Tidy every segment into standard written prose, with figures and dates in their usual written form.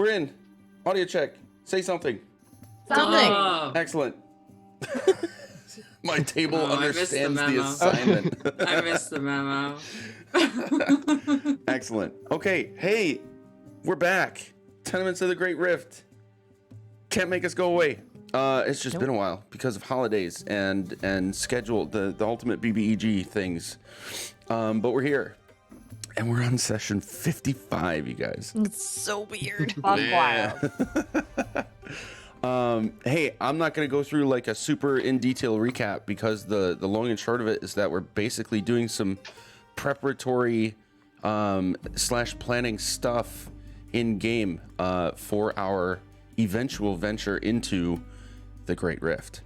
we're in. Audio check. Say something. Something. Excellent. My table understands the assignment. I missed the memo. Excellent. Okay, hey, we're back. Tenements of the Great Rift. Can't make us go away. It's just been a while because of holidays and schedule, the ultimate BBEG things. But we're here. And we're on session 55, you guys. It's so weird. Wild. Hey, I'm not going to go through like a super in detail recap because the long and short of it is that we're basically doing some preparatory / planning stuff in game for our eventual venture into the Great Rift.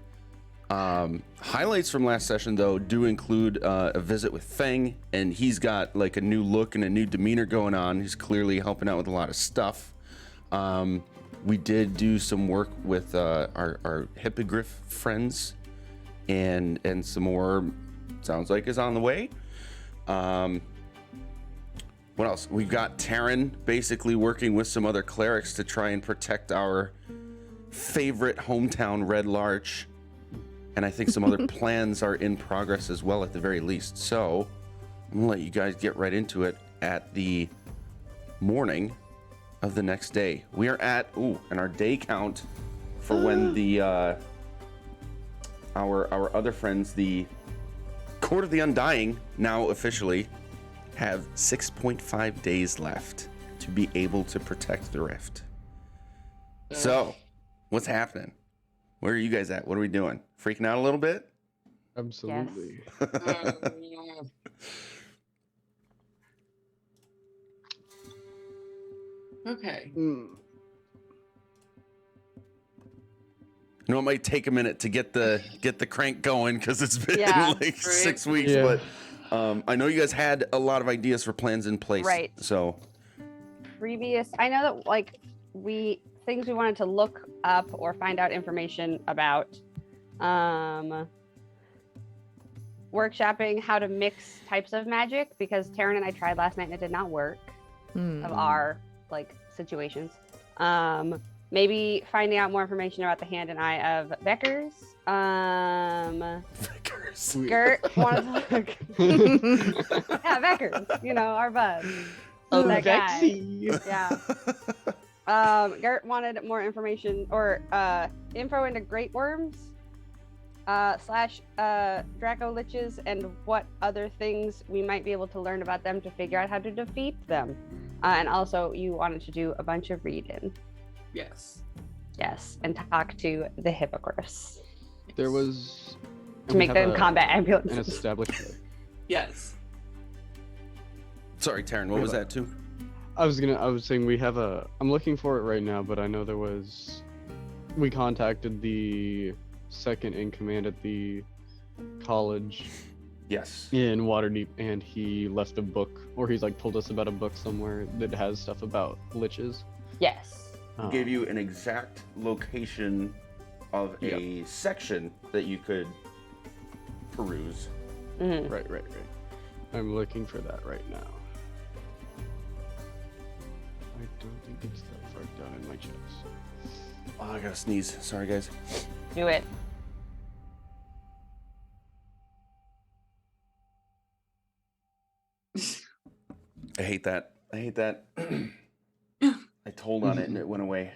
Highlights from last session though do include a visit with Feng, and he's got like a new look and a new demeanor going on. He's clearly helping out with a lot of stuff. We did do some work with our hippogriff friends, and some more sounds like is on the way. What else? We've got Taryn basically working with some other clerics to try and protect our favorite hometown Red Larch. And I think some other plans are in progress as well at the very least. So I'm gonna let you guys get right into it at the morning of the next day. We are at, and our day count for when the, our other friends, the Court of the Undying, now officially have 6.5 days left to be able to protect the rift. So, what's happening? Where are you guys at? What are we doing? Freaking out a little bit? Absolutely. Yes. Okay. You know, it might take a minute to get the crank going because it's been like 6 weeks. Yeah. But I know you guys had a lot of ideas for plans in place. Right. So I know that like things we wanted to look up or find out information about. Workshopping how to mix types of magic, because Taryn and I tried last night and it did not work. Of our like situations. Maybe finding out more information about the hand and eye of Beckers. Gert wanted to look. Yeah, Beckers, you know, our bud. Oh, that guy. Vexy. Yeah. Gert wanted more information or info into great worms / Draco liches, and what other things we might be able to learn about them to figure out how to defeat them. And also, you wanted to do a bunch of reading. Yes. Yes, and talk to the hippogriffs There was to make them combat an ambulances. established. Yes. sorry, Taryn, what was that too? I was saying we have I'm looking for it right now, but I know we contacted the second in command at the college Yes. in Waterdeep, and he left a book, or he's like told us about a book somewhere that has stuff about liches. Yes. He gave you an exact location of a section that you could peruse. Mhm. Right. I'm looking for that right now. I don't think it's that far down in my chest. Oh, I gotta sneeze. Sorry, guys. Do it. I hate that. I told on it and it went away.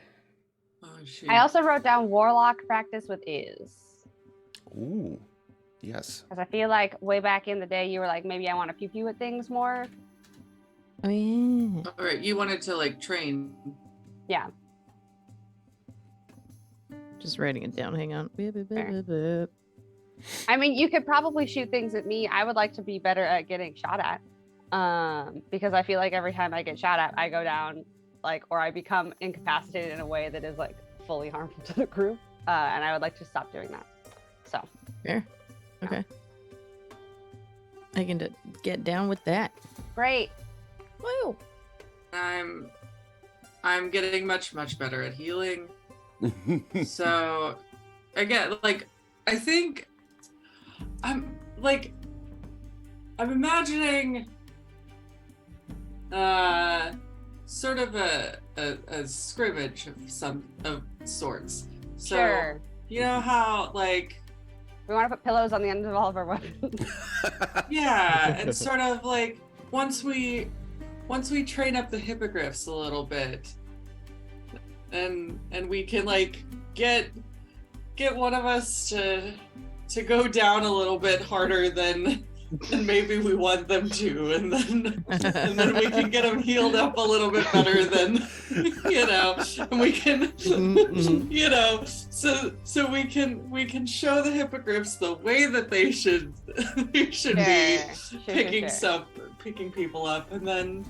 Oh, shoot. I also wrote down Warlock practice with Is. Ooh. Yes. Because I feel like way back in the day, you were like, maybe I want to pew-pew at things more. Oh yeah. All right, you wanted to like train. Yeah. Just writing it down. Hang on. Fair. I mean, you could probably shoot things at me. I would like to be better at getting shot at. Because I feel like every time I get shot at, I go down, like, or I become incapacitated in a way that is like fully harmful to the group. And I would like to stop doing that. So. Fair. Okay. I can get down with that. Great. Woo. I'm getting much better at healing. So again, like I think I'm imagining sort of a scrimmage of sorts. So Sure. you know how like We want to put pillows on the end of all of our weapons. yeah, and sort of like once we train up the hippogriffs a little bit, and we can like get one of us to go down a little bit harder than maybe we want them to, and then we can get them healed up a little bit better than and we can so we can show the hippogriffs the way that they should be picking people up, and then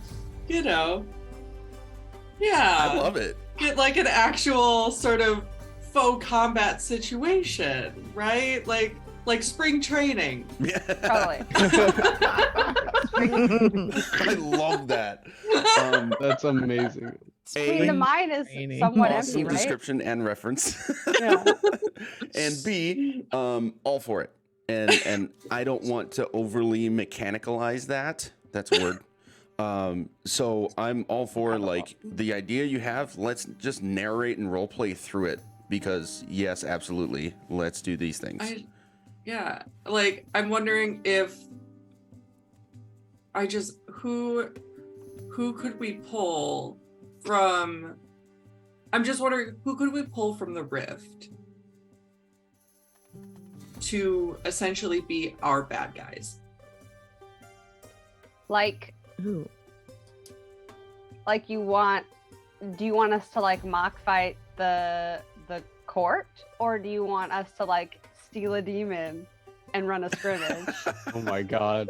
I love it. get like an actual sort of faux combat situation, right? Like spring training. Yeah. Totally. I love that. That's amazing. I mean, the mine is Training. somewhat Awesome empty, right? description and reference. Yeah. And B, all for it. And I don't want to overly mechanicalize that. That's a word. So I'm all for like the idea you have. Let's just narrate and role play through it, because yes, absolutely, let's do these things. Like I'm wondering if who could we pull from? I'm just wondering who could we pull from the rift to essentially be our bad guys. Like Ooh. do you want us to like mock fight the court, or do you want us to like steal a demon and run a scrimmage? Oh my god.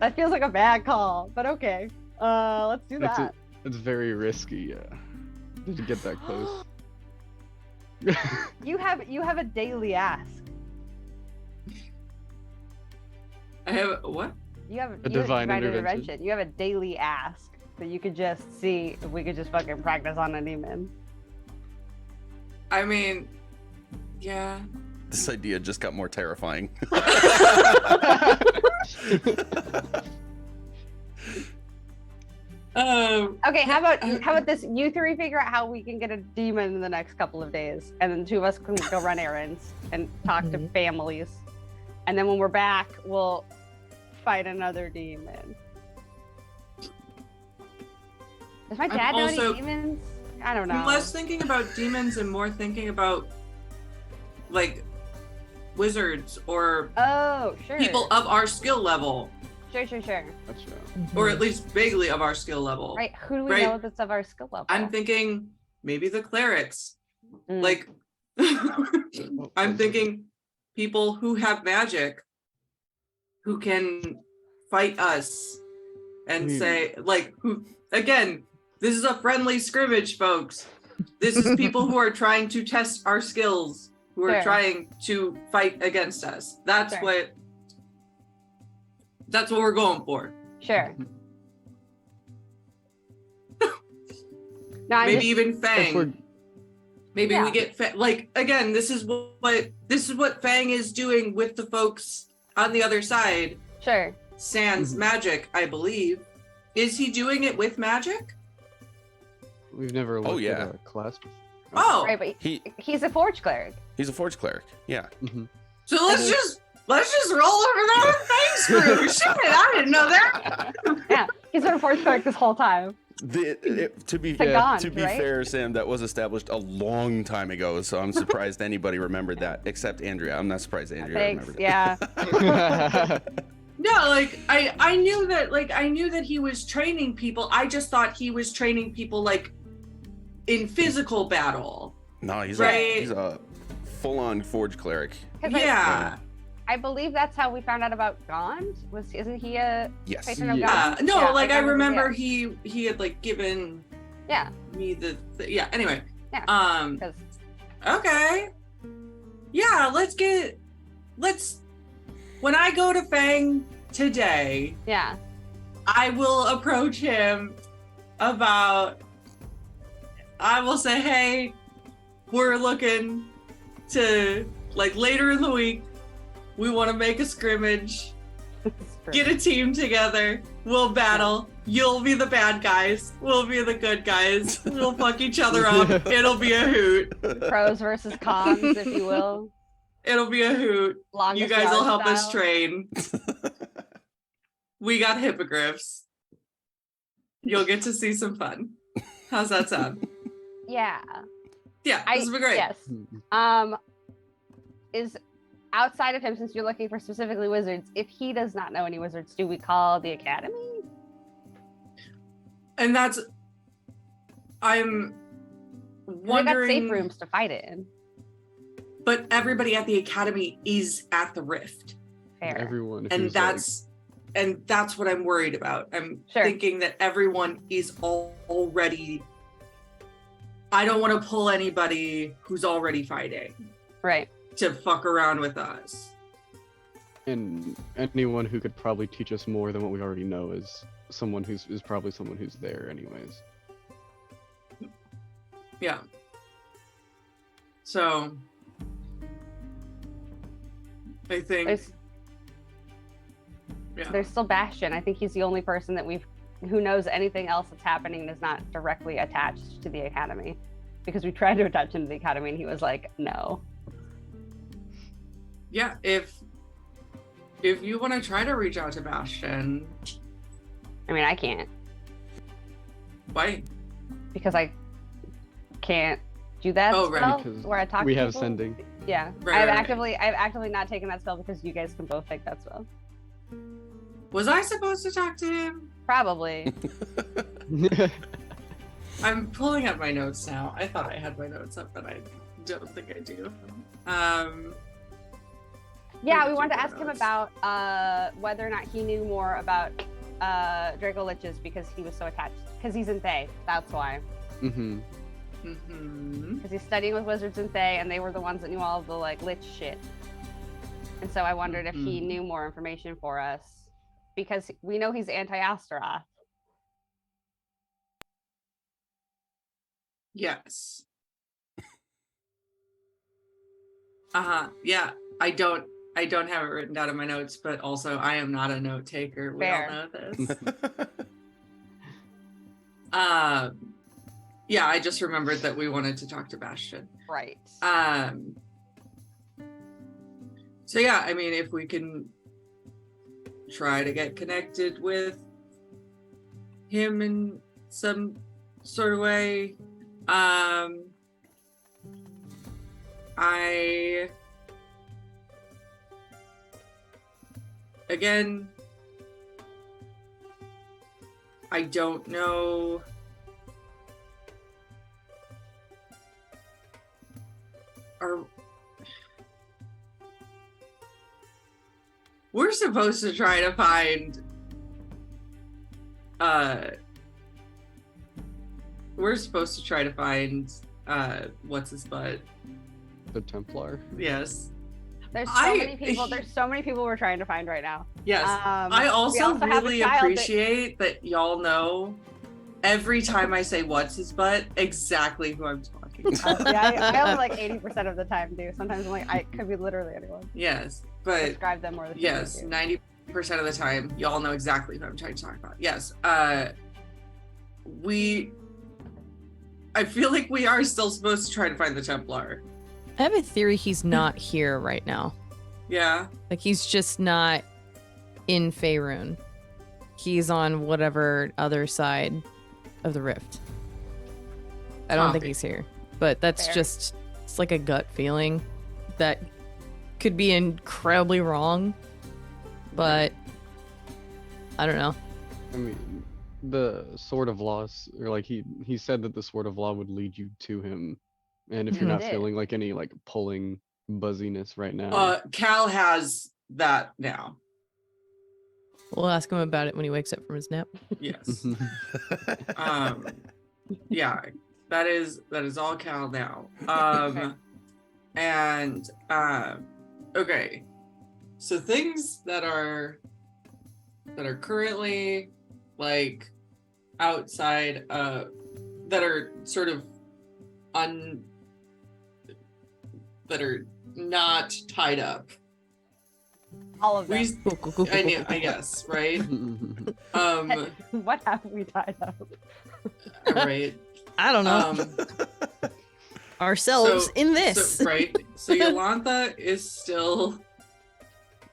That feels like a bad call, but okay. Let's do that. It's very risky. Did you get that close? You have a daily ask. I have what? You have A divine intervention. You have a daily ask that you could just see if we could just fucking practice on a demon. I mean, yeah. This idea just got more terrifying. Okay, how about this? You three figure out how we can get a demon in the next couple of days, and then the two of us can go run errands and talk to families, and then when we're back, we'll fight another demon. Does my dad know also- any demons? I don't know. I'm less thinking about demons and more thinking about like wizards or Oh, sure. people of our skill level, Sure. Gotcha. or at least vaguely of our skill level. Right. Who do we Right. know that's of our skill level? I'm thinking maybe the clerics. Mm. Like I'm thinking people who have magic who can fight us and say like who again, this is a friendly scrimmage, folks. This is people who are trying to test our skills, who are Sure. trying to fight against us. That's Sure. what we're going for. Sure. No, I'm Maybe just, even If Fang. we're- Maybe Yeah. we get like again. This is what Fang is doing with the folks on the other side. sure. Sans magic, I believe. Is he doing it with magic? We've never looked yeah. at a class before. Oh, Right, but He he's a forge cleric. he's a forge cleric. Yeah. so let's just roll over that Fang's crew. Shit, I didn't know that. Yeah, he's been a forge cleric this whole time. To be Gaunt, to be right? fair, Sam, that was established a long time ago, so I'm surprised anybody remembered that, except Andrea. I'm not surprised Andrea Thanks. remembered it. Yeah. No, like I knew that he was training people. I just thought he was training people like in physical battle. No, he's Right. he's a full-on forge cleric. 'Cause Yeah. I believe that's how we found out about Gond. Isn't he a Yes. patron of Yeah. Gond? No, Yeah, like I remember, remember he had like given Yeah. me the yeah. Anyway. Yeah. 'Cause Okay. Yeah, let's when I go to Fang today, yeah. I will approach him about I will say, hey, we're looking to like later in the week, we want to make a scrimmage Get a team together. We'll battle. You'll be the bad guys. We'll be the good guys. We'll fuck each other up. It'll be a hoot. Pros versus cons, if you will. It'll be a hoot. Longest You guys will yard help us style. train. We got hippogriffs. You'll get to see some fun. How's that sound? Yeah. Yeah, this would be great. Yes. Is outside of him, since you're looking for specifically wizards, if he does not know any wizards, do we call the academy? And that's, I'm wondering. We got safe rooms to fight it in. But everybody at the academy is at the rift. Fair. Everyone. And who's, that's what I'm worried about. I'm thinking that everyone is already. I don't want to pull anybody who's already fighting. Right. To fuck around with us. and anyone who could probably teach us more than what we already know is probably someone who's there anyways. Yeah. So I think there's still Bastion. I think he's the only person that who knows anything else that's happening and is not directly attached to the academy. Because we tried to attach him to the academy and he was like, no. Yeah, if you want to try to reach out to Bastion. I mean, I can't. Why? Because I can't do that Oh, right. spell Because where I talk we to have people. sending. Yeah. Right, I've actively not taken that spell because you guys can both take that spell. Was I supposed to talk to him? Probably. I'm pulling up my notes now. I thought I had my notes up, but I don't think I do. Yeah, we wanted to ask him about whether or not he knew more about Draco Liches because he was so attached. Because he's in Thay, that's why. Mm-hmm. Because he's studying with wizards in Thay, and they were the ones that knew all of the like lich shit. And so I wondered if he knew more information for us, because we know he's anti-Astaroth. Yes. Yeah. I don't have it written down in my notes, but also I am not a note taker. We all know this. Yeah, I just remembered that we wanted to talk to Bastion. Right. So yeah, I mean, if we can try to get connected with him in some sort of way, Again, I don't know. We're supposed to try to find what's his butt? The Templar. Yes. There's so many people we're trying to find right now. Yes. I also really appreciate that y'all know every time I say what's his butt, exactly who I'm talking about. Yeah, I only like 80% of the time do. Sometimes I'm like, I could be literally anyone. Yes, but describe them more than yes, 90% of the time, y'all know exactly who I'm trying to talk about. Yes. I feel like we are still supposed to try to find the Templar. I have a theory he's not here right now. Yeah. Like, he's just not in Faerun. He's on whatever other side of the rift. I don't think he's here. But that's it's like a gut feeling that could be incredibly wrong. But I don't know. I mean, the Sword of Law, or like he said that the Sword of Law would lead you to him. And if you're not feeling like any like pulling buzziness right now. Cal has that now. We'll ask him about it when he wakes up from his nap. Yes. Yeah, that is all Cal now. And okay. So things that are currently like outside that are sort of that are not tied up. All of them. I guess, right? What have we tied up? Right. I don't know. Ourselves in this. Right. So Yolantha is still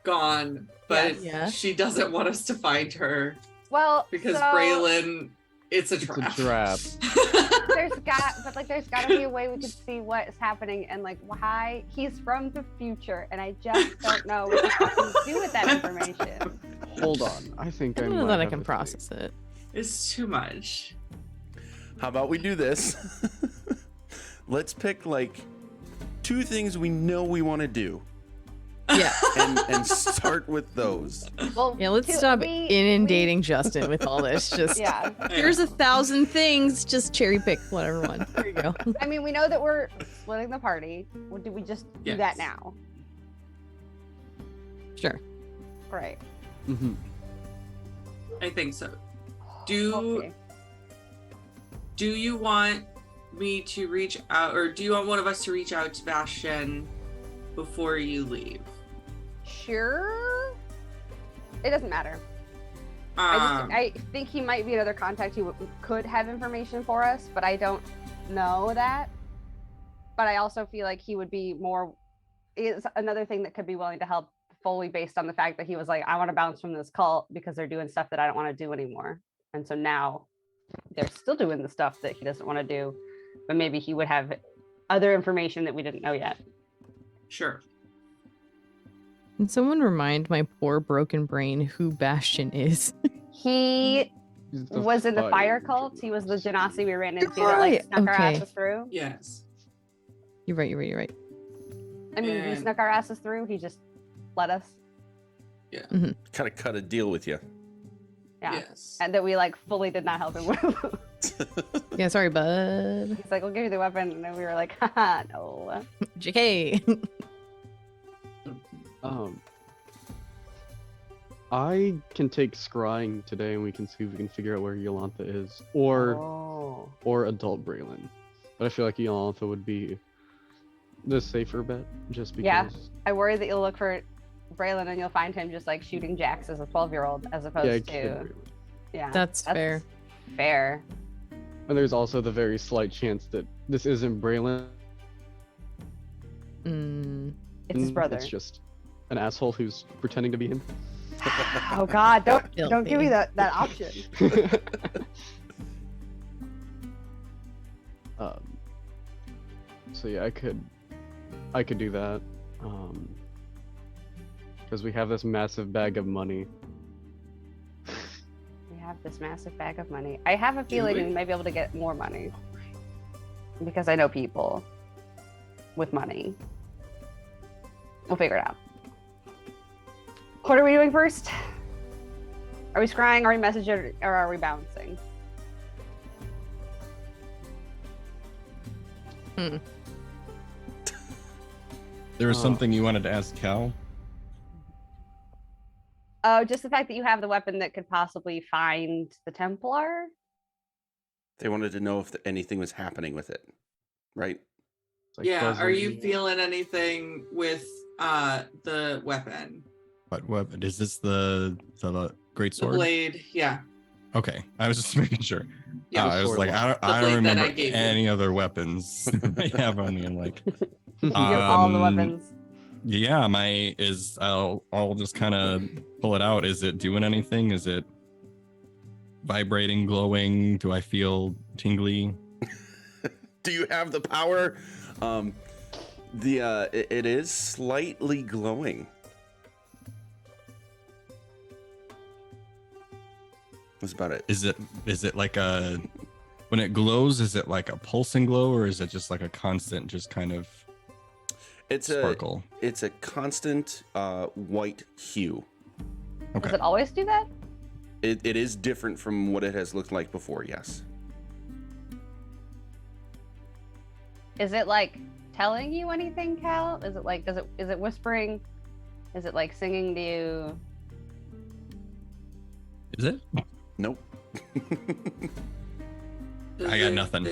gone, but Yeah. she doesn't want us to find her Well, because so Braylon, it's a It's trap. a trap. there's gotta be a way we could see what is happening and like why he's from the future, and I just don't know what the fuck to do with that information. Hold on. I think I I don't know might that I have can a process it. It's too much. How about we do this? Let's pick like 2 things we know we want to do Yeah. and start with those. Well, Yeah, let's stop inundating Justin with all this. Just Yeah, here's 1,000 things. Just cherry pick whatever one. There you go. I mean, we know that we're splitting the party. Or do we just do that Yes. now? Sure. Right. Mhm. I think so. Do Okay. you want me to reach out, or do you want one of us to reach out to Bastion before you leave? Sure. It doesn't matter. Um, I think he might be another contact who could have information for us, but I don't know that. But I also feel like he would be more, is another thing that could be willing to help fully based on the fact that he was like, I want to bounce from this cult because they're doing stuff that I don't want to do anymore. And so now they're still doing the stuff that he doesn't want to do, but maybe he would have other information that we didn't know yet. Sure. Can someone remind my poor broken brain who Bastion is? He He's the was in the fire cult. genasi. He was the genasi we ran into that like Right, snuck our okay. asses through. Yes. You're right. I mean, we And- snuck our asses through. He just let us. Kind of cut a deal with you. Yeah. Yes. And that we like fully did not help him with. Yeah, sorry, bud. He's like, we'll give you the weapon. And then we were like, haha, no. JK. I can take scrying today and we can see if we can figure out where Yolantha is. Or Oh. adult Braylon. But I feel like Yolantha would be the safer bet just because Yeah. I worry that you'll look for Braylon and you'll find him just like shooting jacks as a 12-year-old as opposed yeah, it to. could be. Yeah. That's fair. Fair. And there's also the very slight chance that this isn't Braylon. It's his brother. It's just an asshole who's pretending to be him. Oh God! Don't give me Filthy. that option. So yeah, I could do that. Because we have this massive bag of money. We have this massive bag of money. I have a feeling we? we might be able to get more money because I know people with money. We'll figure it out. What are we doing first? Are we scrying? Are we messaging? Or are we bouncing? There was Oh. something you wanted to ask Cal? Oh, just the fact that you have the weapon that could possibly find the Templar. They wanted to know if anything was happening with it, right? It's like Yeah. Are you buzzing. feeling anything with the weapon? What weapon? Is this the great The sword? blade. Yeah. Okay, I was just making sure. Yeah. I was sword like, one. I don't blade that I remember gave you. any other weapons I have on me. I'm like, You have all the Um, weapons. yeah, I'll just kind of pull it out. Is it doing anything? Is it vibrating, glowing? Do I feel tingly? Do you have the power? It is slightly glowing. That's about it. Is it like a, when it glows, is it like a pulsing glow, or is it just like a constant, just kind of It's sparkle? it's a constant white hue. Okay. Does it always do that? It is different from what it has looked like before. Yes. Is it like telling you anything, Cal? Is it like is it whispering? Is it like singing to you? Is it? Nope. I got nothing.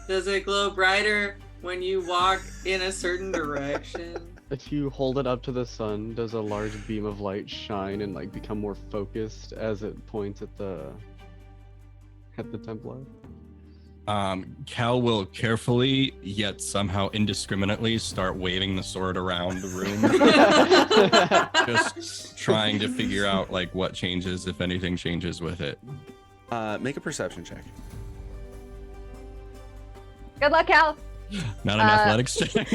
Does it glow brighter when you walk in a certain direction? If you hold it up to the sun, does a large beam of light shine and like become more focused as it points at the Templar? Cal will carefully, yet somehow indiscriminately, start waving the sword around the room, just trying to figure out like what changes, if anything changes with it. Make a perception check. Good luck, Cal. Not an athletics check.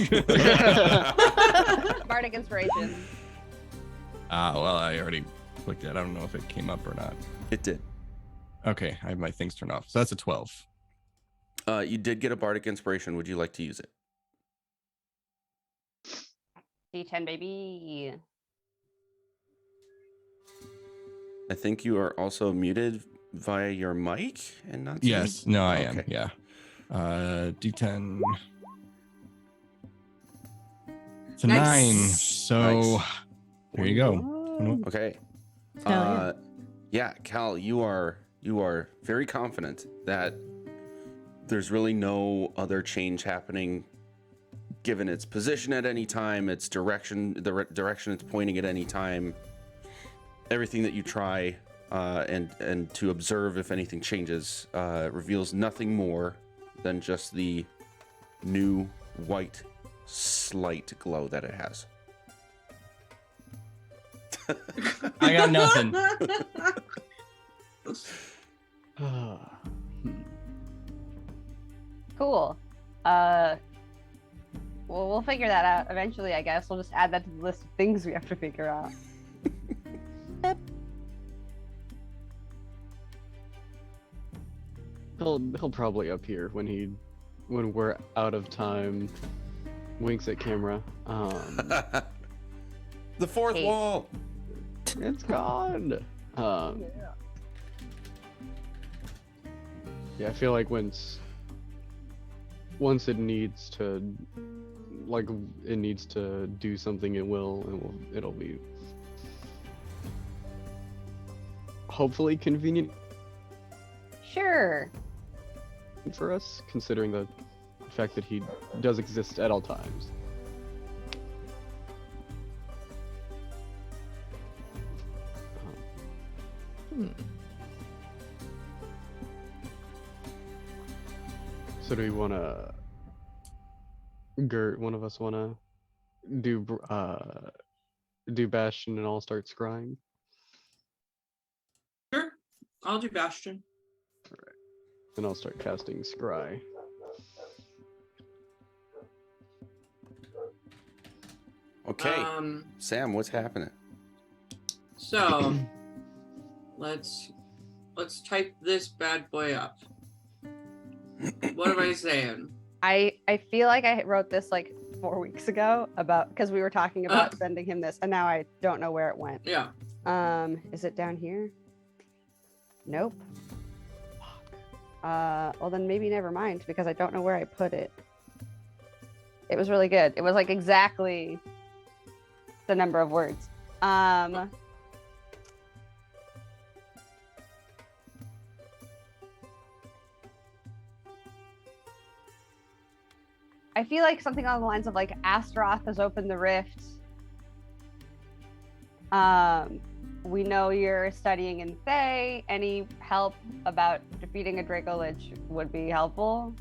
Bardic inspiration. Well, I already clicked it. I don't know if it came up or not. It did. Okay, I have my things turned off. So that's a 12. You did get a bardic inspiration. Would you like to use it? D10, baby. I think you are also muted via your mic and not. Yes, no, I am. Okay. Yeah. D10. It's a Nice. 9. So Nice. there you go. Okay. Hell Yeah, Cal, you are very confident that there's really no other change happening, given its position at any time, its direction, the direction it's pointing at any time. Everything that you try and to observe if anything changes reveals nothing more than just the new white slight glow that it has. I got nothing. Cool. Well, we'll figure that out eventually, I guess. We'll just add that to the list of things we have to figure out. He'll probably appear when we're out of time. Winks at camera. The fourth Hey. wall. It's gone. Yeah, I feel like once it needs to do something, it'll be hopefully convenient Sure. for us, considering the fact that he does exist at all times. So do we want to, Gert, one of us want to do Bastion and all start scrying? Sure. I'll do Bastion. And I'll start casting scry. Okay, Sam, what's happening? So let's type this bad boy up. What am I saying? I feel like I wrote this like 4 weeks ago because we were talking about sending him this, and now I don't know where it went. Yeah. Is it down here? Nope. Well then maybe never mind, because I don't know where I put it. It was really good. It was like exactly the number of words. I feel like something along the lines of like Astaroth has opened the rift. We know you're studying in Thay. Any help about defeating a Draco Lich would be helpful.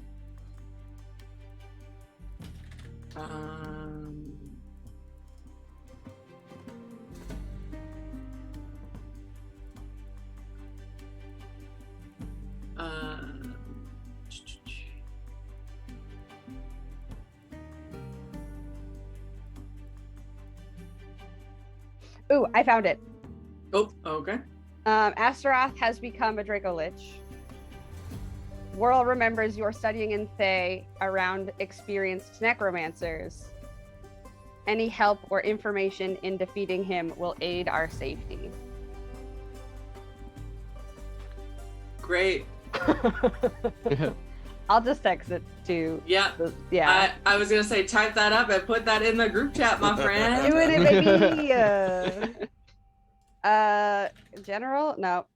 Ooh, I found it. Oh, okay. Astaroth has become a Draco Lich. Whirl remembers you're studying in Thay around experienced necromancers. Any help or information in defeating him will aid our safety. Great. I'll just text it to. Yeah. Yeah. I was gonna say type that up and put that in the group chat, my friend. Doing it, baby. General? No.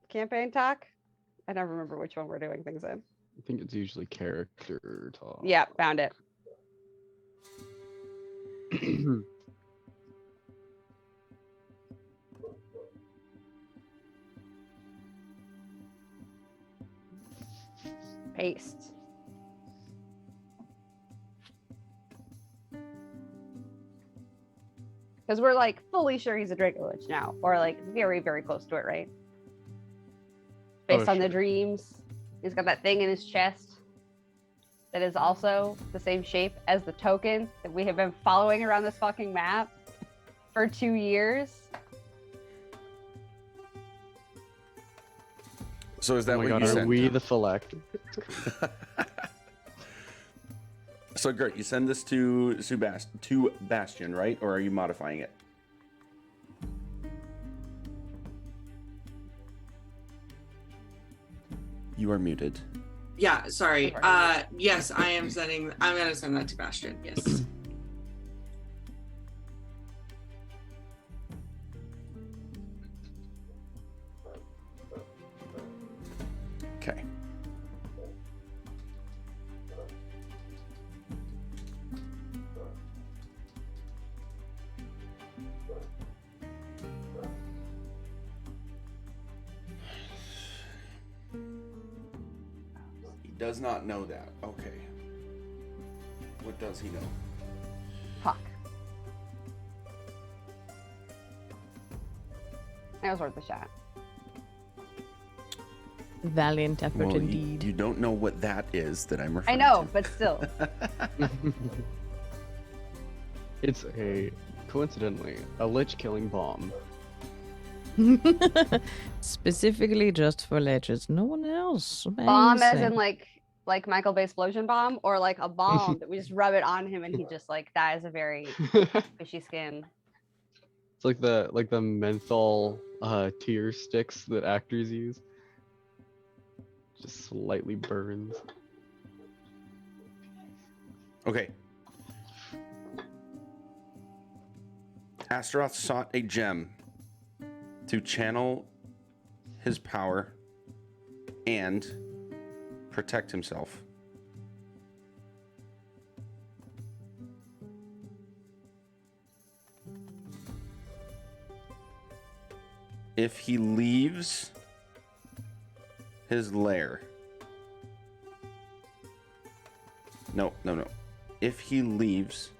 Campaign talk? I never remember which one we're doing things in. I think it's usually character talk. Yeah, found it. Paste. Because we're like fully sure he's a Draco Lich now, or like very, very close to it, right? Based on the sure. dreams, he's got that thing in his chest that is also the same shape as the token that we have been following around this fucking map for 2 years. So is that Oh my what god, you are sent? we the phylactery? So Gert, you send this to Bastion, right? Or are you modifying it? You are muted. Yeah, sorry. Yes, I'm gonna send that to Bastion. Yes. Okay. He does not know that. Okay. What does he know? Fuck. That was worth a shot. Valiant effort Well, indeed. you don't know what that is that I'm I referring know, to. but still. It's coincidentally, a lich killing bomb. Specifically just for leches. No one else. Bomb as in Amazing. like Michael Bay explosion bomb, or like a bomb that we just rub it on him and he just like dies a very fishy skin. It's like the menthol tear sticks that actors use. Just slightly burns. Okay. Astaroth sought a gem to channel his power and protect himself. If he leaves his lair. No. If he leaves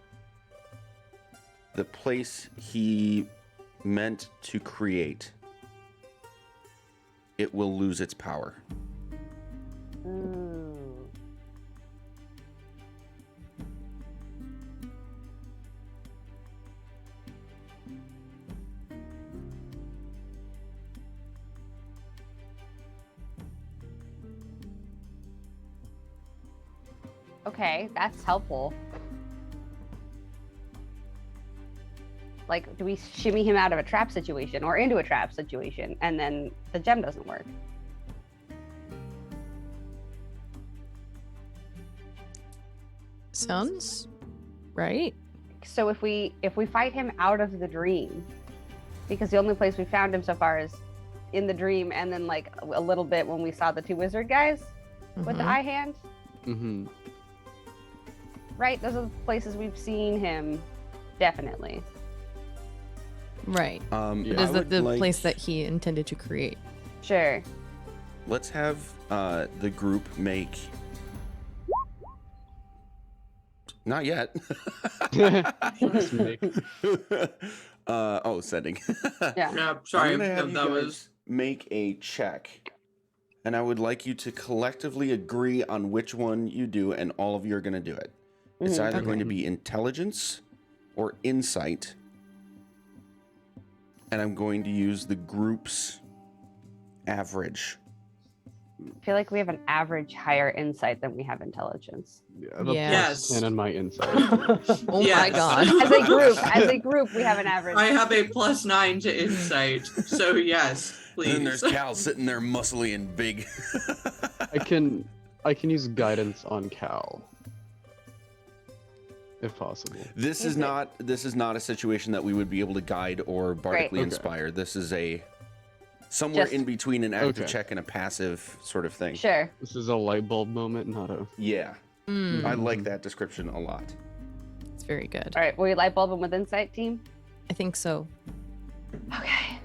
the place he meant to create, it will lose its power. Ooh. Okay, that's helpful. Like, do we shimmy him out of a trap situation or into a trap situation and then the gem doesn't work? Sounds right. So if we fight him out of the dream, because the only place we found him so far is in the dream and then like a little bit when we saw the two wizard guys with the Mhm. eye hand, Mm-hmm. right? Those are the places we've seen him, definitely. Right. Yeah. It I is the, would the like- place that he intended to create. Sure. Let's have the group make. Not yet. Just make- Setting. Yeah. Yeah, sorry. I'm gonna have you That guys was make a check, and I would like you to collectively agree on which one you do, and all of you are going to do it. It's Mhm. either going to Okay. be intelligence or insight, and I'm going to use the group's average. I feel like we have an average higher insight than we have intelligence. Yeah, I have a Yeah. Yes. 10 on my insight. Oh my Yes. god. As a group, we have an average. I have a +9 to insight, so yes, And please. then there's Cal sitting there muscly and big. I can use guidance on Cal. If possible. This is not a situation that we would be able to guide or bardically Okay. inspire. This is a somewhere Just- in between an active Okay. check and a passive sort of thing. Sure. This is a light bulb moment, not a. Yeah, Mm, I like that description a lot. it's It's very good. All right, will you light bulb him with insight, team? I think so. Okay.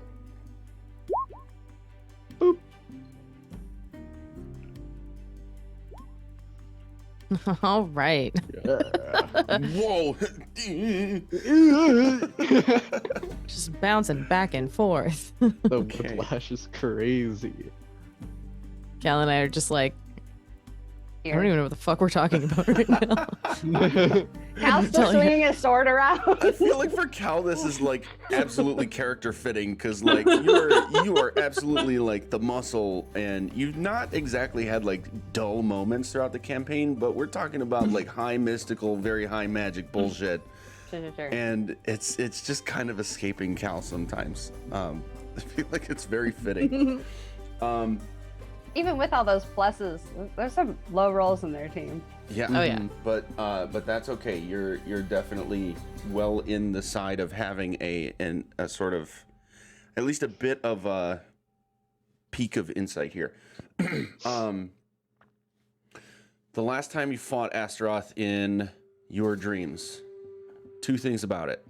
All right. Whoa! Just bouncing back and forth. The Okay. whiplash is crazy. Cal and I are just like, I don't Here. even know what the fuck we're talking about right now. Cal's still Telling you. swinging his sword around. I feel like for Cal, this is like absolutely character fitting because like you are absolutely like the muscle, and you've not exactly had like dull moments throughout the campaign, but we're talking about like high mystical, very high magic bullshit, Sure. and it's just kind of escaping Cal sometimes. I feel like it's very fitting. Even with all those pluses, there's some low rolls in their team. Yeah. Oh, yeah. But that's okay. You're definitely well in the side of having a sort of at least a bit of a peak of insight here. The last time you fought Astaroth in your dreams, two things about it.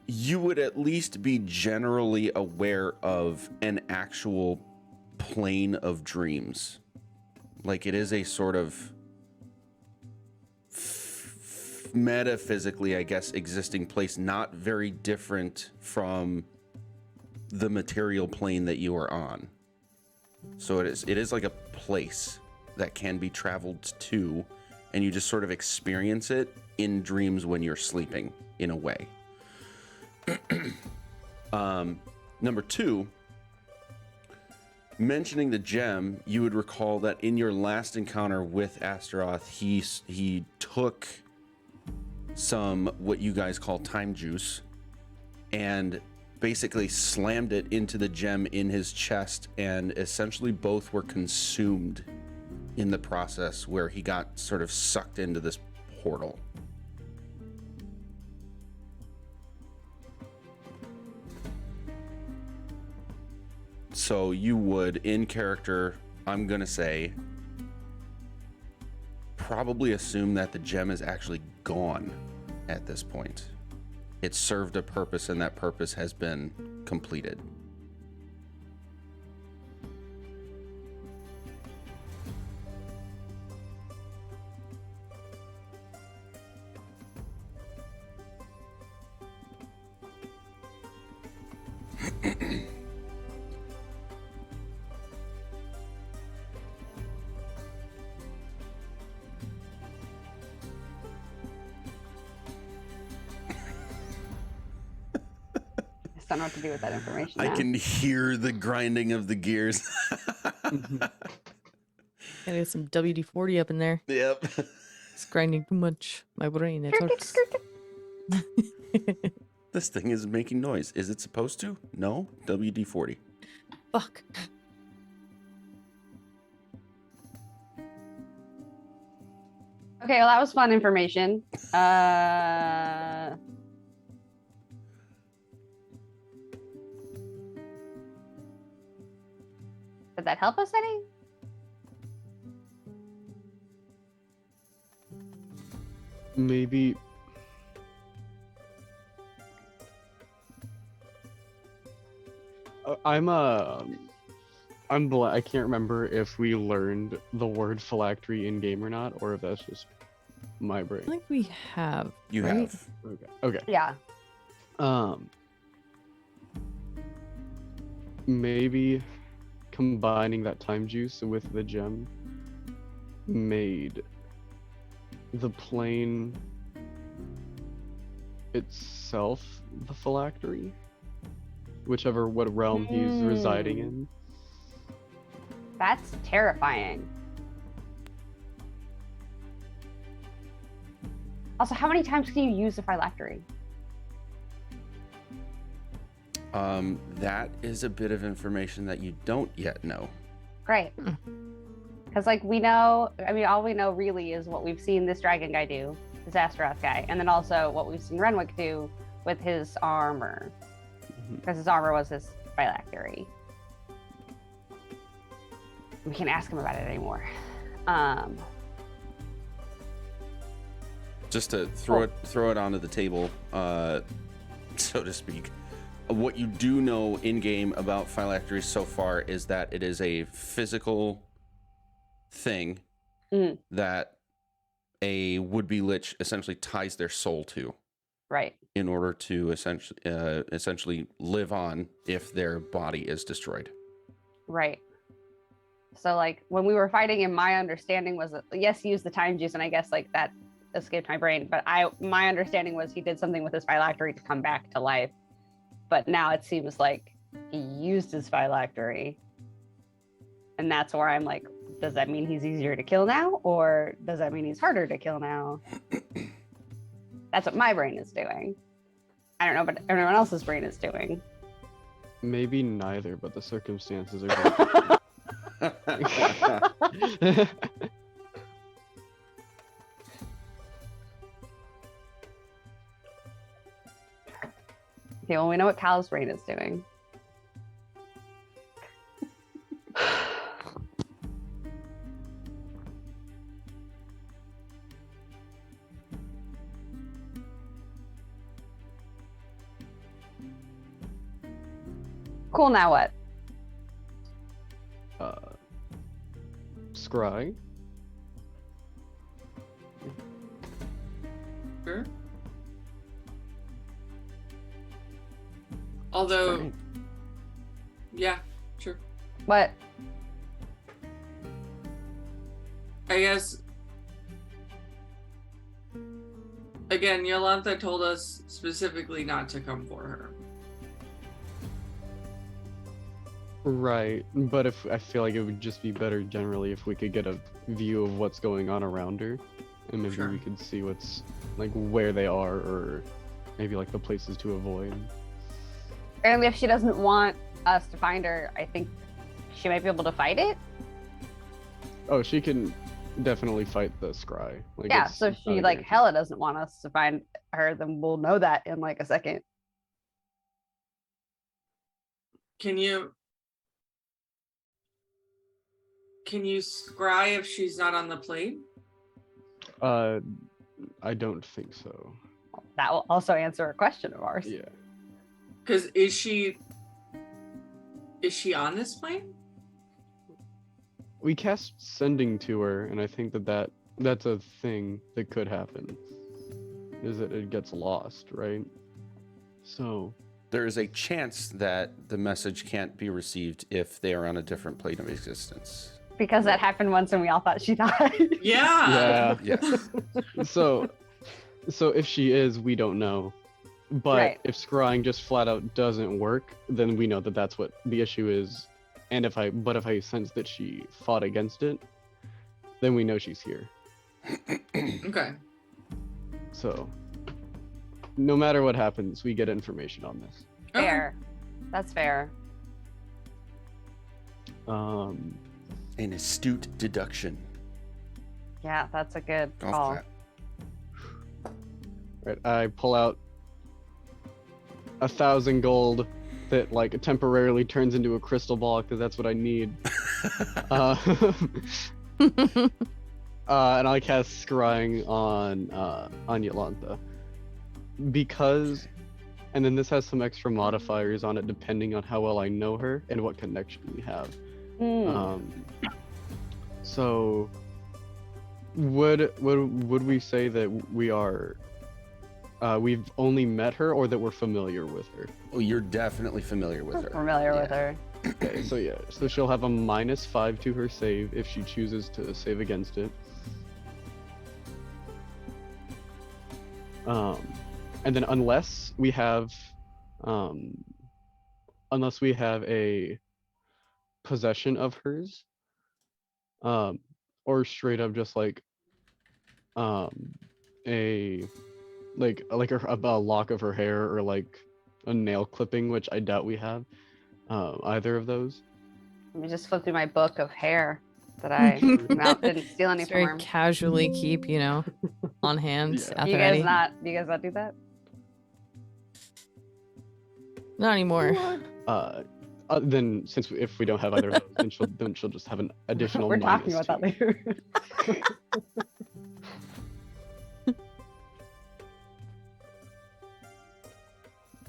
You would at least be generally aware of an actual plane of dreams. Like it is a sort of metaphysically, I guess, existing place, not very different from the material plane that you are on. So it is like a place that can be traveled to, and you just sort of experience it in dreams when you're sleeping, in a way. Number two, mentioning the gem, you would recall that in your last encounter with Astaroth, he took some what you guys call time juice and basically slammed it into the gem in his chest, and essentially both were consumed in the process, where he got sort of sucked into this portal. So you would, in character, I'm gonna say, probably assume that the gem is actually gone at this point. It served a purpose, and that purpose has been completed. I don't know what to do with that information. I now. can hear the grinding of the gears. Gotta get some WD-40 up in there. Yep. It's grinding too much. My brain, it hurts. This thing is making noise. Is it supposed to? No? WD-40. Fuck. Okay, well that was fun information. Did that help us any? Maybe. I can't remember if we learned the word phylactery in game or not, or if that's just my I brain. think we have. You right? have. Okay. Yeah. Maybe combining that time juice with the gem made the plane itself the phylactery, what realm he's residing in. That's terrifying. Also, how many times can you use the phylactery? That is a bit of information that you don't yet know. Great. Because, like, we know, I mean, all we know really is what we've seen this dragon guy do, this Astaroth guy, and then also what we've seen Renwick do with his armor. Because his armor was his phylactery. We can't ask him about it anymore. just to throw it onto the table, so to speak. What you do know in game about phylacteries so far is that it is a physical thing that a would-be lich essentially ties their soul to, Right. in order to essentially live on if their body is destroyed. Right. So like when we were fighting him, my understanding was that yes, he used the time juice, and I guess like that escaped my brain. But my understanding was he did something with his phylactery to come back to life. But now it seems like he used his phylactery, and that's where I'm like, does that mean he's easier to kill now, or does that mean he's harder to kill now? That's what my brain is doing. I don't know what everyone else's brain is doing. Maybe neither, but the circumstances are different. Okay, well, we know what Cal's brain is doing. Cool, now what? Scry. Sure. Although, Right. yeah, sure. What? I guess, again, Yolantha told us specifically not to come for her. Right, but if I feel like it would just be better generally if we could get a view of what's going on around her, and maybe Sure. we could see what's like where they are, or maybe like the places to avoid. And if she doesn't want us to find her, I think she might be able to fight it. Oh, she can definitely fight the scry. Like, Yeah, it's so if not she a like guarantee. hella doesn't want us to find her, then we'll know that in like a second. Can you scry if she's not on the plane? I don't think so. That will also answer a question of ours. Yeah. Because is she on this plane? We cast sending to her, and I think that's a thing that could happen. Is that it gets lost, right? So There is a chance that the message can't be received if they are on a different plane of existence. Because that happened once and we all thought she died. Yeah. yeah. Yes. So if she is, we don't know. But Right. if scrying just flat out doesn't work, then we know that that's what the issue is. And if I sense that she fought against it, then we know she's here. Okay. So no matter what happens, we get information on this. Okay. Fair. That's fair. Um, An astute deduction. Yeah, that's a good Golf call. clap. right, I pull out 1,000 gold that like temporarily turns into a crystal ball because that's what I need. And I cast scrying on Yolantha because, and then this has some extra modifiers on it depending on how well I know her and what connection we have. So would we say that we are we've only met her, or that we're familiar with her? Oh, you're definitely familiar with her. Familiar with Yeah. her. Okay, so yeah, so she'll have a -5 to her save if she chooses to save against it. And then unless we have a possession of hers, or straight up just like a lock of her hair, or like a nail clipping, which I doubt we have either of those. Let me just flip through my book of hair that I didn't steal any Just from very her. casually keep, on hand Yeah. at Do the you guys ready. not do that? Not anymore. Then if we don't have either of those, then she'll just have an additional. We're talking about that -2. later.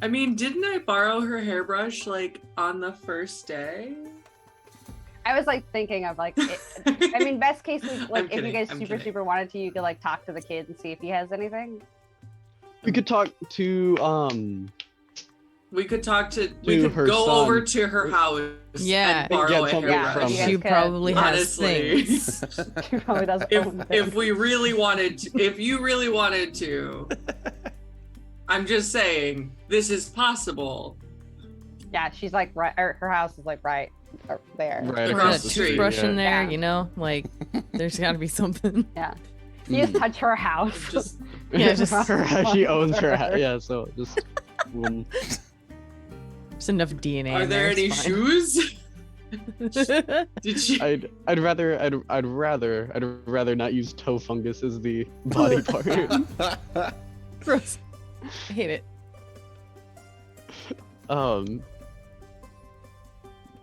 I mean, didn't I borrow her hairbrush like on the first day? I was like thinking of like, I mean, best case is like if you guys I'm super kidding. super wanted to, you could like talk to the kid and see if he has anything. We could talk to We could talk to. We could her go son. over to her house. Yeah. And borrow Get a something hairbrush. from you her. guys She could. probably has Honestly. things. She probably doesn't own if things. we really wanted to, if you really wanted to, I'm just saying this is possible. Yeah, she's like right. Or her house is like right there. right Across Put across a the the street. street. toothbrush in there, Yeah. you know? Like, there's got to be something. Yeah. You just touch her house. Just Yeah, just- she owns her house. Yeah, so just There's enough DNA. are in there any it's fine. shoes? Did she? I'd rather not use toe fungus as the body part. Gross. I hate it.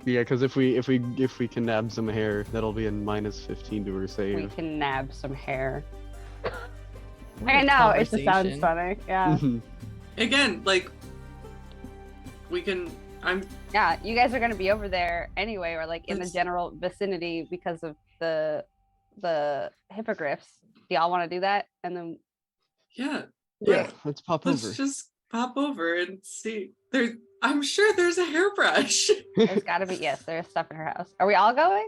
Yeah, because if we can nab some hair, that'll be a -15 to her We save. can nab some hair. What I a know, it just sounds conversation. funny. Yeah. Again, like we can. Yeah, you guys are gonna be over there anyway, or like in the Let's- general vicinity because of the hippogriffs. Do y'all want to do that? And then Yeah. Yeah, let's pop Let's over. just pop over and see. I'm sure there's a hairbrush. there's gotta be there's stuff in her house. Are we all going?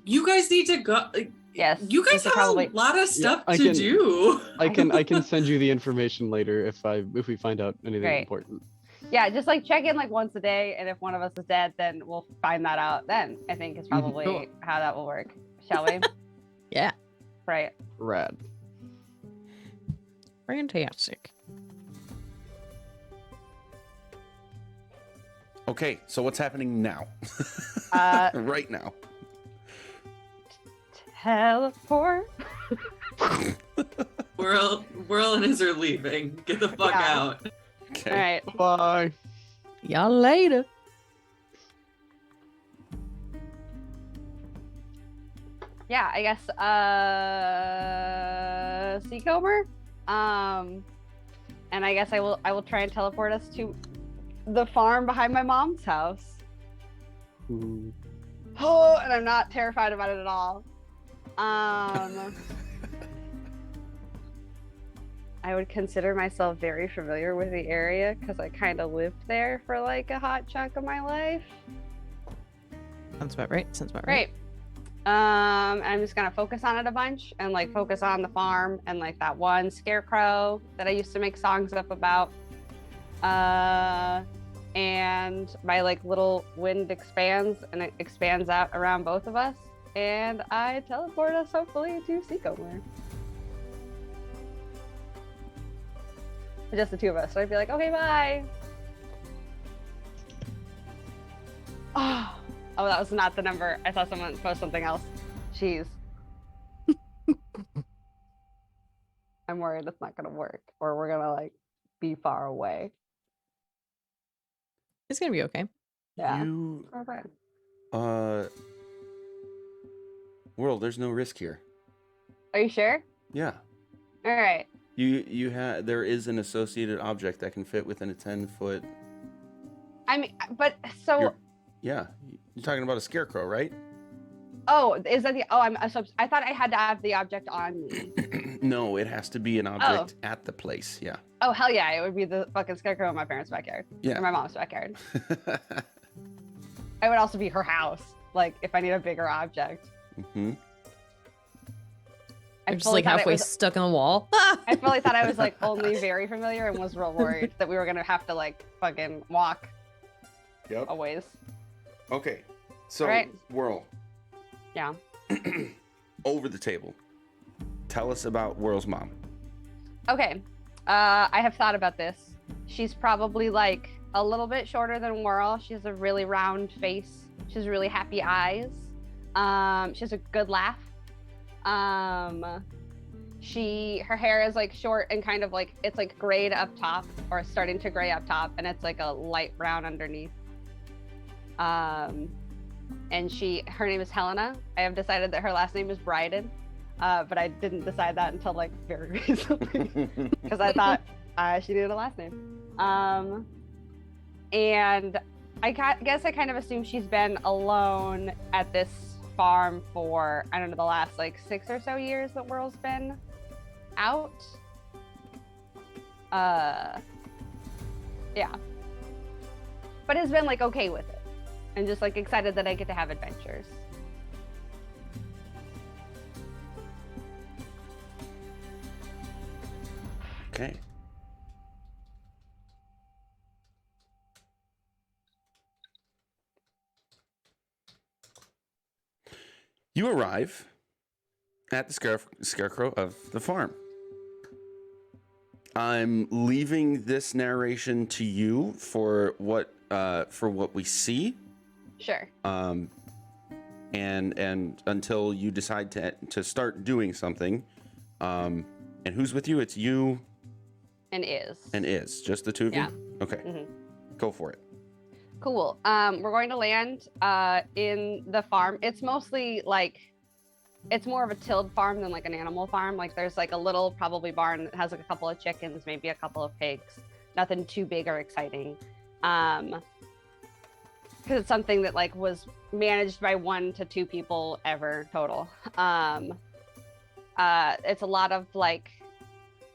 You guys need to go. Yes. You we guys should have a lot of stuff I to can- do. I can send you the information later if we find out anything Great. important. Yeah, just like check in like once a day, and if one of us is dead, then we'll find that out. Then I think is probably Cool. how that will work. Shall we? Yeah. Right. Rad. Fantastic. Okay, so what's happening now? Right now. Teleport. Whirl and Iz are leaving. Get the fuck Yeah. out. Okay. All right. Bye. Y'all later. Yeah, I guess Seacomer. And I guess I will try and teleport us to the farm behind my mom's house. Ooh. Oh, and I'm not terrified about it at all. I would consider myself very familiar with the area because I kind of lived there for like a hot chunk of my life. Sounds about right. Sounds about Great. right. I'm just gonna focus on it a bunch and like focus on the farm and like that one scarecrow that I used to make songs up about. And my like little wind expands and it expands out around both of us, and I teleport us hopefully to Seacomer. Just the two of us. So I'd be like, okay, bye. Oh, that was not the number. I saw someone post something else. Jeez. I'm worried it's not gonna work, or we're gonna like be far away. It's gonna be okay. Yeah. You, Okay. World, there's no risk here. Are you sure? Yeah. All right. There is an associated object that can fit within a 10-foot. I mean, but so. Yeah. You're talking about a scarecrow, right? Oh, is that the? Oh, I thought I had to have the object on me. No, it has to be an object at the place. Yeah. Oh hell yeah! It would be the fucking scarecrow in my parents' backyard. Yeah. Or my mom's backyard. It would also be her house. Like if I need a bigger object. Mm-hmm. I I'm just fully like thought it halfway was- stuck in the wall. I fully thought I was like only very familiar and was real worried that we were gonna have to like fucking walk Yep. a ways. Okay. So, Alright. Whirl, Yeah. over the table. Tell us about Whirl's mom. Okay. I have thought about this. She's probably like a little bit shorter than Whirl. She has a really round face. She has really happy eyes. She has a good laugh. Her hair is like short and kind of like it's like grayed up top or starting to gray up top, and it's like a light brown underneath. And her name is Helena. I have decided that her last name is Bryden. But I didn't decide that until like very recently because I thought She needed a last name. And guess I kind of assume she's been alone at this farm for, I don't know, the last like 6 or so years that Whirl's been out. Yeah. But has been like okay with it. And just like excited that I get to have adventures. Okay. You arrive at the scarecrow of the farm. I'm leaving this narration to you for what we see. Sure. And until you decide to start doing something. And who's with you? It's you And is. and Is. Just the two of Yeah. you? Okay. Mhm. Go for it. Cool. We're going to land in the farm. It's mostly like, it's more of a tilled farm than like an animal farm. Like there's like a little probably barn that has like a couple of chickens, maybe a couple of pigs. Nothing too big or exciting. Because it's something that like was managed by 1 to 2 people ever total. It's a lot of like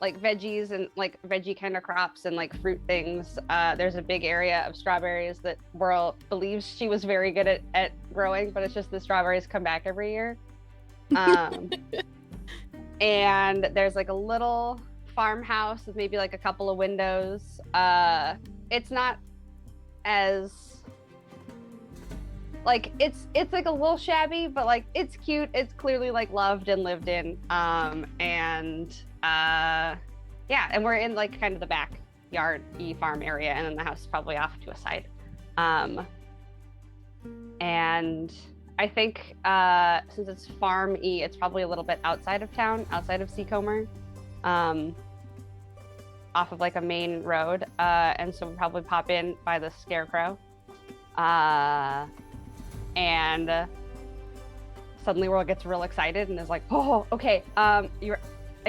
veggies and like veggie kind of crops and like fruit things. There's a big area of strawberries that Whirl believes she was very good at growing, but it's just the strawberries come back every year. And there's like a little farmhouse with maybe like a couple of windows. It's not as like it's like a little shabby, but like it's cute. It's clearly like loved and lived in. Yeah, and we're in like kind of the backyard farm area, and then the house is probably off to a side. And I think since it's farm-y, it's probably a little bit outside of town, outside of Seacomer, off of like a main road. And so we'll probably pop in by the scarecrow. And suddenly Whirl gets real excited and is like, oh, okay, I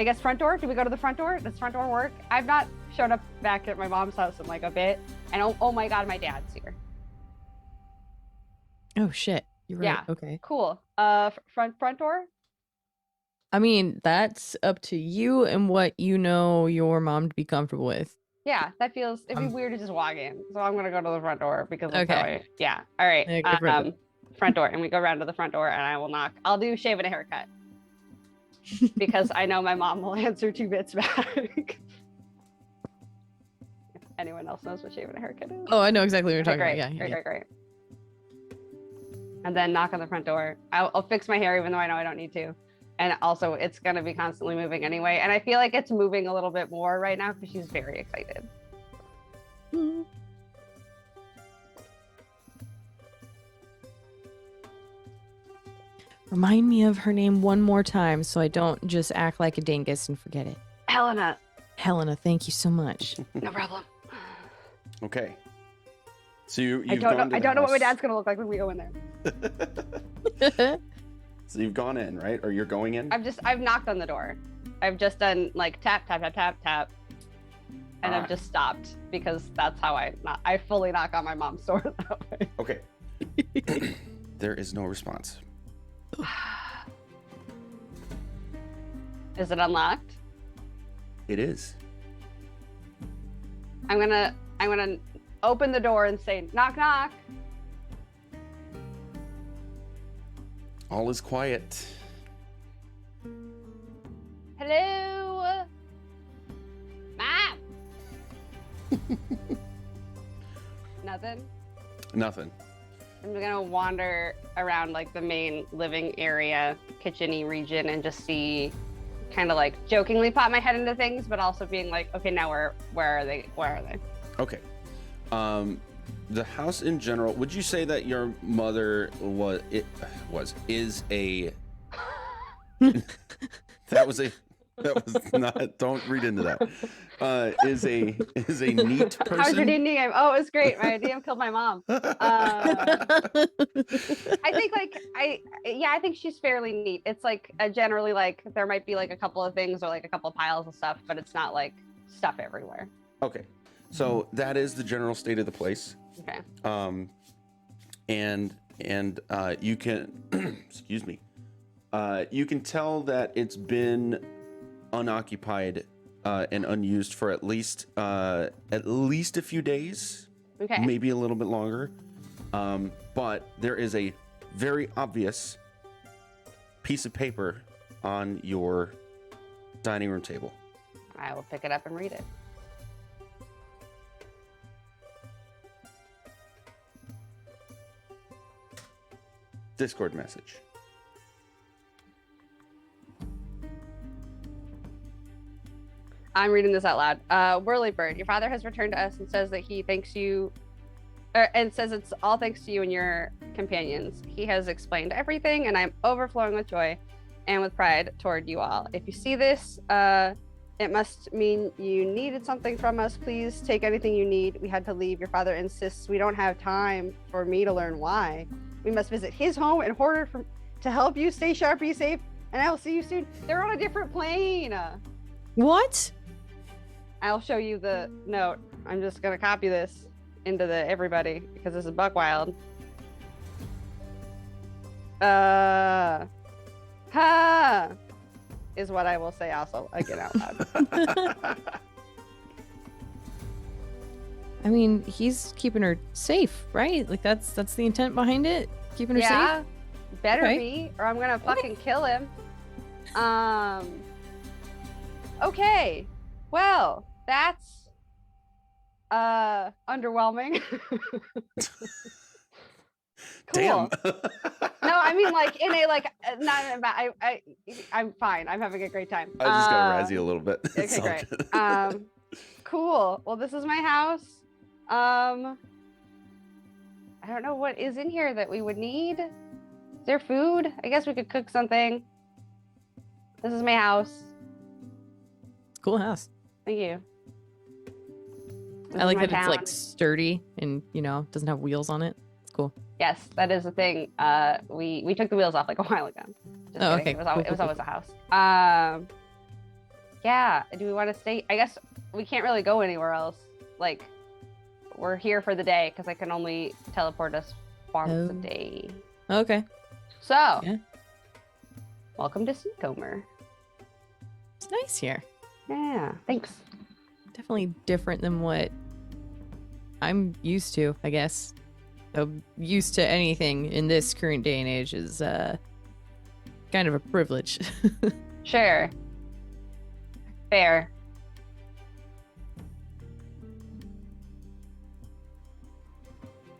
guess front door? Do we go to the front door? Does front door work? I've not shown up back at my mom's house in like a bit. And oh my God, my dad's here. Oh shit. You're right. Yeah. Okay. Cool. Front door? I mean, that's up to you and what you know your mom to be comfortable with. Yeah, it'd be weird to just walk in. So I'm gonna go to the front door because that's Okay. how yeah. All right. Okay, Front door. And we go around to the front door and I will knock. I'll do shave and a haircut. Because I know my mom will answer 2 bits back. If anyone else knows what shaving a haircut is. Oh, I know exactly what you're Okay, talking great. about. Yeah. Great. And then knock on the front door. I'll fix my hair even though I know I don't need to. And also it's gonna be constantly moving anyway. And I feel like it's moving a little bit more right now because she's very excited. Remind me of her name one more time so I don't just act like a dingus and forget it. Helena. Helena, thank you so much. No problem. Okay. So you've I don't gone know. to I the don't know what my house. dad's gonna look like when we go in there. So you've gone in, right? Or you're going in? I've knocked on the door. I've just done like tap, tap, tap, tap, tap. And I've just stopped because that's how I fully knock on my mom's door that way. Okay. There is no response. Is it unlocked? It is. I'm gonna open the door and say, knock, knock. All is quiet. Hello? Mom? Nothing? Nothing. I'm gonna wander around like the main living area, kitchen-y region, and just see, kind of like jokingly pop my head into things, but also being like, okay, now where are they? Where are they? Okay. The house in general, would you say that your mother is a that was not, don't read into that. Is a neat person? How's your DM? Oh, it was great. My DM killed my mom. I think I think she's fairly neat. It's like generally like there might be like a couple of things or like a couple of piles of stuff, but it's not like stuff everywhere. Okay, so that is the general state of the place. Okay. And you can excuse me. You can tell that it's been unoccupied and unused for at least a few days, Okay. maybe a little bit longer. But there is a very obvious piece of paper on your dining room table. I will pick it up and read it. Discord message. I'm reading this out loud. Whirlybird, your father has returned to us and says that he thanks you, and says it's all thanks to you and your companions. He has explained everything, and I'm overflowing with joy and with pride toward you all. If you see this, it must mean you needed something from us. Please take anything you need. We had to leave. Your father insists we don't have time for me to learn why. We must visit his home in order to help you stay sharp, be safe, and I will see you soon. They're on a different plane. What? I'll show you the note. I'm just gonna copy this into the everybody because this is Buckwild. Ha is what I will say also again out loud. I mean, he's keeping her safe, right? Like that's the intent behind it. Keeping her Yeah, safe. better Okay. be, or I'm gonna fucking kill him. Okay. Well, that's underwhelming. Damn. No, I mean like in a like not in a bad. I'm fine. I'm having a great time. I was just gonna razz you a little bit. Okay, It's all great. good. Cool. Well, this is my house. I don't know what is in here that we would need. Is there food? I guess we could cook something. This is my house. Cool house. Thank you. This I like is my that it's like town. sturdy and doesn't have wheels on it. It's cool. Yes, that is the thing. We took the wheels off like a while ago. Just Oh, kidding. okay. It was Cool, always, cool, a house. Yeah. Do we want to stay? I guess we can't really go anywhere else. Like, we're here for the day because I can only teleport us once a Oh. day. Okay. So, Yeah. welcome to Seacomer. It's nice here. Yeah, thanks. Definitely different than what I'm used to, I guess. Used to anything in this current day and age is kind of a privilege. Sure. Fair.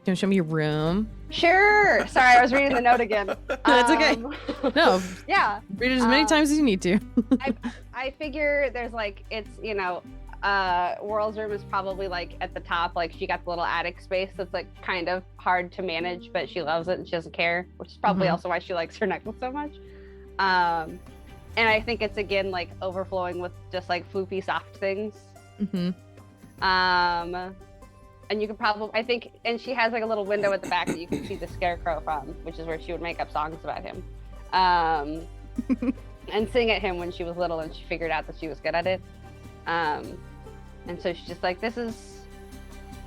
Can you show me your room? Sure. Sorry, I was reading the note again. That's okay. No, Yeah. read it as many times as you need to. I figure there's like it's World's room is probably like at the top, like she got the little attic space that's like kind of hard to manage, but she loves it and she doesn't care, which is probably Mhm. also why she likes her necklace so much. And I think it's again like overflowing with just like floopy soft things. Hmm. And you could probably and she has like a little window at the back that you can see the scarecrow from, which is where she would make up songs about him. And sing at him when she was little and she figured out that she was good at it. And so she's just like, this is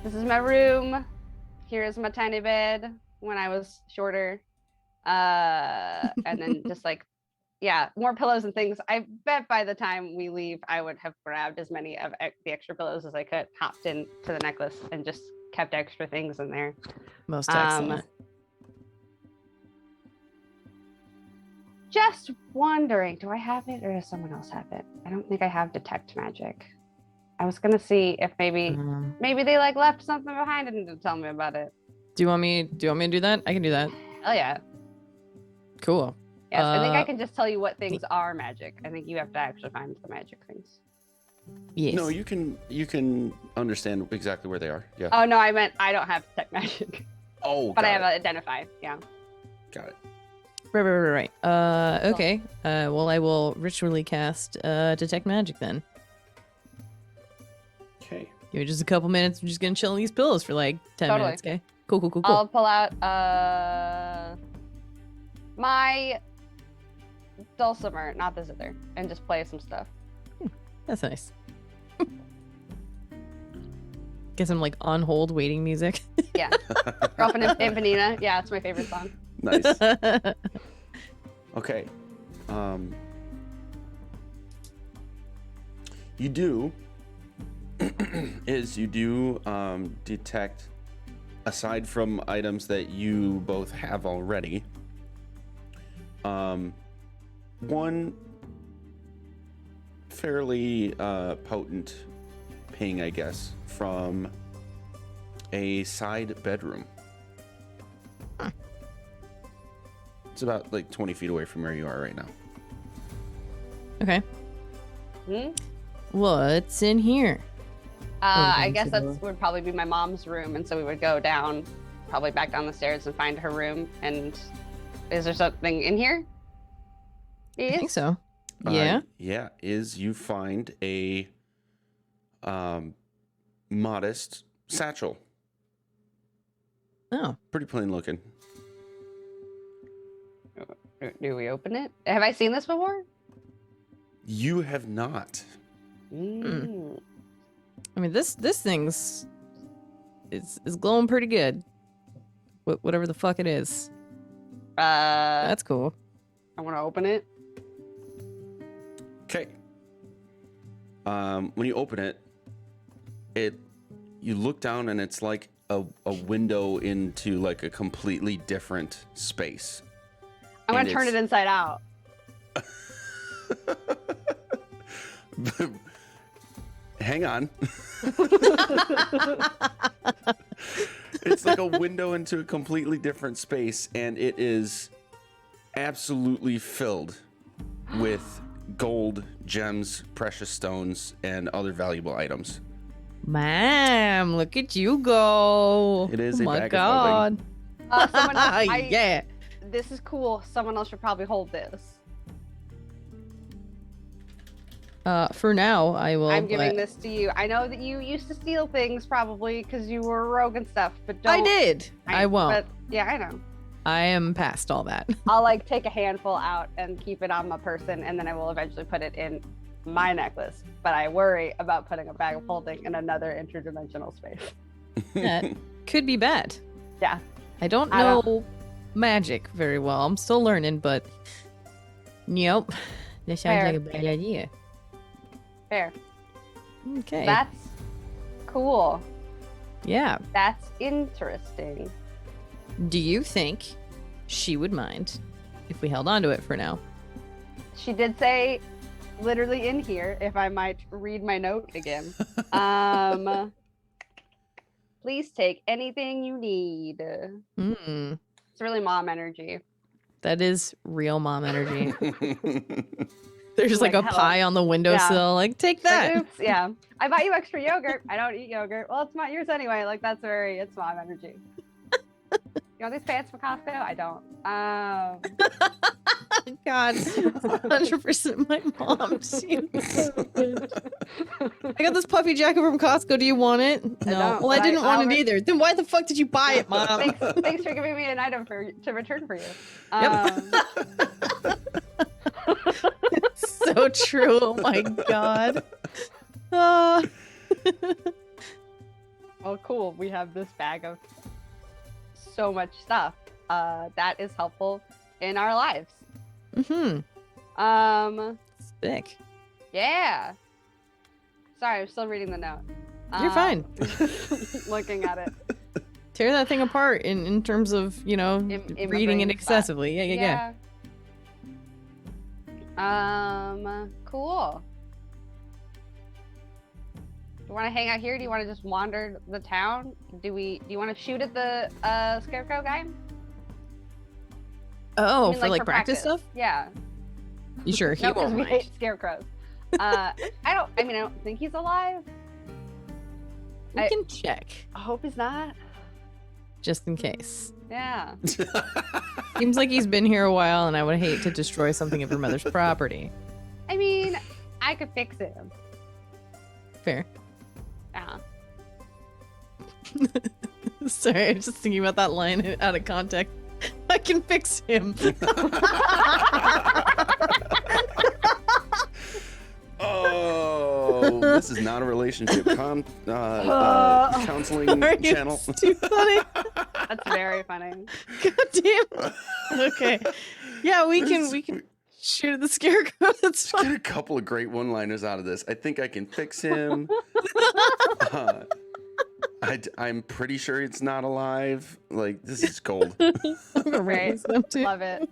my room. Here is my tiny bed when I was shorter. And then just like, yeah, more pillows and things. I bet by the time we leave, I would have grabbed as many of the extra pillows as I could, hopped into the necklace and just kept extra things in there. Most excellent. Just wondering, do I have it or does someone else have it? I don't think I have detect magic. I was gonna see if maybe they like left something behind and didn't tell me about it. Do you want me to do that? I can do that. Oh yeah. Cool. Yes, I think I Uh, can just tell you what things are magic. I think you have to actually find the magic things. Yes. No, you can understand exactly where they are. Yeah. Oh no, I meant I don't have detect magic, Oh, but I got have it. identify. Yeah. Got it. Right. Okay. Well, I will ritually cast detect magic then. Okay. Give me just a couple minutes. I'm just gonna chill in these pillows for like 10 Totally. minutes. Okay. Cool. I'll pull out my dulcimer, not the zither, and just play some stuff. That's nice. Get some like on hold waiting music. Yeah. Girlfriend and Panina. Yeah, it's my favorite song. Nice. Okay. You do detect, aside from items that you both have already, one fairly potent ping, I guess, from a side bedroom. It's about like 20 feet away from where you are right now. Okay. Hmm? What's in here? I Okay, guess so that the- would probably be my mom's room, and so we would go down, probably back down the stairs and find her room. And is there something in here? I think so. Yeah. You find a modest satchel. Oh. Pretty plain looking. Do we open it? Have I seen this before? You have not. Mm. I mean, this thing's is glowing pretty good. Whatever the fuck it is. That's cool. I want to open it. Okay. When you open it, you look down and it's like a window into like a completely different space. I'm And gonna turn it it's- inside out. Hang on. It's like a window into a completely different space, and it is absolutely filled with gold, gems, precious stones, and other valuable items. Ma'am, look at you go. It is oh a my bag of god. Someone else, Yeah. This is cool. Someone else should probably hold this. For now, I will. I'm giving let- this to you. I know that you used to steal things probably because you were rogue and stuff, but don't. I did. I won't. But yeah, I know. I am past all that. I'll like take a handful out and keep it on my person, and then I will eventually put it in my necklace. But I worry about putting a bag of holding in another interdimensional space. That could be bad. Yeah. I don't I know don't- magic very well. I'm still learning, but yep. That sounds Fair. like a bad idea. Fair. Okay. That's cool. Yeah. That's interesting. Do you think she would mind if we held on to it for now? She did say, literally in here, if I might read my note again. Please take anything you need. Hmm. It's really mom energy. That is real mom energy. There's like Like, a hello. pie on the windowsill. Like, take It's like, that. oops, yeah. I bought you extra yogurt. I don't eat yogurt. Well, it's not yours anyway. Like it's mom energy. You want these pants from Costco? I don't. God, 100% my mom. She's so good. I got this puffy jacket from Costco. Do you want it? No. don't, Well, I but didn't want I'll it either. Then why the fuck did you buy it, mom? Thanks for giving me an item to return for you. So true. Oh my god. Ah. Oh, cool. We have this bag of so much stuff that is helpful in our lives. Sick. Yeah. Sorry, I'm still reading the note. You're fine. Looking at it. Tear that thing apart in terms of, you know, In my reading it brain spot. excessively. Yeah. Cool. Do you want to hang out here? Do you want to just wander the town? Do you want to shoot at the scarecrow guy? Oh, I mean, for like practice stuff? Yeah. You sure? He No, 'cause won't we mind. hate scarecrows. I don't think he's alive. We I- can check I hope he's not. just in case. Yeah. Seems like he's been here a while, and I would hate to destroy something of her mother's property. I mean, I could fix him. Fair. Yeah. Sorry, I'm just thinking about that line out of context. I can fix him. Oh, This is not a relationship counseling Are you channel. too funny? That's very funny. God damn. Okay. Yeah, we can shoot at the scarecrow. That's Just get fine. a couple of great one-liners out of this. I think I can fix him. I'm pretty sure it's not alive. Like, this is gold. I'm gonna Great. raise them too. Love it.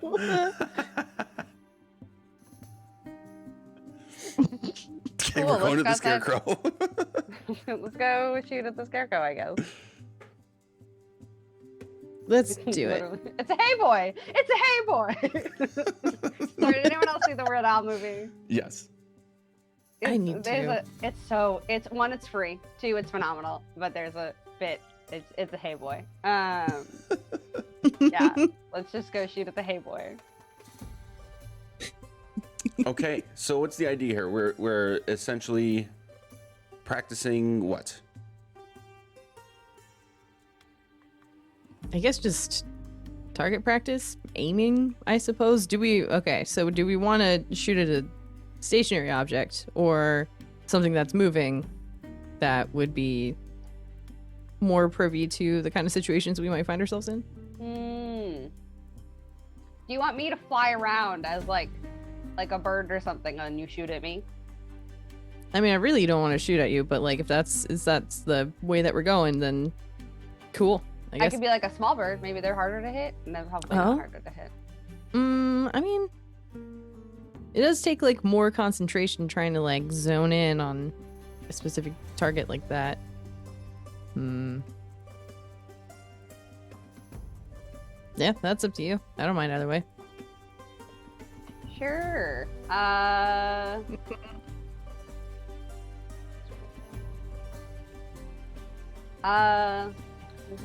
Okay, Cool, we're going to the let's go outside. scarecrow. Let's go shoot at the scarecrow, I guess. Let's do it. Literally. It's a hey boy. It's a hey boy. Sorry, did anyone else see the Weird Al movie? Yes. I need to. It's one, it's free. Two, it's phenomenal. But there's a bit. It's a hey boy. Yeah. Let's just go shoot at the hey boy. Okay, so what's the idea here? We're essentially practicing what? I guess just target practice, aiming, I suppose. Do we want to shoot at a stationary object or something that's moving that would be more privy to the kind of situations we might find ourselves in? Do you want me to fly around as like a bird or something and you shoot at me? I mean, I really don't want to shoot at you, but like if that's the way that we're going, then cool. I I guess. could be like a small bird. Maybe they're harder to hit, and they're probably not Oh. harder to hit. I mean, it does take like more concentration trying to like zone in on a specific target like that. Yeah, that's up to you. I don't mind either way. Sure. Who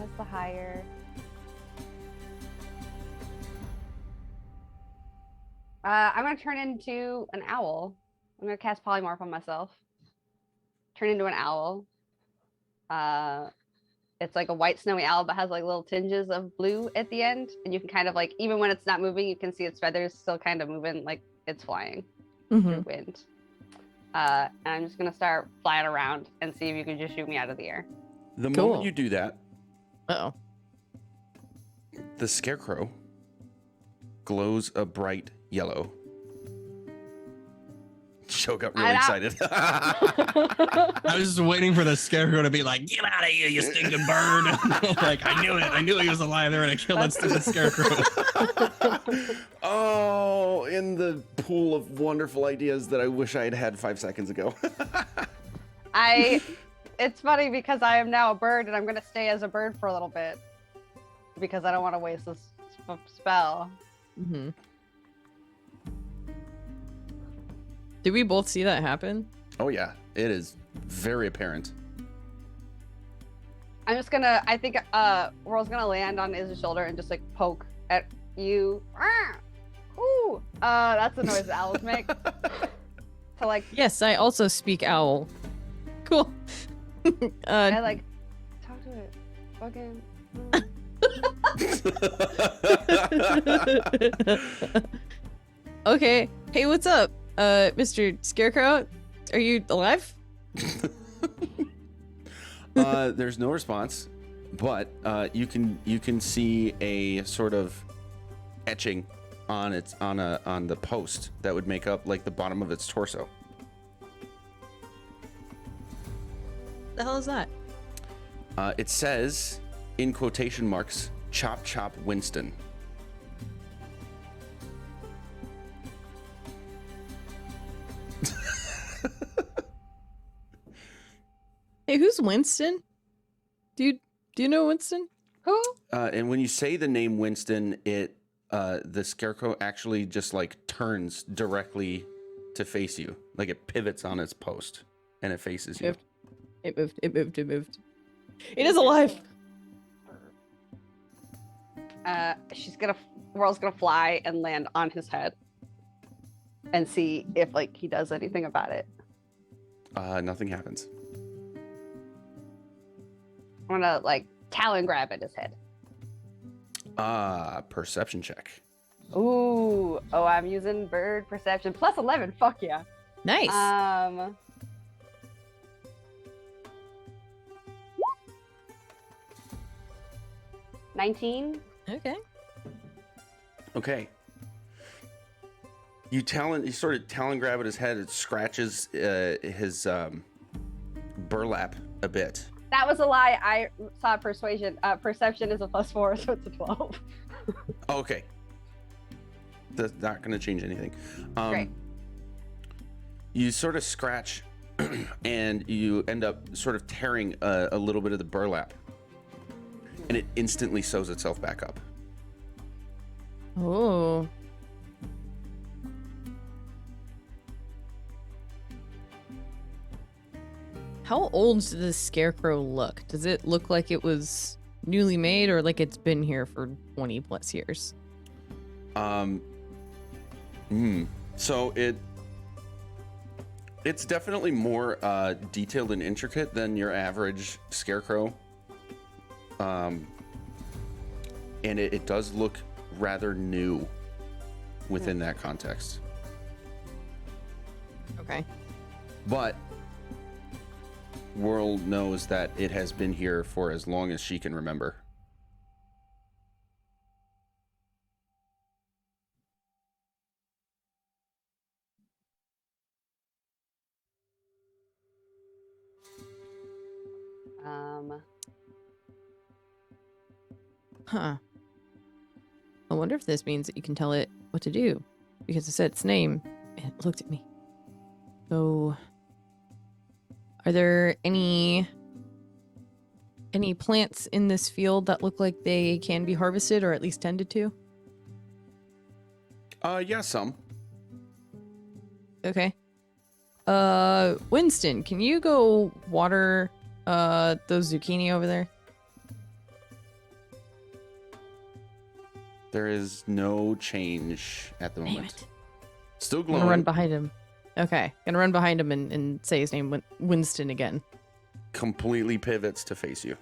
has the higher? I'm gonna turn into an owl. I'm gonna cast polymorph on myself. Turn into an owl. It's like a white snowy owl, but has like little tinges of blue at the end, and you can kind of like, even when it's not moving, you can see its feathers still kind of moving, like it's flying through wind. And I'm just gonna start flying around and see if you can just shoot me out of the air. The Cool. moment you do that, Uh-oh. the scarecrow glows a bright yellow. Joe got really I excited. I was just waiting for the scarecrow to be like, "Get out of here, you stinking bird!" Like I knew it. I knew he was alive. They're gonna kill that stupid scarecrow. Oh, in the pool of wonderful ideas that I wish I had had 5 seconds ago. It's funny because I am now a bird and I'm gonna stay as a bird for a little bit because I don't want to waste this spell. Did we both see that happen? Oh yeah, it is very apparent. I'm just gonna, I think Whirl's gonna land on his shoulder and just like poke at you. Ooh, that's the noise owls make. So like, Yes, I also speak owl. Cool. I like talk to it. Fucking. Okay. Hey, what's up? Mr. Scarecrow? Are you alive? There's no response, but you can see a sort of etching on the post that would make up like the bottom of its torso. The hell is that? It says in quotation marks, "Chop Chop Winston." Hey, who's Winston? Do you know Winston? Who? And when you say the name Winston, the scarecrow actually just like turns directly to face you, like it pivots on its post and it faces you. It moved. It is alive. Whirl's gonna fly and land on his head and see if like he does anything about it. Nothing happens. I'm gonna like talon grab at his head. Perception check. Ooh, oh, I'm using bird perception plus 11. Fuck yeah. Nice. 19. Okay. Okay. You sort of talon grab at his head. It scratches his burlap a bit. That was a lie. I saw persuasion. Perception is a +4, so it's a 12. Okay. That's not going to change anything. Great. You sort of scratch and you end up sort of tearing a little bit of the burlap. And it instantly sews itself back up. Oh. How old does this scarecrow look? Does it look like it was newly made or like it's been here for 20 plus years? So it's definitely more detailed and intricate than your average scarecrow. And it does look rather new within that context. Okay. But World knows that it has been here for as long as she can remember. Huh. I wonder if this means that you can tell it what to do. Because it said its name and it looked at me. So, are there any plants in this field that look like they can be harvested or at least tended to? Yeah, some. Okay. Winston, can you go water those zucchini over there? There is no change at the Damn moment. it. Still I'm glowing. gonna run behind him. Okay. Gonna run behind him and say his name, Winston, again. Completely pivots to face you.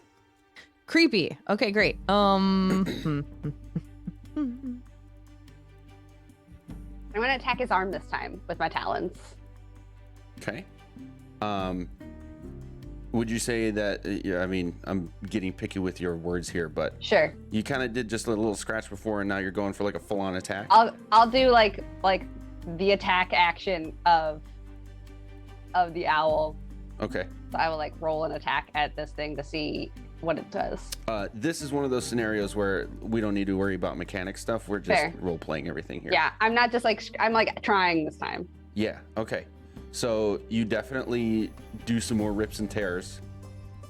Creepy. Okay, great. I'm gonna attack his arm this time with my talons. Okay. Would you say that, I mean, I'm getting picky with your words here, but Sure. you kind of did just a little scratch before and now you're going for like a full-on attack? I'll do like the attack action of the owl. Okay. So I will like roll an attack at this thing to see what it does. This is one of those scenarios where we don't need to worry about mechanic stuff. We're just Fair. role-playing everything here. Yeah, I'm not just like I'm like trying this time. Yeah, okay. So you definitely do some more rips and tears.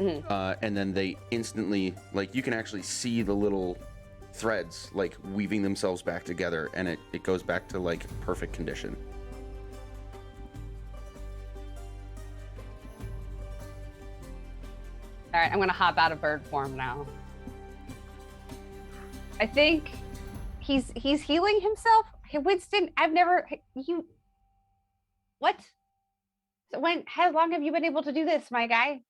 And then they instantly, like, you can actually see the little threads, like, weaving themselves back together, and it goes back to, like, perfect condition. All right, I'm gonna hop out of bird form now. I think he's healing himself. Hey, Winston, I've never you. What? So how long have you been able to do this, my guy?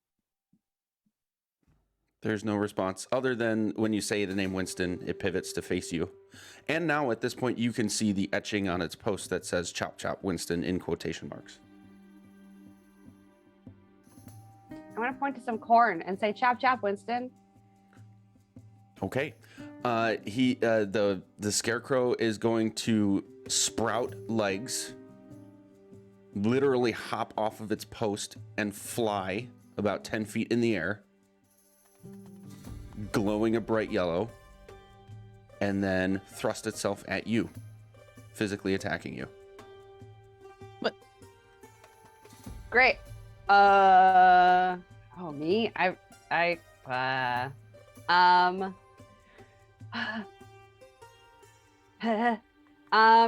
There's no response other than when you say the name Winston, it pivots to face you. And now at this point, you can see the etching on its post that says Chop Chop Winston in quotation marks. I want to point to some corn and say, "Chop chop, Winston." Okay. The scarecrow is going to sprout legs, literally hop off of its post and fly about 10 feet in the air, glowing a bright yellow, and then thrust itself at you, physically attacking you. What? Great. Oh, me?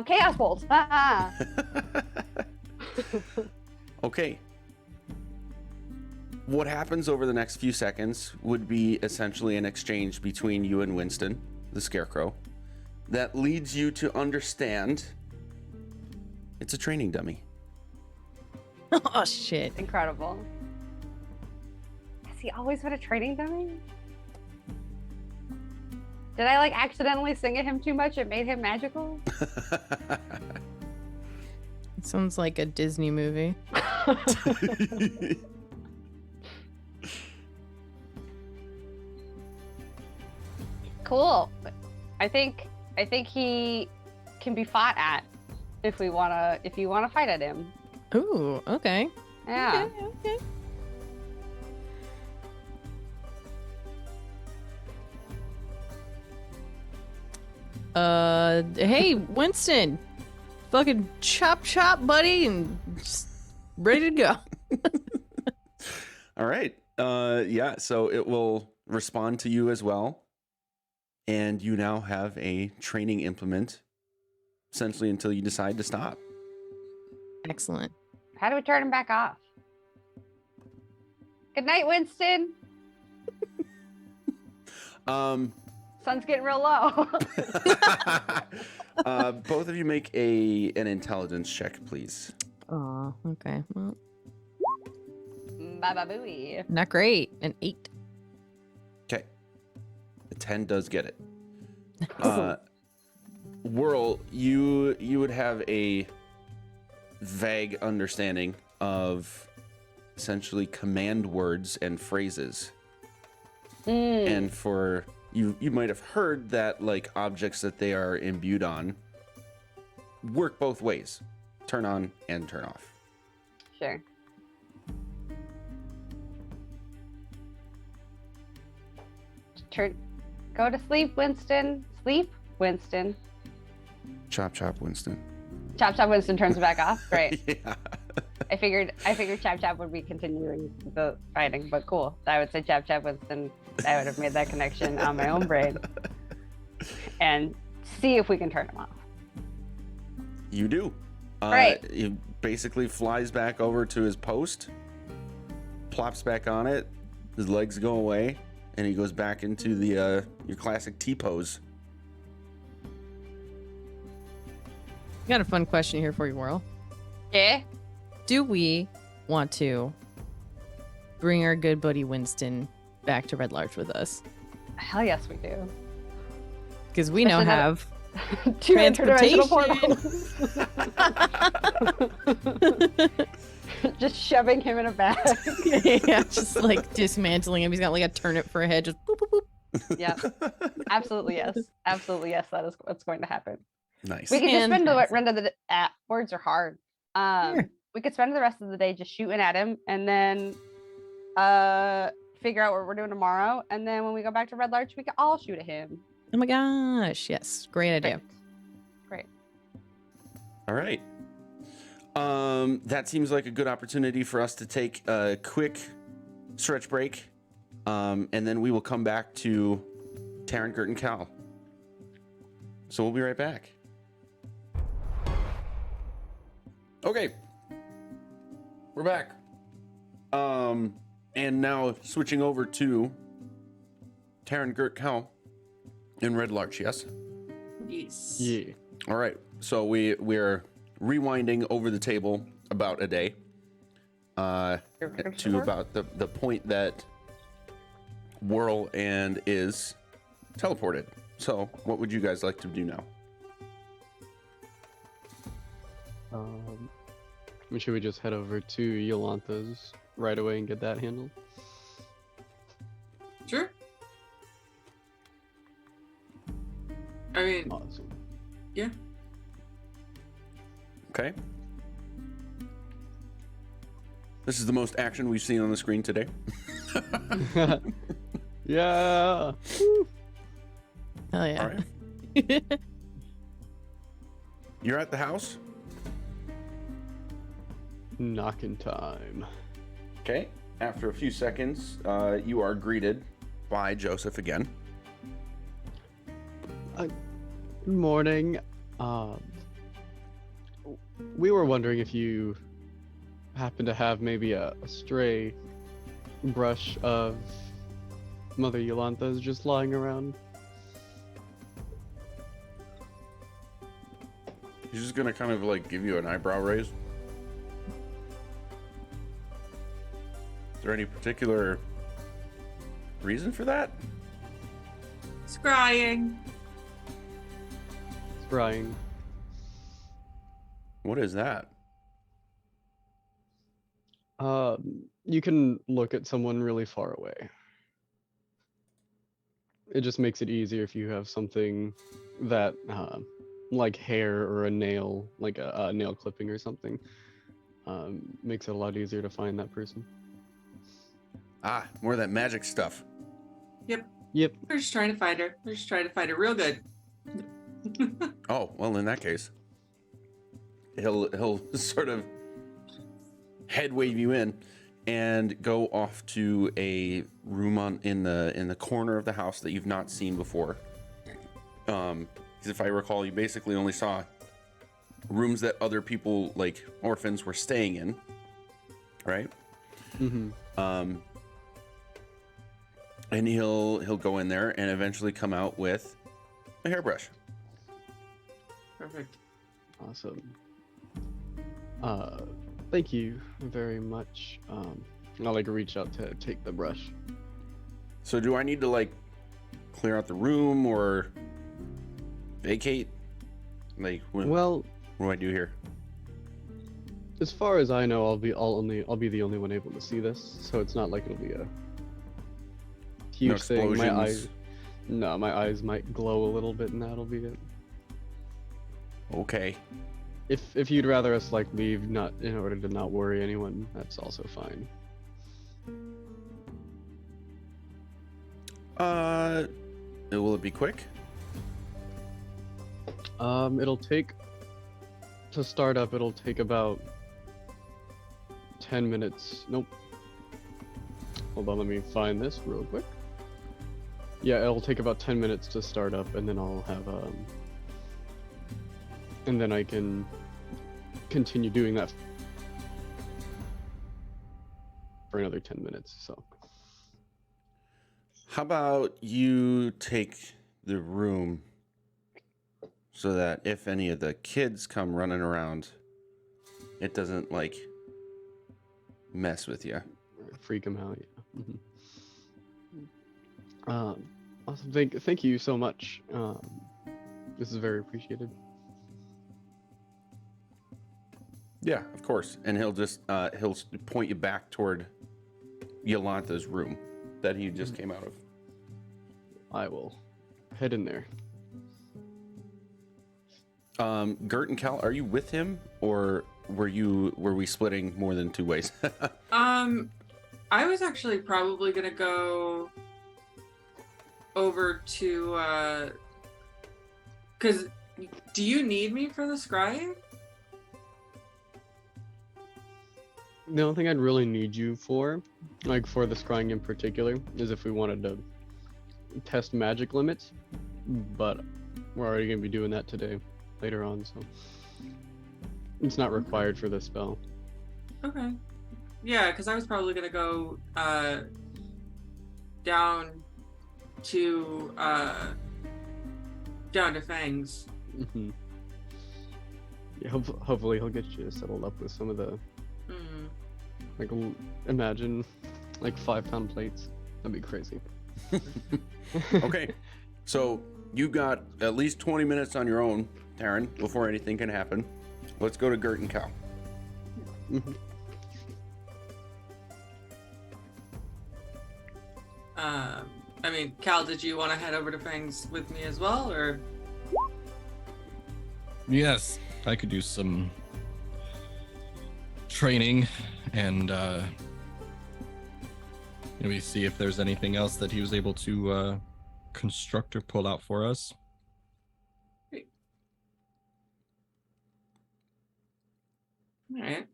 Chaos bolt. Okay. What happens over the next few seconds would be essentially an exchange between you and Winston, the scarecrow, that leads you to understand it's a training dummy. Oh, shit. Incredible. Has he always been a training dummy? Did I like accidentally sing at him too much? It made him magical? It sounds like a Disney movie. cool. I think he can be fought at if you wanna fight at him. Ooh, okay. Yeah. Okay. Hey, Winston. Fucking chop, buddy, and just ready to go. All right. Yeah, so it will respond to you as well. And you now have a training implement, essentially until you decide to stop. Excellent. How do we turn him back off? Good night, Winston. Sun's getting real low. Both of you make an intelligence check, please. Oh, okay. Well, Baba booey. not great. An 8. Okay. The 10 does get it. Whirl, you would have a vague understanding of essentially command words and phrases. And for you might have heard that like objects that they are imbued on work both ways. Turn on and turn off. Sure. Go to sleep, Winston. Sleep, Winston. Chop chop, Winston. Chop Chop Winston turns it back off. Great. Yeah. I figured Chop Chop would be continuing the fighting, but cool. I would say Chop Chop Winston. I would have made that connection on my own brain, and see if we can turn him off. You do. Right. He basically flies back over to his post, plops back on it, his legs go away, and he goes back into the your classic T-pose. Got a fun question here for you, Whirl. Yeah. Do we want to bring our good buddy Winston back to Red Larch with us? Hell yes, we do. Because we now Especially have 2 interdimensional Transportation. portals. Just shoving him in a bag. Yeah, just like dismantling him. He's got like a turnip for a head. Just boop, boop, boop. Yeah. Absolutely yes. Absolutely yes. That is what's going to happen. Nice. We could just spend the Fantastic. rest of the words are hard. Sure. We could spend the rest of the day just shooting at him, and then figure out what we're doing tomorrow. And then when we go back to Red Larch, we can all shoot at him. Oh my gosh. Yes. Great idea. Great. All right. That seems like a good opportunity for us to take a quick stretch break, and then we will come back to Taryn, Gert, and Cal. So we'll be right back. Okay, we're back. And now switching over to Taryn, Gert, Cal in Red Larch. Yes. Yes. Yeah. All right. So we're rewinding over the table about a day, to about the point that Whirl and is teleported. So what would you guys like to do now? Should we just head over to Yolanta's right away and get that handled? Sure. I mean, Awesome. yeah. Okay. This is the most action we've seen on the screen today. Yeah. Hell yeah. All right. You're at the house. Knocking time. Okay. After a few seconds, you are greeted by Joseph again. Good morning. We were wondering if you happen to have maybe a stray brush of Mother Yolanta's just lying around. He's just gonna kind of like give you an eyebrow raise. Is there any particular reason for that? Scrying. Scrying. What is that? You can look at someone really far away. it just makes it easier if you have something that like hair or a nail, like a nail clipping or something. Makes it a lot easier to find that person. Ah, more of that magic stuff. Yep. Yep. We're just trying to find her. We're just trying to find her real good. Oh, well, in that case, he'll sort of head wave you in and go off to a room in the corner of the house that you've not seen before. Because if I recall, you basically only saw rooms that other people, like orphans, were staying in, right? Mm-hmm. And he'll go in there and eventually come out with a hairbrush. Perfect. Awesome. Thank you very much. I'll like reach out to take the brush. So do I need to like clear out the room or vacate? Like, what do I do here? As far as I know, I'll be the only one able to see this, so it's not like it'll be a huge thing. My eyes might glow a little bit, and that'll be it. Okay. If you'd rather us like leave, not in order to not worry anyone, that's also fine. Will it be quick? It'll take to start up. It'll take about 10 minutes. Nope. Hold on, let me find this real quick. Yeah, it'll take about 10 minutes to start up, and then I'll have and then I can continue doing that for another 10 minutes. So How about you take the room so that if any of the kids come running around, it doesn't like mess with you. freak them out. Yeah. Awesome. Thank you so much. This is very appreciated. Yeah, of course. And he'll just he'll point you back toward Yolanta's room that he just came out of. I will head in there. Gert and Cal, are you with him, or were we splitting more than two ways? I was actually probably gonna go over to because do you need me for the scrying? The only thing I'd really need you for, like for the scrying in particular, is if we wanted to test magic limits, but we're already going to be doing that today, later on, so it's not required for this spell. Okay. Yeah, because I was probably gonna go down to Fangs. Mm-hmm. Yeah, hopefully he'll get you settled up with some of the like imagine like 5-pound plates. That'd be crazy. Okay, so you got at least 20 minutes on your own, Taryn, before anything can happen. Let's go to Gert and Cal. Mm-hmm. I mean, Cal, did you want to head over to Fangs with me as well, or? Yes, I could do some training and maybe see if there's anything else that he was able to construct or pull out for us. Great. All right.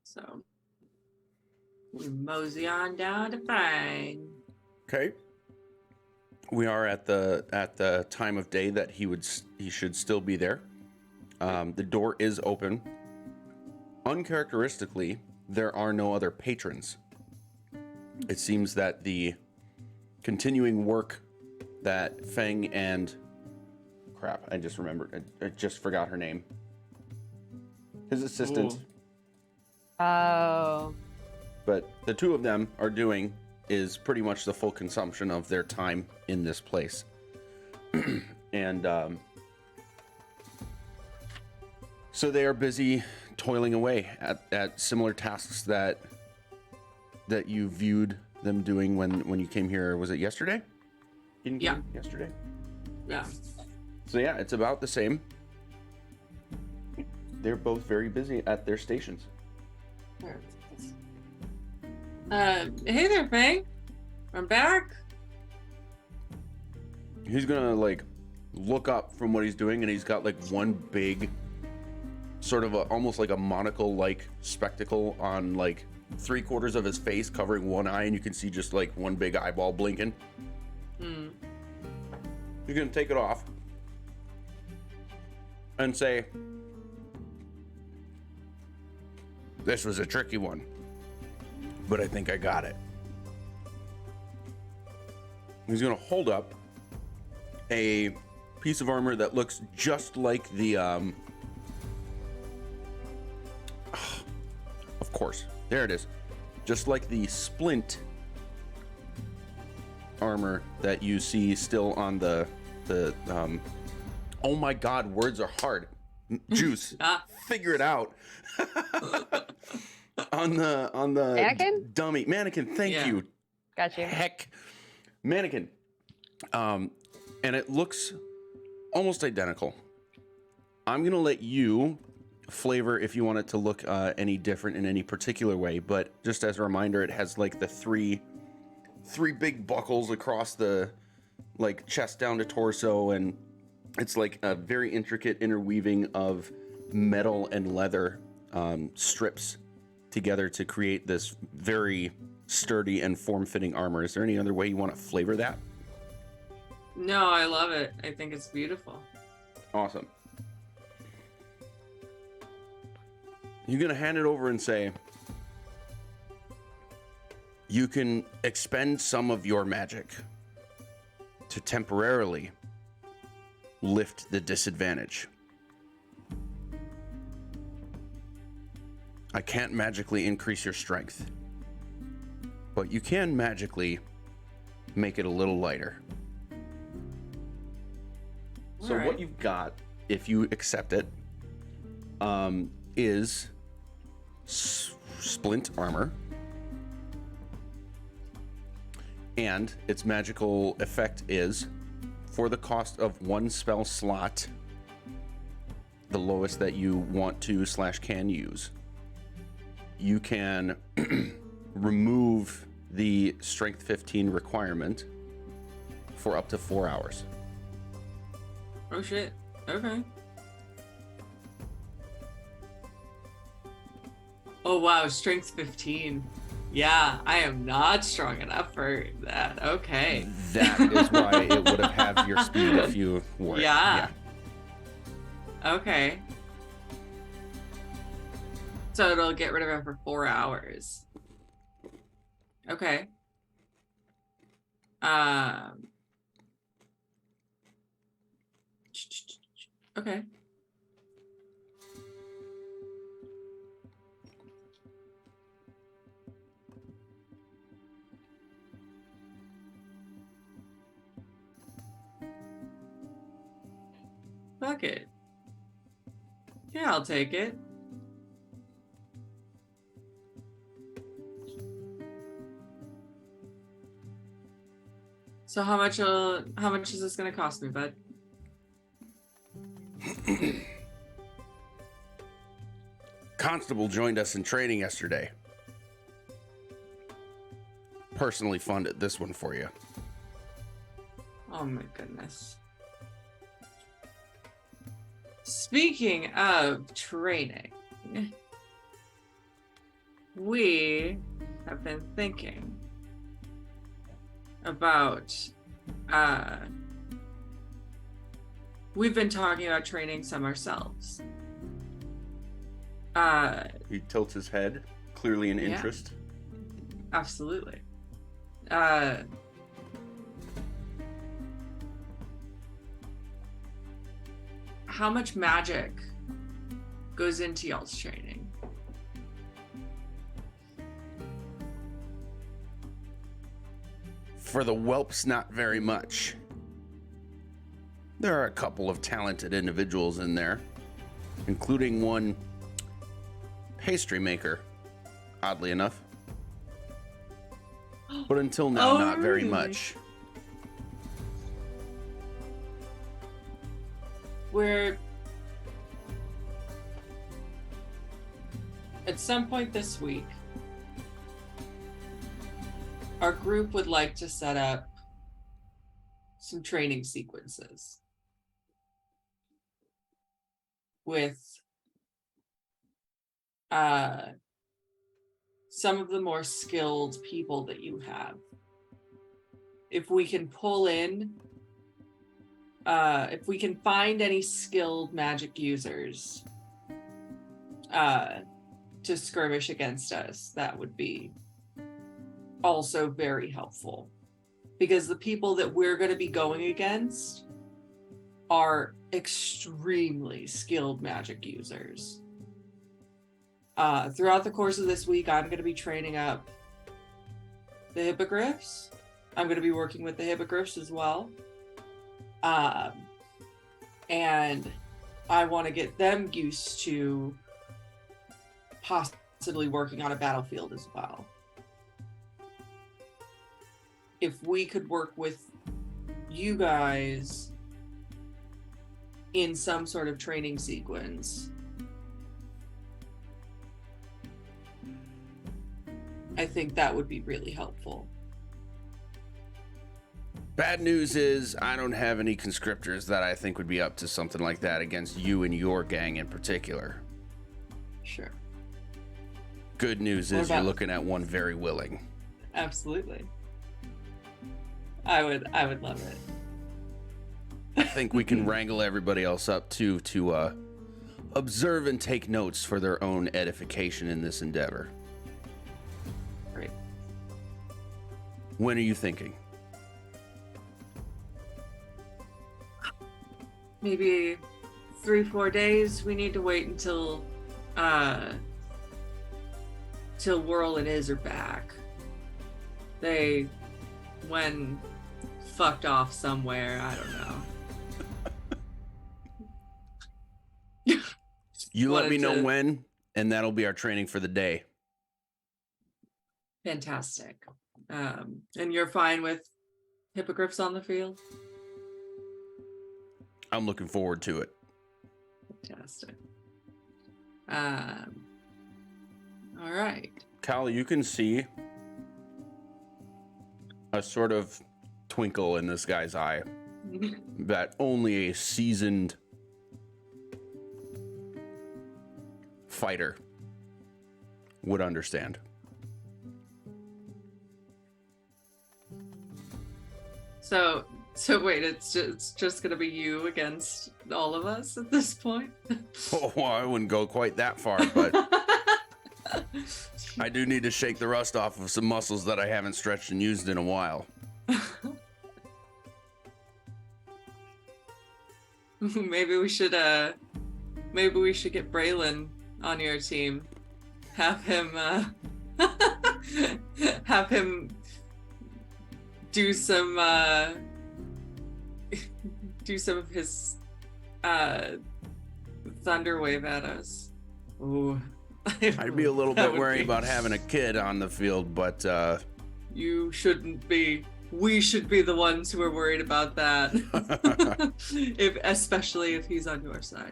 So we mosey on down to Fang. Okay. We are at the time of day that he should still be there. The door is open. Uncharacteristically, there are no other patrons. It seems that the continuing work that Feng and I just remembered. I just forgot her name. His assistant. Ooh. Oh. But the two of them are doing is pretty much the full consumption of their time in this place. And so they are busy toiling away at similar tasks that you viewed them doing when you came here. Was it yesterday? in Yeah. game yesterday. Yeah. So yeah, it's about the same. They're both very busy at their stations. Hey there, Fang. I'm back. He's gonna like look up from what he's doing, and he's got like one big, sort of almost like a monocle-like spectacle on like 3/4 of his face, covering one eye, and you can see just like one big eyeball blinking. Hmm. He's gonna take it off and say, "This was a tricky one, but I think I got it." He's gonna hold up a piece of armor that looks just like the, of course, there it is. Just like the splint armor that you see still on the oh my god, words are hard. Juice. Figure it out. on the Mannequin? dummy mannequin. Thank Yeah. you. Got you. Heck, mannequin. And it looks almost identical. I'm gonna let you flavor if you want it to look any different in any particular way, but just as a reminder, it has like the three big buckles across the like chest down to torso, and it's like a very intricate interweaving of metal and leather strips together to create this very sturdy and form-fitting armor. Is there any other way you want to flavor that? No, I love it. I think it's beautiful. Awesome. You're gonna hand it over and say, you can expend some of your magic to temporarily lift the disadvantage. I can't magically increase your strength, but you can magically make it a little lighter. So All right. what you've got, if you accept it, is splint armor, and its magical effect is, for the cost of one spell slot, the lowest that you want to / can use, you can remove the strength 15 requirement for up to 4 hours. Oh shit. Okay. Oh wow, strength 15. Yeah, I am not strong enough for that. Okay. That is why it would have halved your speed if you were. Yeah. Okay. So it'll get rid of it for 4 hours. Okay. Okay. Fuck it. Yeah, I'll take it. So how much is this gonna cost me, bud? Constable joined us in training yesterday. Personally funded this one for you. Oh my goodness. Speaking of training, we have been thinking about we've been talking about training some ourselves. He tilts his head, clearly an Yeah. interest. Absolutely. How much magic goes into y'all's training? For the whelps, not very much. There are a couple of talented individuals in there, including one pastry maker, oddly enough. But until now, Oh, not very really? much. we're at some point this week, our group would like to set up some training sequences with some of the more skilled people that you have. If we can pull in, if we can find any skilled magic users to skirmish against us, that would be also very helpful. Because the people that we're going to be going against are extremely skilled magic users. Throughout the course of this week, I'm going to be training up the hippogriffs. I'm going to be working with the hippogriffs as well. And I want to get them used to possibly working on a battlefield as well. If we could work with you guys in some sort of training sequence, I think that would be really helpful. Bad news is I don't have any conscriptors that I think would be up to something like that against you and your gang in particular. Sure. Good news is you're looking at one very willing. Absolutely. I would love it. I think we can wrangle everybody else up too to observe and take notes for their own edification in this endeavor. Great. When are you thinking? Maybe 3-4 days. We need to wait until till Whirl and Iz are back. They went fucked off somewhere. I don't know. You let me know when, and that'll be our training for the day. Fantastic. And you're fine with hippogriffs on the field? I'm looking forward to it. Fantastic. All right. Cal, you can see a sort of twinkle in this guy's eye that only a seasoned fighter would understand. So wait, it's just gonna be you against all of us at this point? Oh, well, I wouldn't go quite that far, but I do need to shake the rust off of some muscles that I haven't stretched and used in a while. Maybe we should get Braylon on your team. Have him do some of his thunder wave at us. Ooh. I'd be a little bit worried about having a kid on the field, but you shouldn't be. We should be the ones who are worried about that. Especially if he's on your side.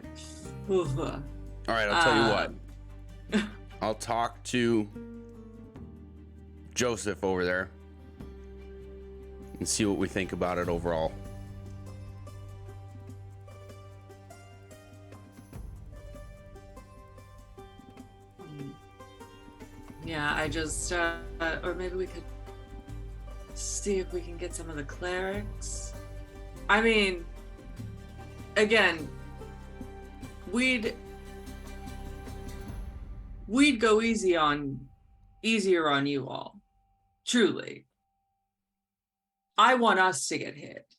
All right, I'll tell you what. I'll talk to Joseph over there and see what we think about it overall. Yeah, I just, or maybe we could see if we can get some of the clerics. I mean, again, we'd go easier on you all. Truly. I want us to get hit.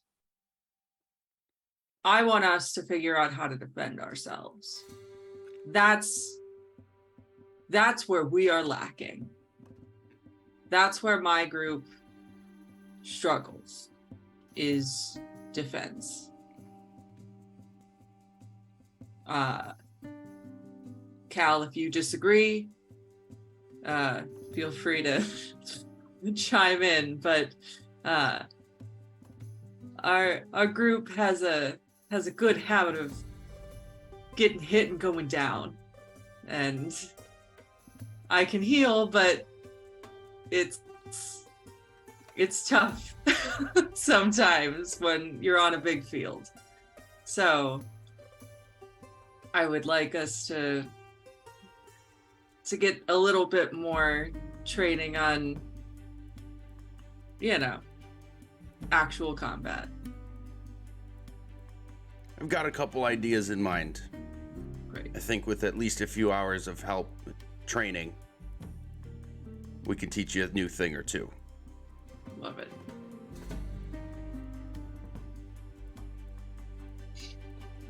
I want us to figure out how to defend ourselves. That's where we are lacking. That's where my group struggles, is defense. Cal, if you disagree, feel free to chime in, but our group has a good habit of getting hit and going down. And I can heal, but it's tough sometimes when you're on a big field. So I would like us to get a little bit more training on, actual combat. I've got a couple ideas in mind. Great. I think with at least a few hours of help training, we can teach you a new thing or two. Love it.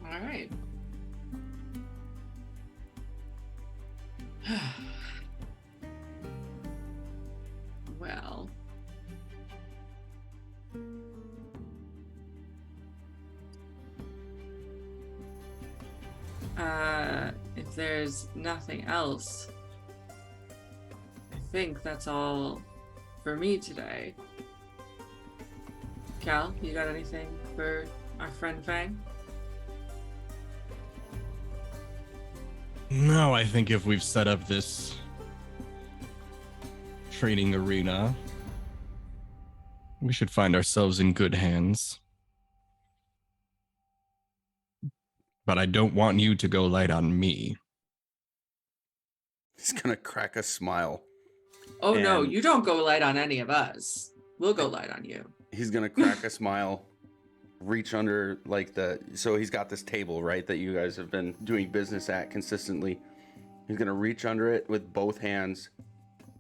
All right. Well, if there's nothing else, I think that's all for me today. Cal, you got anything for our friend Fang? No, I think if we've set up this training arena, we should find ourselves in good hands. But I don't want you to go light on me. He's gonna crack a smile. Oh no, And- you don't go light on any of us. We'll go light on you. He's gonna crack a smile, reach under so he's got this table, right, that you guys have been doing business at consistently. He's gonna reach under it with both hands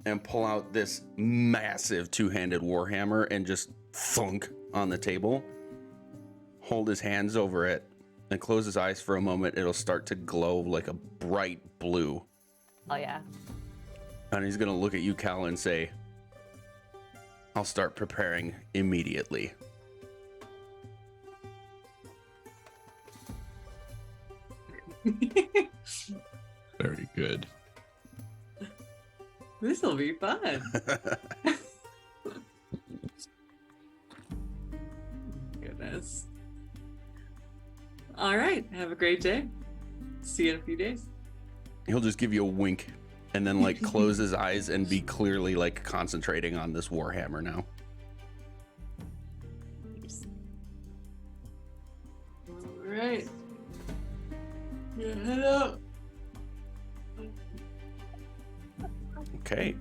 and pull out this massive two-handed warhammer and just thunk on the table. Hold his hands over it and close his eyes for a moment. It'll start to glow like a bright blue. Oh yeah. And he's gonna look at you, Cal, and say, I'll start preparing immediately. Very good. This'll be fun. Goodness. All right. Have a great day. See you in a few days. He'll just give you a wink and then close his eyes and be clearly concentrating on this warhammer now. All right. Yeah, head out. Okay.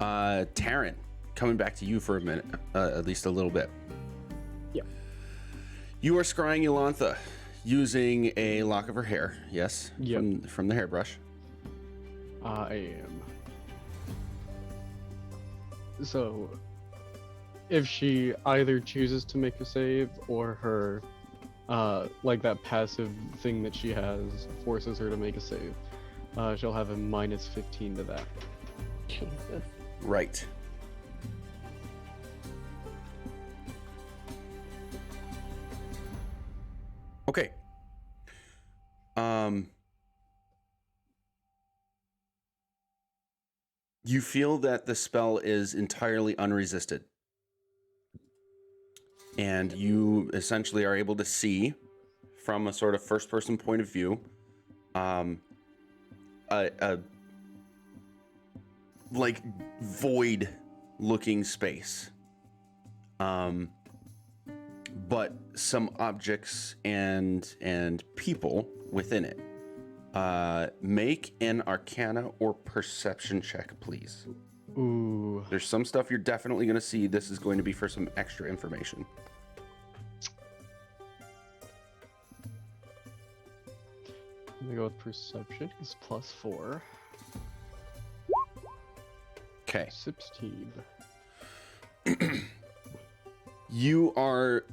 Taryn, coming back to you for a minute, at least a little bit. Yep. You are scrying Yolantha using a lock of her hair, yes? Yep. From the hairbrush. I am. So, if she either chooses to make a save or her, that passive thing that she has forces her to make a save, she'll have a minus 15 to that. Jesus. Right. Okay. You feel that the spell is entirely unresisted. And you essentially are able to see from a sort of first person point of view, a void looking space. But some objects and people within it. Make an Arcana or Perception check, please. Ooh. There's some stuff you're definitely going to see. This is going to be for some extra information. I'm gonna go with perception. It's +4. Okay. 16. You are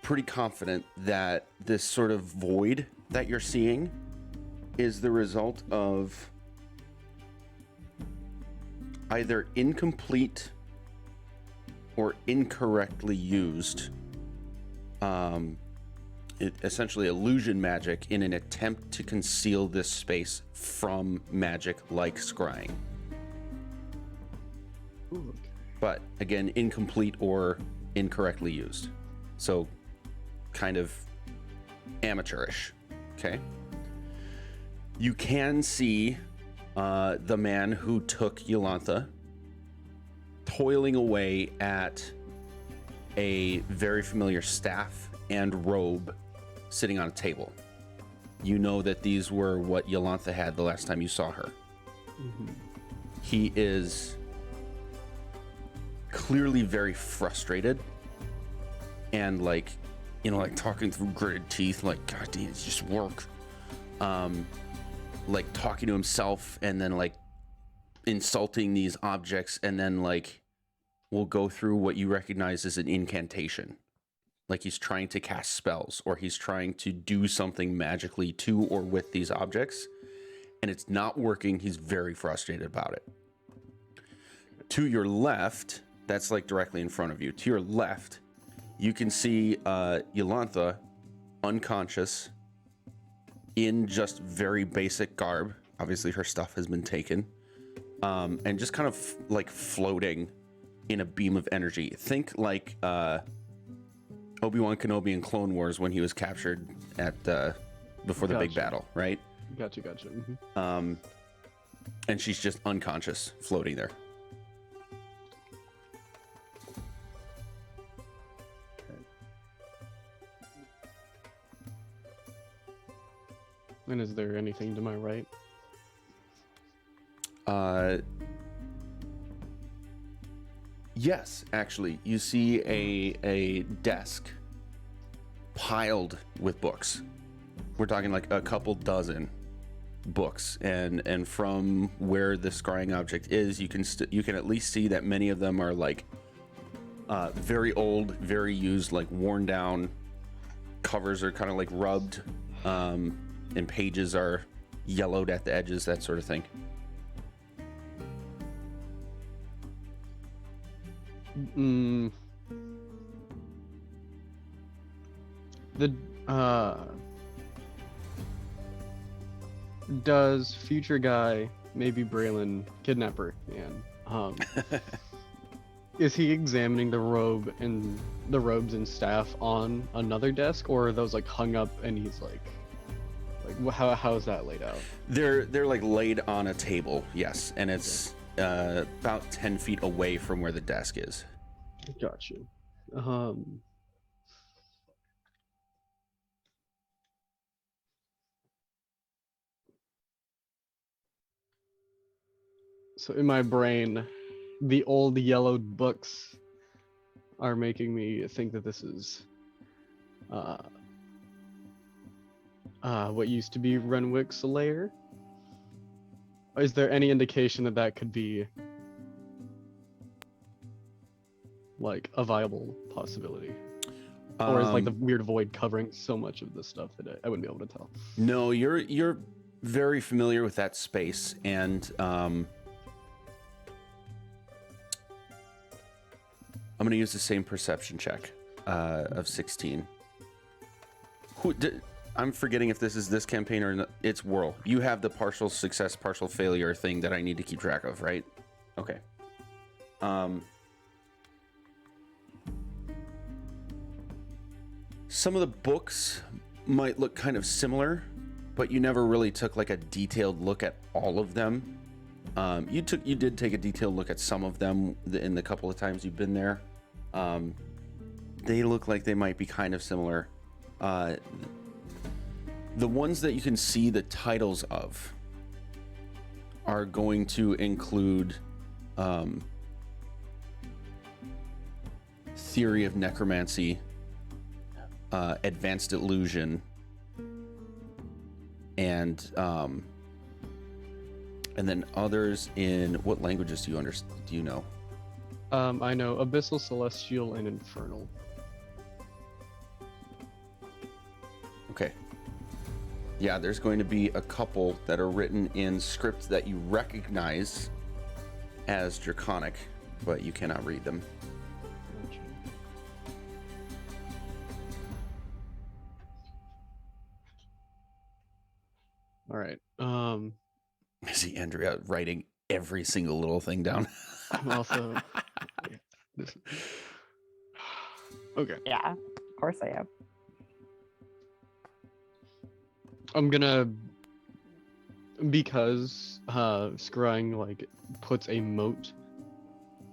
pretty confident that this sort of void that you're seeing is the result of either incomplete or incorrectly used essentially illusion magic in an attempt to conceal this space from magic like scrying. Ooh, okay. But again, incomplete or incorrectly used. So kind of amateurish. Okay. You can see the man who took Yolantha toiling away at a very familiar staff and robe sitting on a table. You know that these were what Yolantha had the last time you saw her. Mhm. He is clearly very frustrated and like, you know, like talking through gritted teeth, like, God damn, it's just work. Like talking to himself and then like insulting these objects, and then like will go through what you recognize as an incantation. Like he's trying to cast spells, or he's trying to do something magically to or with these objects, and it's not working. He's very frustrated about it. To your left, that's like directly in front of you. To your left, you can see Yolantha unconscious in just very basic garb. Obviously her stuff has been taken, and just kind of like floating in a beam of energy. Think like Obi-Wan Kenobi in Clone Wars when he was captured at before the big Gotcha. battle, right? Gotcha. Mhm. And she's just unconscious, floating there. And is there anything to my right? Yes, actually, you see a desk piled with books. We're talking like a couple dozen books, and from where the scrying object is, you can at least see that many of them are like very old, very used, like worn down. Covers are kind of like rubbed, and pages are yellowed at the edges, that sort of thing. The does future guy, maybe Braylon, kidnapper, and is he examining the robe and the robes and staff on another desk, or are those like hung up and he's like how is that laid out? They're like laid on a table, yes, and it's about 10 feet away from where the desk is. Gotcha. So in my brain, the old yellowed books are making me think that this is what used to be Renwick's lair. Is there any indication that that could be like a viable possibility? Or is like the weird void covering so much of this stuff that I wouldn't be able to tell? No, you're very familiar with that space, and I'm going to use the same perception check of 16. I'm forgetting if this is this campaign or not. It's Whirl. You have the partial success, partial failure thing that I need to keep track of, right? Okay. Some of the books might look kind of similar, but you never really took like a detailed look at all of them. You did take a detailed look at some of them in the couple of times you've been there. They look like they might be kind of similar. The ones that you can see the titles of are going to include Theory of Necromancy, Advanced Illusion, and then others in what languages do you know? I know Abyssal, Celestial, and Infernal. Okay. Yeah, there's going to be a couple that are written in script that you recognize as Draconic, but you cannot read them. All right. I see Andrea writing every single little thing down. I'm also. Okay. Yeah, of course I am. I'm gonna because scrying like puts a moat,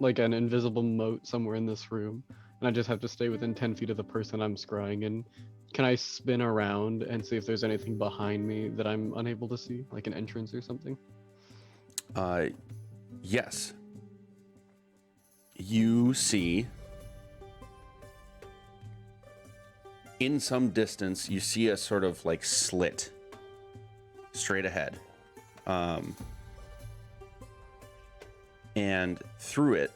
like an invisible moat somewhere in this room, and I just have to stay within 10 feet of the person I'm scrying in. Can I spin around and see if there's anything behind me that I'm unable to see, like an entrance or something? Yes. You see, in some distance, you see a sort of like slit straight ahead. And through it,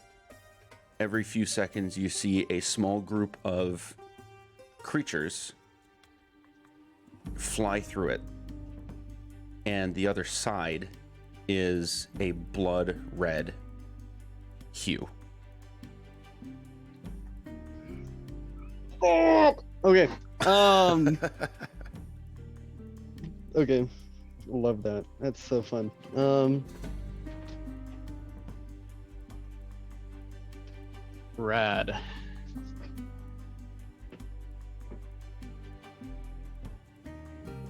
every few seconds, you see a small group of creatures fly through it. And the other side is a blood red hue. Okay. Okay. Love that. That's so fun. Rad.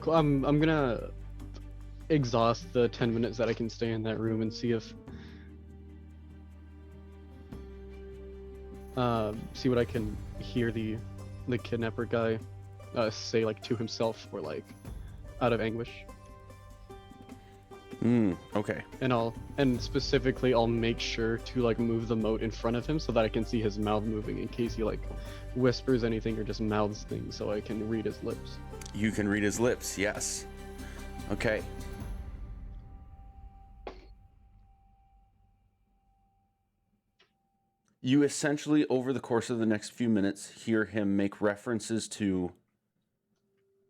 Cool. I'm gonna exhaust the 10 minutes that I can stay in that room and see if see what I can hear the kidnapper guy say, like, to himself or like out of anguish. Okay. And specifically I'll make sure to like move the moat in front of him so that I can see his mouth moving in case he like whispers anything or just mouths things, so I can read his lips. You can read his lips, yes. Okay. You essentially, over the course of the next few minutes, hear him make references to,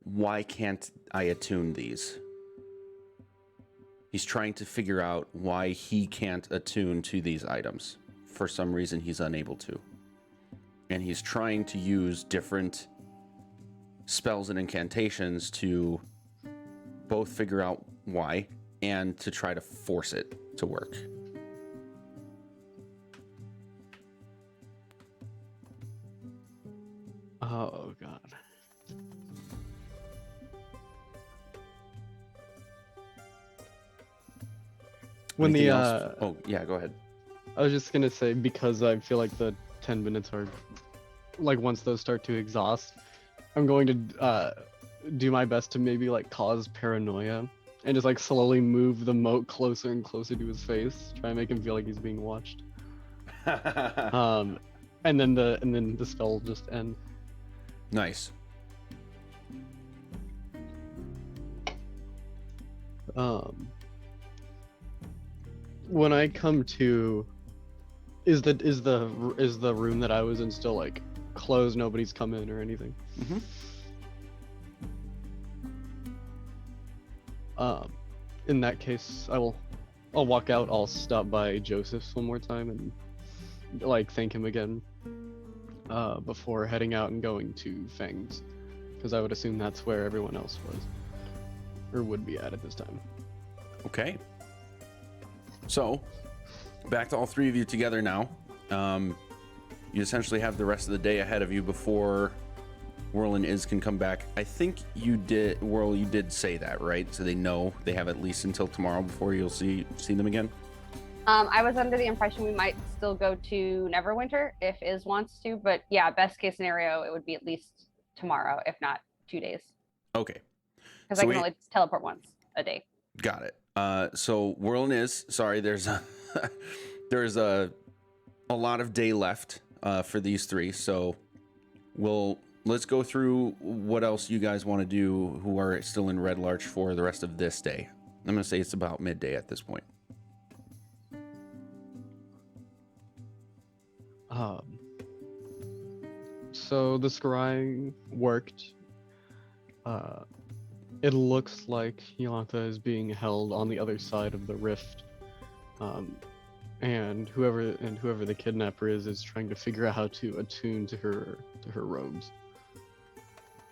why can't I attune these? He's trying to figure out why he can't attune to these items. For some reason, he's unable to. And he's trying to use different spells and incantations to both figure out why and to try to force it to work. Oh god. When Anything the else? Oh yeah, go ahead. I was just gonna say, because I feel like the 10 minutes are like, once those start to exhaust, I'm going to do my best to maybe like cause paranoia and just like slowly move the moat closer and closer to his face, try and make him feel like he's being watched. And then the spell will just end. Nice. When I come to, is the room that I was in still like closed? Nobody's come in or anything. Mm-hmm. In that case, I'll walk out. I'll stop by Joseph's one more time and like thank him again before heading out and going to Fang's, because I would assume that's where everyone else was or would be at this time. Okay. So, back to all three of you together now. You essentially have the rest of the day ahead of you before Whirl and Iz can come back. I think you did, Whirl, you did say that, right? So they know they have at least until tomorrow before you'll see them again? I was under the impression we might still go to Neverwinter if Iz wants to, but yeah, best case scenario, it would be at least tomorrow, if not 2 days. Okay. Because I can only teleport once a day. Got it. So Whirl and Iz, sorry, there's a lot of day left for these three. So let's go through what else you guys want to do who are still in Red Larch for the rest of this day. I'm going to say it's about midday at this point. So the scrying worked. It looks like Yolantha is being held on the other side of the rift, and whoever the kidnapper is trying to figure out how to attune to her robes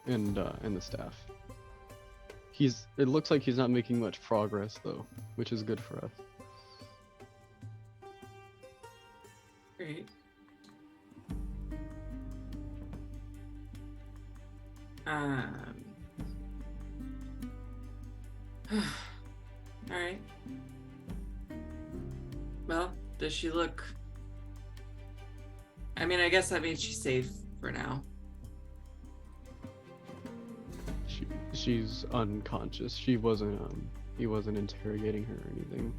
and the staff. It looks like he's not making much progress though, which is good for us. Great. All right. Well, does she look? I mean, I guess that means she's safe for now. She's unconscious. He wasn't interrogating her or anything.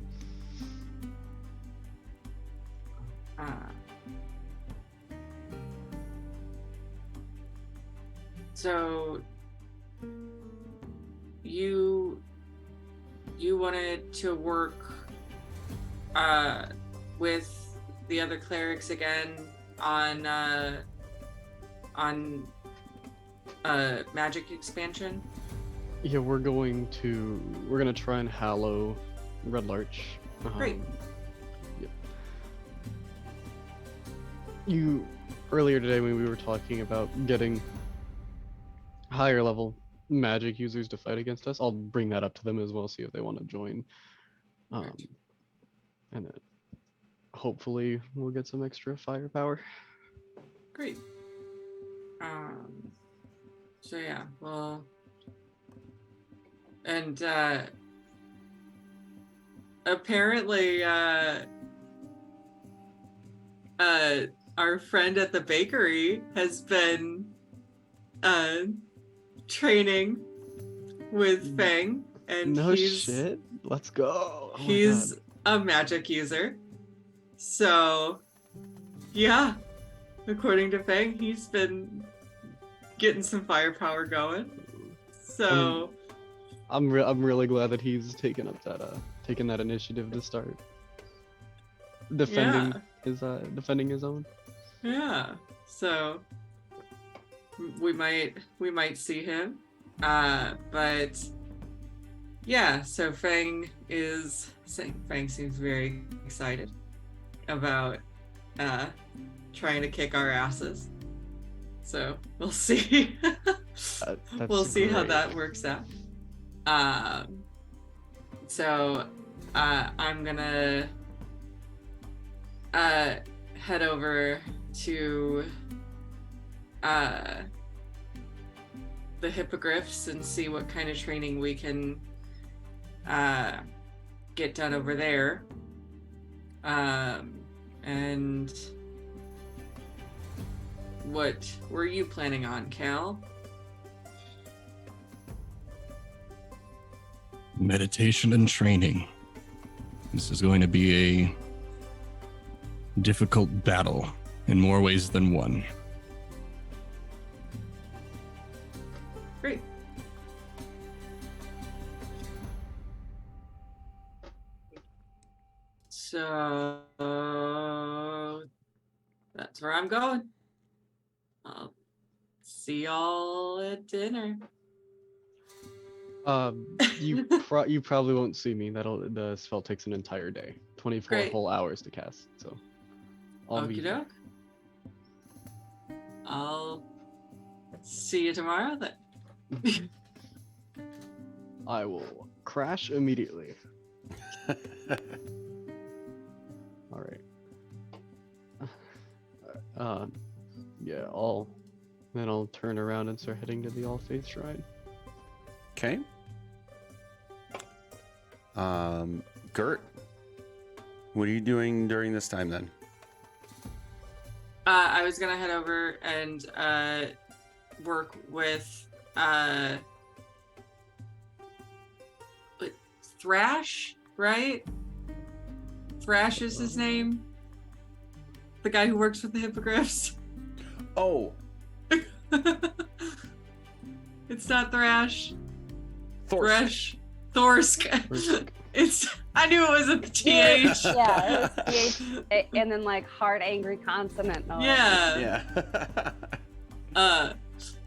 So you wanted to work with the other clerics again on magic expansion? Yeah, we're gonna try and hallow Red Larch. Great. Yep. Earlier today when we were talking about getting higher level magic users to fight against us, I'll bring that up to them as well, see if they want to join. And then hopefully we'll get some extra firepower. Great. So yeah, well, and apparently our friend at the bakery has been training with Fang, and No he's shit. Let's go. Oh my he's God. a magic user. So yeah, according to Fang, he's been getting some firepower going. So I'm really glad that he's taken that initiative to start defending his own. yeah, so we might see him, but yeah. So Fang seems very excited about trying to kick our asses. So we'll see. We'll see how that works out. So I'm gonna head over to the hippogriffs and see what kind of training we can get done over there. And what were you planning on, Cal? Meditation and training. This is going to be a difficult battle in more ways than one. Great. So that's where I'm going. I'll see y'all at dinner. You probably won't see me. The spell takes an entire day, 24 Great. whole hours to cast. So I'll be Okie doke. I'll see you tomorrow then. I will crash immediately. All right. Yeah, I'll turn around and start heading to the All Faith Shrine. Okay. Gert, what are you doing during this time then? I was gonna head over and work with Thrash, right? Thrash is his name. The guy who works with the hippogriffs. Oh, It's not Thrash. Thorsk. Thorsk. I knew it was a TH. Yeah, it was TH, and then like hard angry consonant noise. Yeah. Yeah.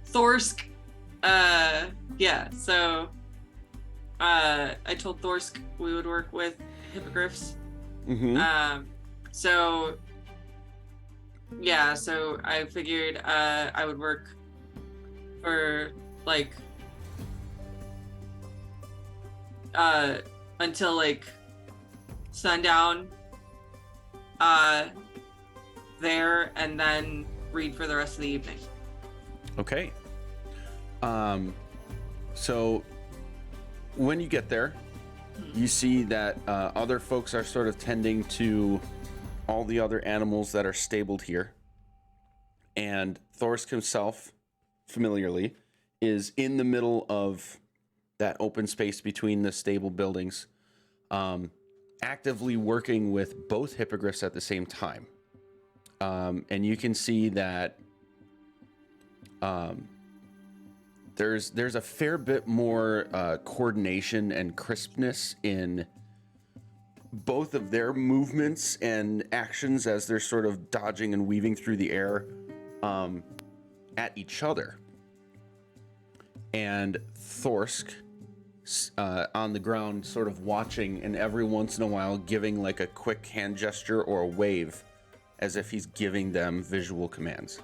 Thorsk. Yeah. So, I told Thorsk we would work with hippogriffs. Mm-hmm. So, yeah. So I figured I would work for like until like sundown there, and then read for the rest of the evening. Okay. So when you get there, You see that other folks are sort of tending to all the other animals that are stabled here. And Thorsk himself, familiarly, is in the middle of that open space between the stable buildings, actively working with both hippogriffs at the same time. And you can see that there's a fair bit more coordination and crispness in both of their movements and actions as they're sort of dodging and weaving through the air at each other. And Thorsk on the ground sort of watching, and every once in a while giving like a quick hand gesture or a wave as if he's giving them visual commands.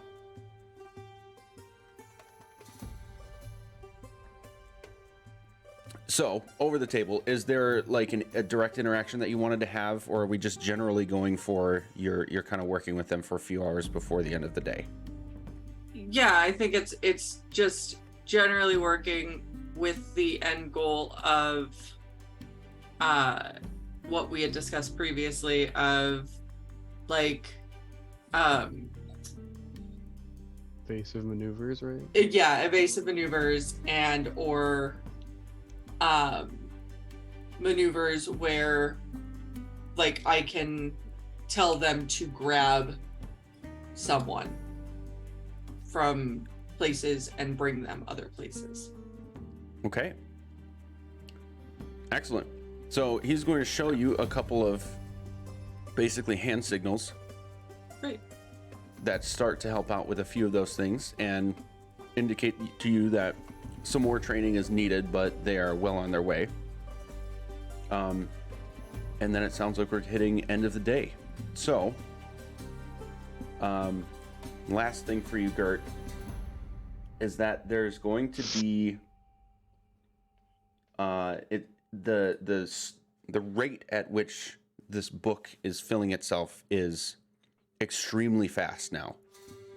So, over the table, is there like a direct interaction that you wanted to have, or are we just generally going for you're kind of working with them for a few hours before the end of the day? Yeah, I think it's just generally working with the end goal of what we had discussed previously of like Evasive maneuvers, right? evasive maneuvers and or maneuvers where like I can tell them to grab someone from places and bring them other places. Okay. Excellent. So he's going to show you a couple of basically hand signals. Great. That start to help out with a few of those things and indicate to you that some more training is needed, but they are well on their way. And then it sounds like we're hitting end of the day. So, last thing for you, Gert, is that there's going to be the rate at which this book is filling itself is extremely fast now.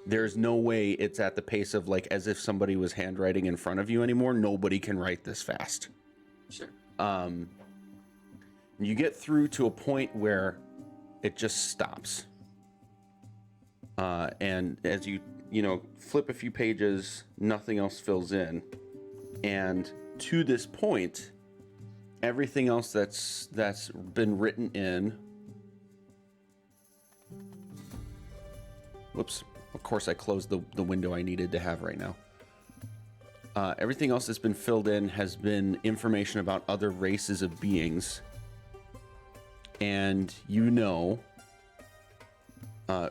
There's no way it's at the pace of like as if somebody was handwriting in front of you anymore. Nobody can write this fast. Sure. You get through to a point where it just stops. And as you flip a few pages, nothing else fills in. And to this point, everything else that's been written in. Whoops. Of course, I closed the window I needed to have right now. Everything else that's been filled in has been information about other races of beings. And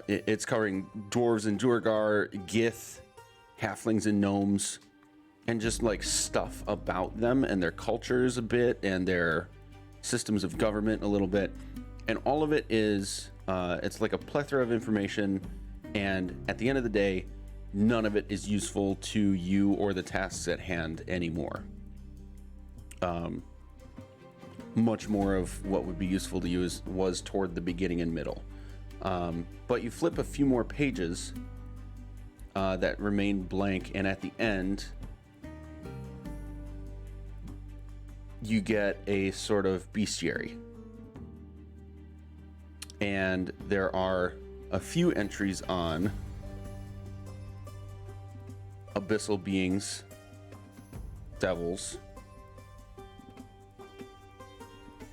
it's covering dwarves and Duergar, Gith, halflings and gnomes, and just like stuff about them and their cultures a bit and their systems of government a little bit. And all of it is, it's like a plethora of information. And at the end of the day, none of it is useful to you or the tasks at hand anymore. Much more of what would be useful to you was toward the beginning and middle. But you flip a few more pages that remain blank, and at the end, you get a sort of bestiary. And there are a few entries on abyssal beings, devils.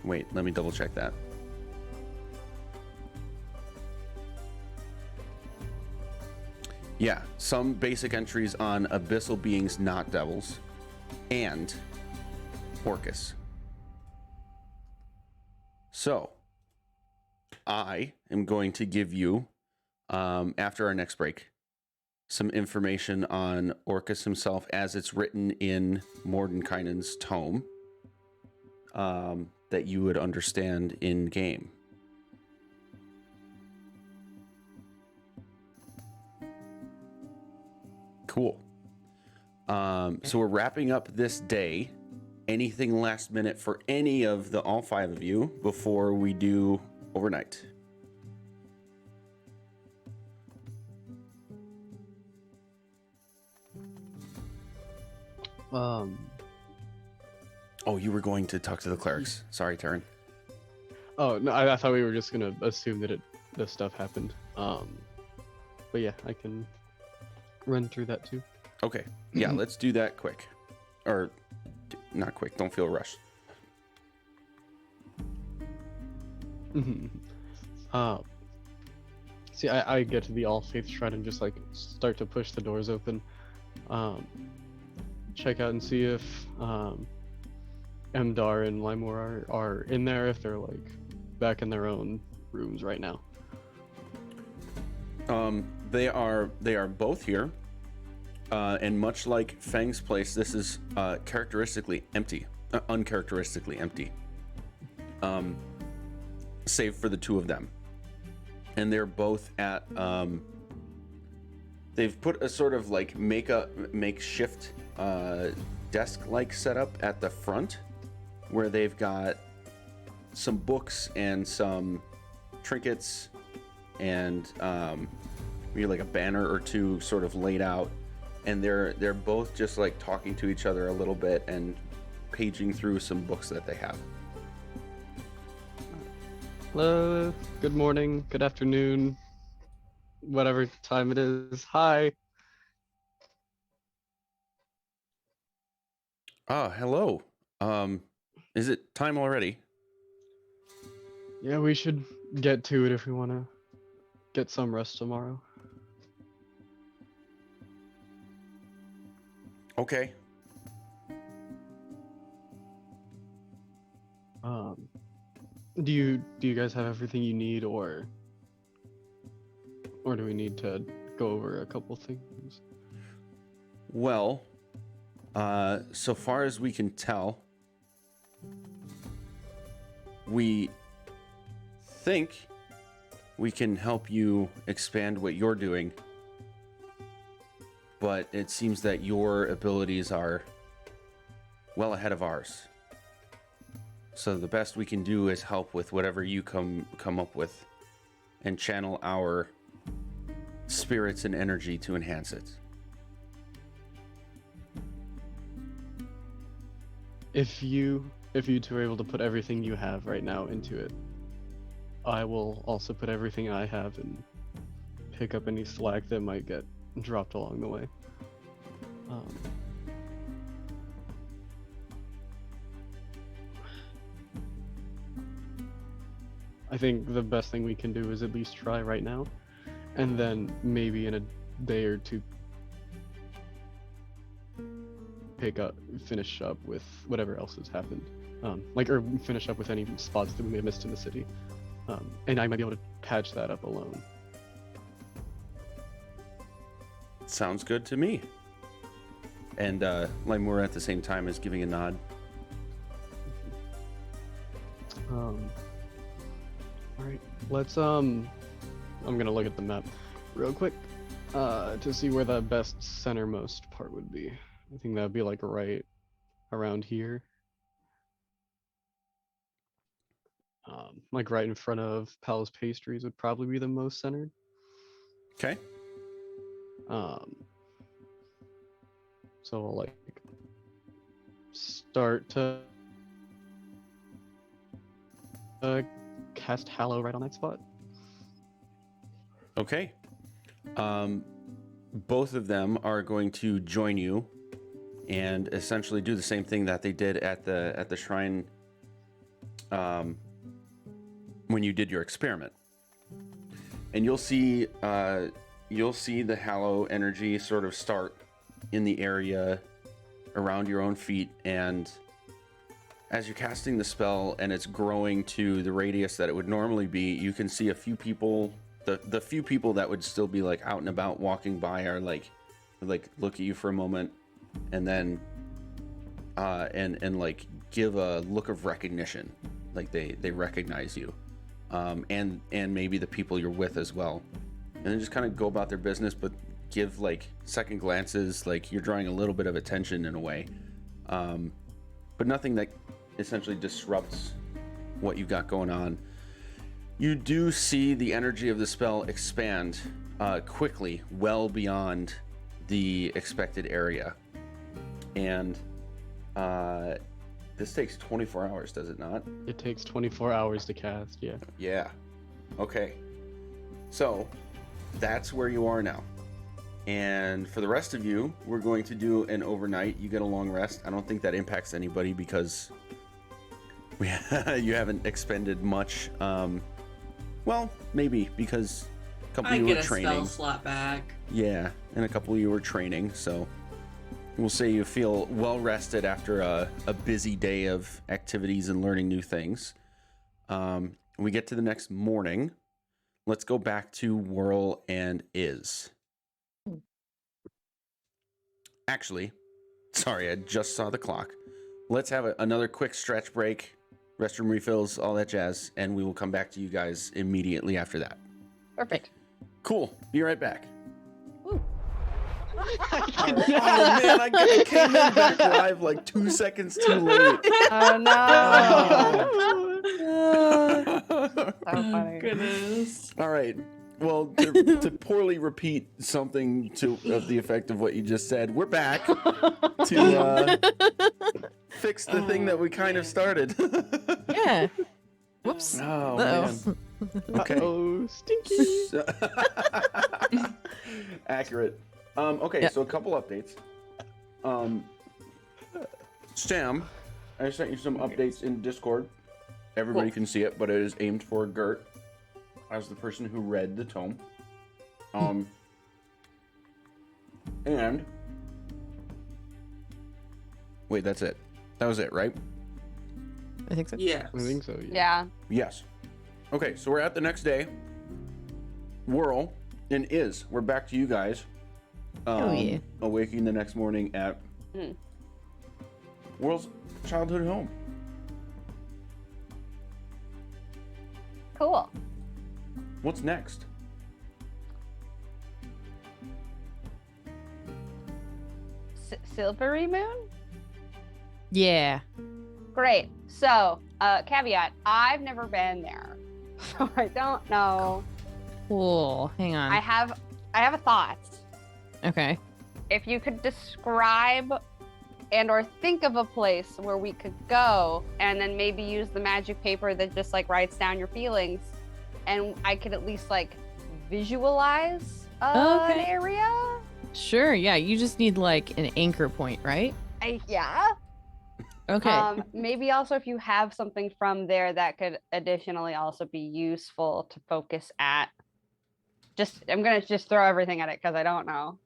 Wait, let me double check that. Yeah, some basic entries on abyssal beings, not devils, and Orcus. So, I am going to give you, after our next break, some information on Orcus himself as it's written in Mordenkainen's tome that you would understand in game. Cool. So we're wrapping up this day. Anything last minute for any of all five of you before we do overnight? Oh, you were going to talk to the clerics. Sorry, Taryn. Oh no, I thought we were just gonna assume that this stuff happened. But yeah, I can run through that too. Okay. Yeah, let's do that quick. Or not quick. Don't feel rushed. See, I get to the All Faith Shrine and just like start to push the doors open. Check out and see if Emdar and Limor are in there, if they're like back in their own rooms right now. They are both here. And much like Fang's place, this is characteristically empty. Uncharacteristically empty. Save for the two of them. And they're both at they've put a sort of like makeshift desk-like setup at the front, where they've got some books and some trinkets and maybe like a banner or two sort of laid out, and they're both just like talking to each other a little bit and paging through some books that they have. Hello, good morning, good afternoon, whatever time it is. Hi. Hello. Is it time already? Yeah, we should get to it if we want to get some rest tomorrow. Okay. Do you guys have everything you need, or do we need to go over a couple things? Well, so far as we can tell, we think we can help you expand what you're doing, but it seems that your abilities are well ahead of ours. So the best we can do is help with whatever you come up with and channel our spirits and energy to enhance it. If you two are able to put everything you have right now into it, I will also put everything I have and pick up any slack that might get dropped along the way. I think the best thing we can do is at least try right now, and then maybe in a day or two finish up with whatever else has happened, or finish up with any spots that we may have missed in the city, and I might be able to patch that up alone. Sounds good to me. And Limor at the same time is giving a nod. Alright, let's I'm gonna look at the map real quick to see where the best centermost part would be. I think that'd be like right around here. Like right in front of Palace Pastries would probably be the most centered. Okay. So I'll like start to cast Hallow right on that spot. Okay. Both of them are going to join you and essentially do the same thing that they did at the shrine when you did your experiment. And you'll see the Hallow energy sort of start in the area around your own feet, and as you're casting the spell and it's growing to the radius that it would normally be, you can see a few people, the few people that would still be like out and about walking by are like look at you for a moment and then and like give a look of recognition, like they recognize you, and maybe the people you're with as well, and then just kind of go about their business, but give like second glances, like you're drawing a little bit of attention in a way, but nothing that essentially disrupts what you got going on. You do see the energy of the spell expand quickly, well beyond the expected area, and This takes 24 hours, does it not? It takes 24 hours to cast, yeah. Yeah. Okay. So, that's where you are now. And for the rest of you, we're going to do an overnight. You get a long rest. I don't think that impacts anybody because you haven't expended much. Well, maybe because a couple I of you get were a training. spell slot back. Yeah, and a couple of you were training, so we'll say you feel well rested after a busy day of activities and learning new things. We get to the next morning. Let's go back to Whirl and Iz. Actually, sorry, I just saw the clock. Let's have another quick stretch break, restroom refills, all that jazz, and we will come back to you guys immediately after that. Perfect. Cool. Be right back. Woo. Oh man, I came in back live like 2 seconds too late. Oh no. Oh. So funny. Goodness. All right. Well, to poorly repeat something of the effect of what you just said, we're back to fix the thing that we kind of started. Yeah. Whoops. Oh Uh-oh. man. Okay. Oh, stinky. Accurate. Okay, Yeah. so a couple updates. Sam, I sent you some updates in Discord. Everybody can see it, but it is aimed for Gert as the person who read the tome. And wait, that's it. That was it, right? I think so. Yes. I think so, yeah. Yeah. Yes. Okay, so we're at the next day. Whirl and Iz, we're back to you guys. Oh, yeah. Awaking the next morning at Whirl's childhood home. Cool. What's next? Silvery Moon? Yeah. Great. So, caveat, I've never been there. So I don't know. Cool. Hang on. I have a thought. Okay. If you could describe and or think of a place where we could go and then maybe use the magic paper that just like writes down your feelings and I could at least like visualize an Okay. area. Sure. Yeah. You just need like an anchor point, right? Yeah. Okay. Maybe also if you have something from there that could additionally also be useful to focus at. I'm gonna just throw everything at it because I don't know.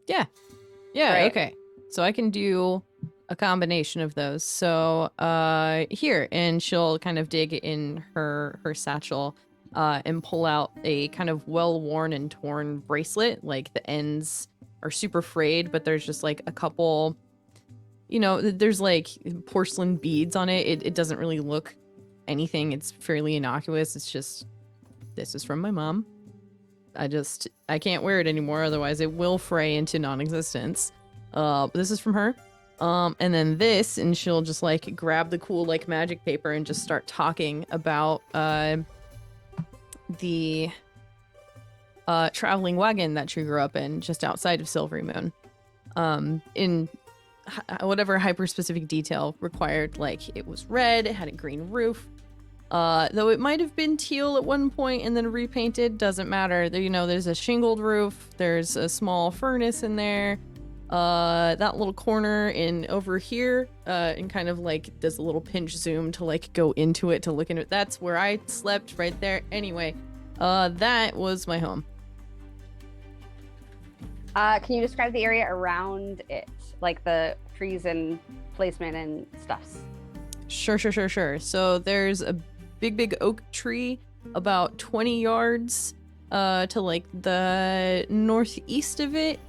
Yeah. Great. Okay. So I can do a combination of those. So here, and she'll kind of dig in her satchel and pull out a kind of well-worn and torn bracelet. Like the ends are super frayed, but there's just like a couple, there's like porcelain beads on it. It doesn't really look anything. It's fairly innocuous. It's just, this is from my mom. I can't wear it anymore, otherwise it will fray into non-existence. But this is from her. And then this, and she'll just like grab the cool like magic paper and just start talking about the traveling wagon that she grew up in just outside of Silvery Moon. In whatever hyper-specific detail required, like it was red, it had a green roof. Though it might have been teal at one point and then repainted, doesn't matter. There's a shingled roof, there's a small furnace in there. That little corner in over here, and kind of like does a little pinch zoom to like go into it to look into it. That's where I slept right there. Anyway, that was my home. Can you describe the area around it, like the trees and placement and stuffs? Sure. So there's a big oak tree about 20 yards to like the northeast of it.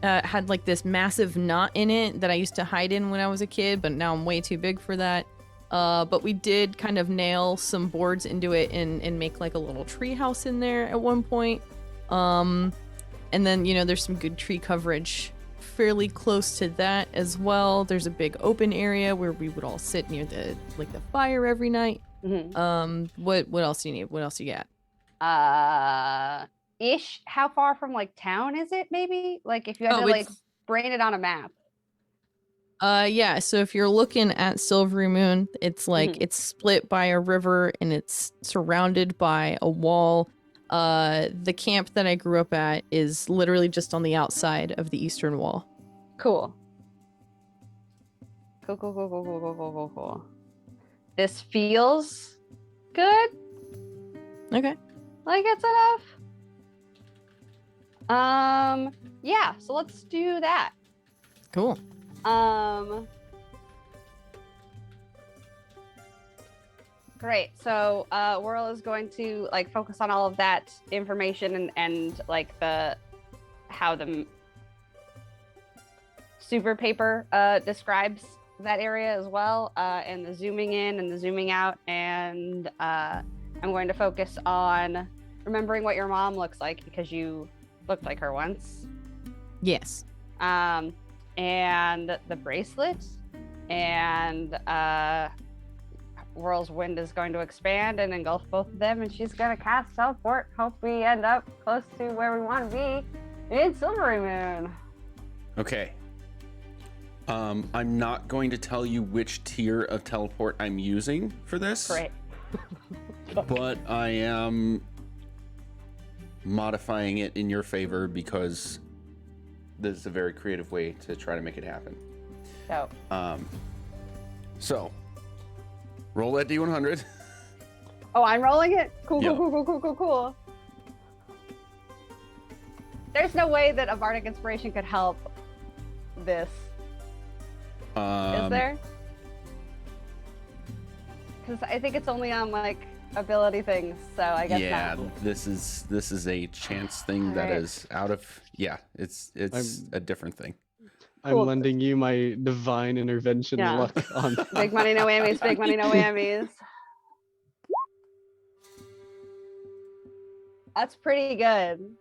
Had like this massive knot in it that I used to hide in when I was a kid, but now I'm way too big for that. But we did kind of nail some boards into it and make like a little tree house in there at one point. And then, there's some good tree coverage fairly close to that as well. There's a big open area where we would all sit near the fire every night. Mm-hmm. What else do you need? What else you got? Ish. How far from like town is it? Maybe like if you had to like it's brain it on a map. Yeah, so if you're looking at Silvery Moon, it's like Mhm. it's split by a river and it's surrounded by a wall. The camp that I grew up at is literally just on the outside of the eastern wall. Cool. Cool. This feels good. Okay. Like it's enough. Yeah, so let's do that. Cool. Great. So Whirl is going to like focus on all of that information and like how the super paper describes that area as well, and the zooming in and the zooming out, and I'm going to focus on remembering what your mom looks like because you looked like her once. Yes. And the bracelet, and Whirl's wind is going to expand and engulf both of them, and she's going to cast teleport. Hope we end up close to where we want to be in Silvery Moon. Okay. I'm not going to tell you which tier of teleport I'm using for this. Great. But I am modifying it in your favor because this is a very creative way to try to make it happen. So, So roll that D100. oh, I'm rolling it? Cool. Yeah. Cool. There's no way that a bardic inspiration could help this. Is there? Because I think it's only on like ability things, so I guess Yeah, not. this is a chance thing that Alright. is out of it's a different thing. Cool. I'm lending you my divine intervention Yeah. luck on Big money, no whammies. Big money, no whammies. That's pretty good.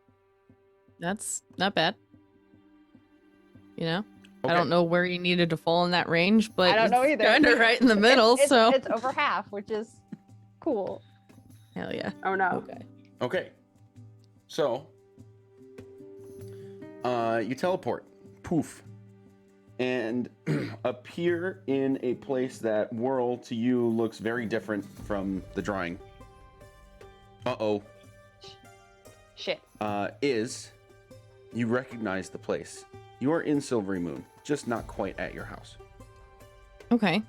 That's not bad. You know? Okay. I don't know where you needed to fall in that range, but I don't know either. Kind of right in the middle, It's so it's over half, which is cool. hell yeah. Oh no. Okay. Okay. So you teleport. Poof. And appear in a place that Whirl to you looks very different from the drawing. Uh-oh. Shit. Is you recognize the place. You are in Silvery Moon, just not quite at your house. Okay.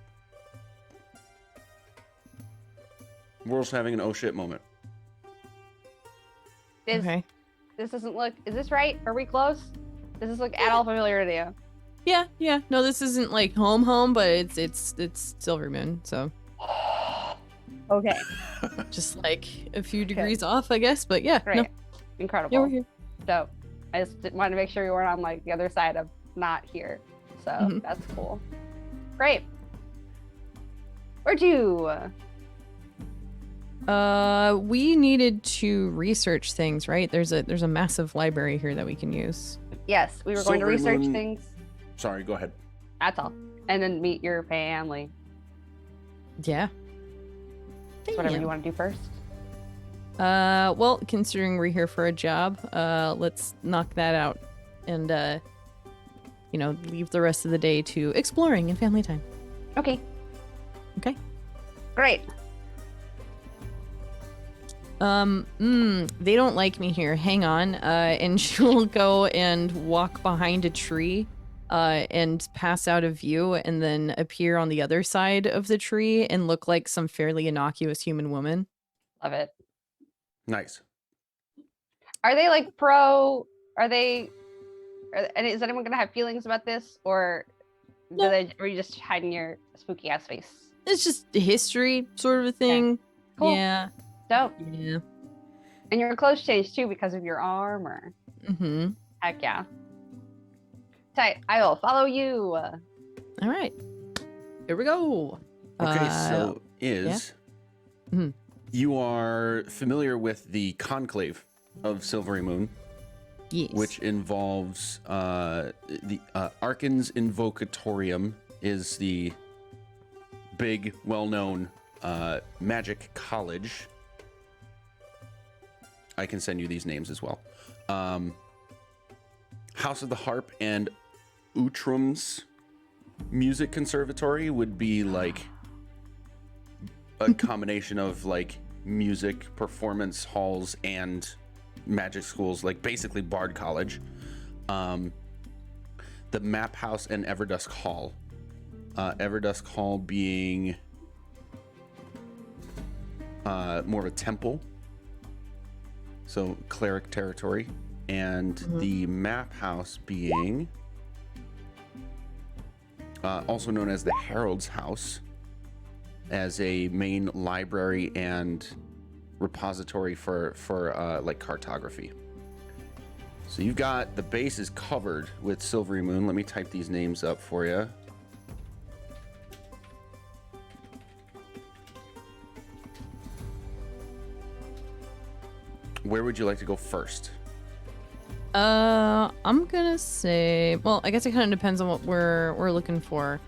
Whirl's having an oh shit moment. Okay. This doesn't look. Is this right? Are we close? Does this look at all familiar to you? Yeah. No, this isn't like home, but it's Silver Moon, so Okay. just like a few degrees off, I guess. But yeah, Great. no, Incredible. yeah, we're here. Dope. I just wanted to make sure you weren't on like the other side of not here. So Mhm. that's cool. Great. Where'd you? We needed to research things, right? There's a massive library here that we can use. Yes, we were going to Silvery research Moon- things. Sorry, go ahead. That's all. And then meet your family. Yeah. Whatever Damn. you want to do first. Well, considering we're here for a job, let's knock that out and leave the rest of the day to exploring and family time. Okay. Okay. Great. They don't like me here. Hang on. And she'll go and walk behind a tree, and pass out of view and then appear on the other side of the tree and look like some fairly innocuous human woman. Love it. Nice. Are they like pro? Are they? And is anyone gonna have feelings about this, or No. are you just hiding your spooky ass face? It's just a history sort of a thing. Cool. Yeah. Dope. Yeah. And your clothes changed too because of your armor. Mm-hmm. Heck yeah. Tight. I will follow you. All right. Here we go. Okay, so is Mhm. you are familiar with the conclave of Silvery Moon, Yes. which involves the Arkan's Invocatorium is the big, well-known magic college. I can send you these names as well. House of the Harp and Utrum's music conservatory would be like a combination of like music performance halls and magic schools, like basically Bard College. The Map House and Everdusk Hall. Everdusk Hall being more of a temple, so cleric territory, and the Map House being also known as the Herald's House, as a main library and repository for like cartography. So you've got the bases covered with Silvery Moon. Let me type these names up for you. Where would you like to go first? I'm gonna say, well, I guess it kind of depends on what we're looking for.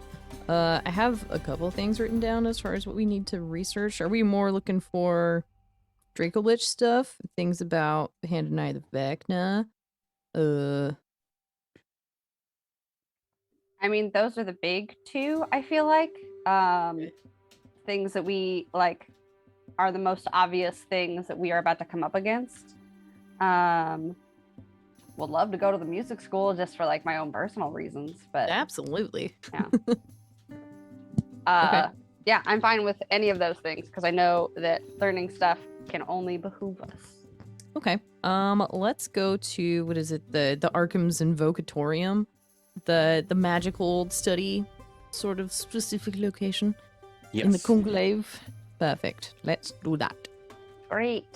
I have a couple things written down as far as what we need to research. Are we more looking for Draco Lich stuff? Things about the Hand and Eye of the Vecna? I mean, those are the big two, I feel like. Things that we like are the most obvious things that we are about to come up against. Would love to go to the music school just for like my own personal reasons, but Absolutely. yeah, I'm fine with any of those things because I know that learning stuff can only behoove us. Okay. Let's go to, what is it? The Arkham's Invocatorium, the magical study sort of specific location in the conclave. Perfect. Let's do that. Great.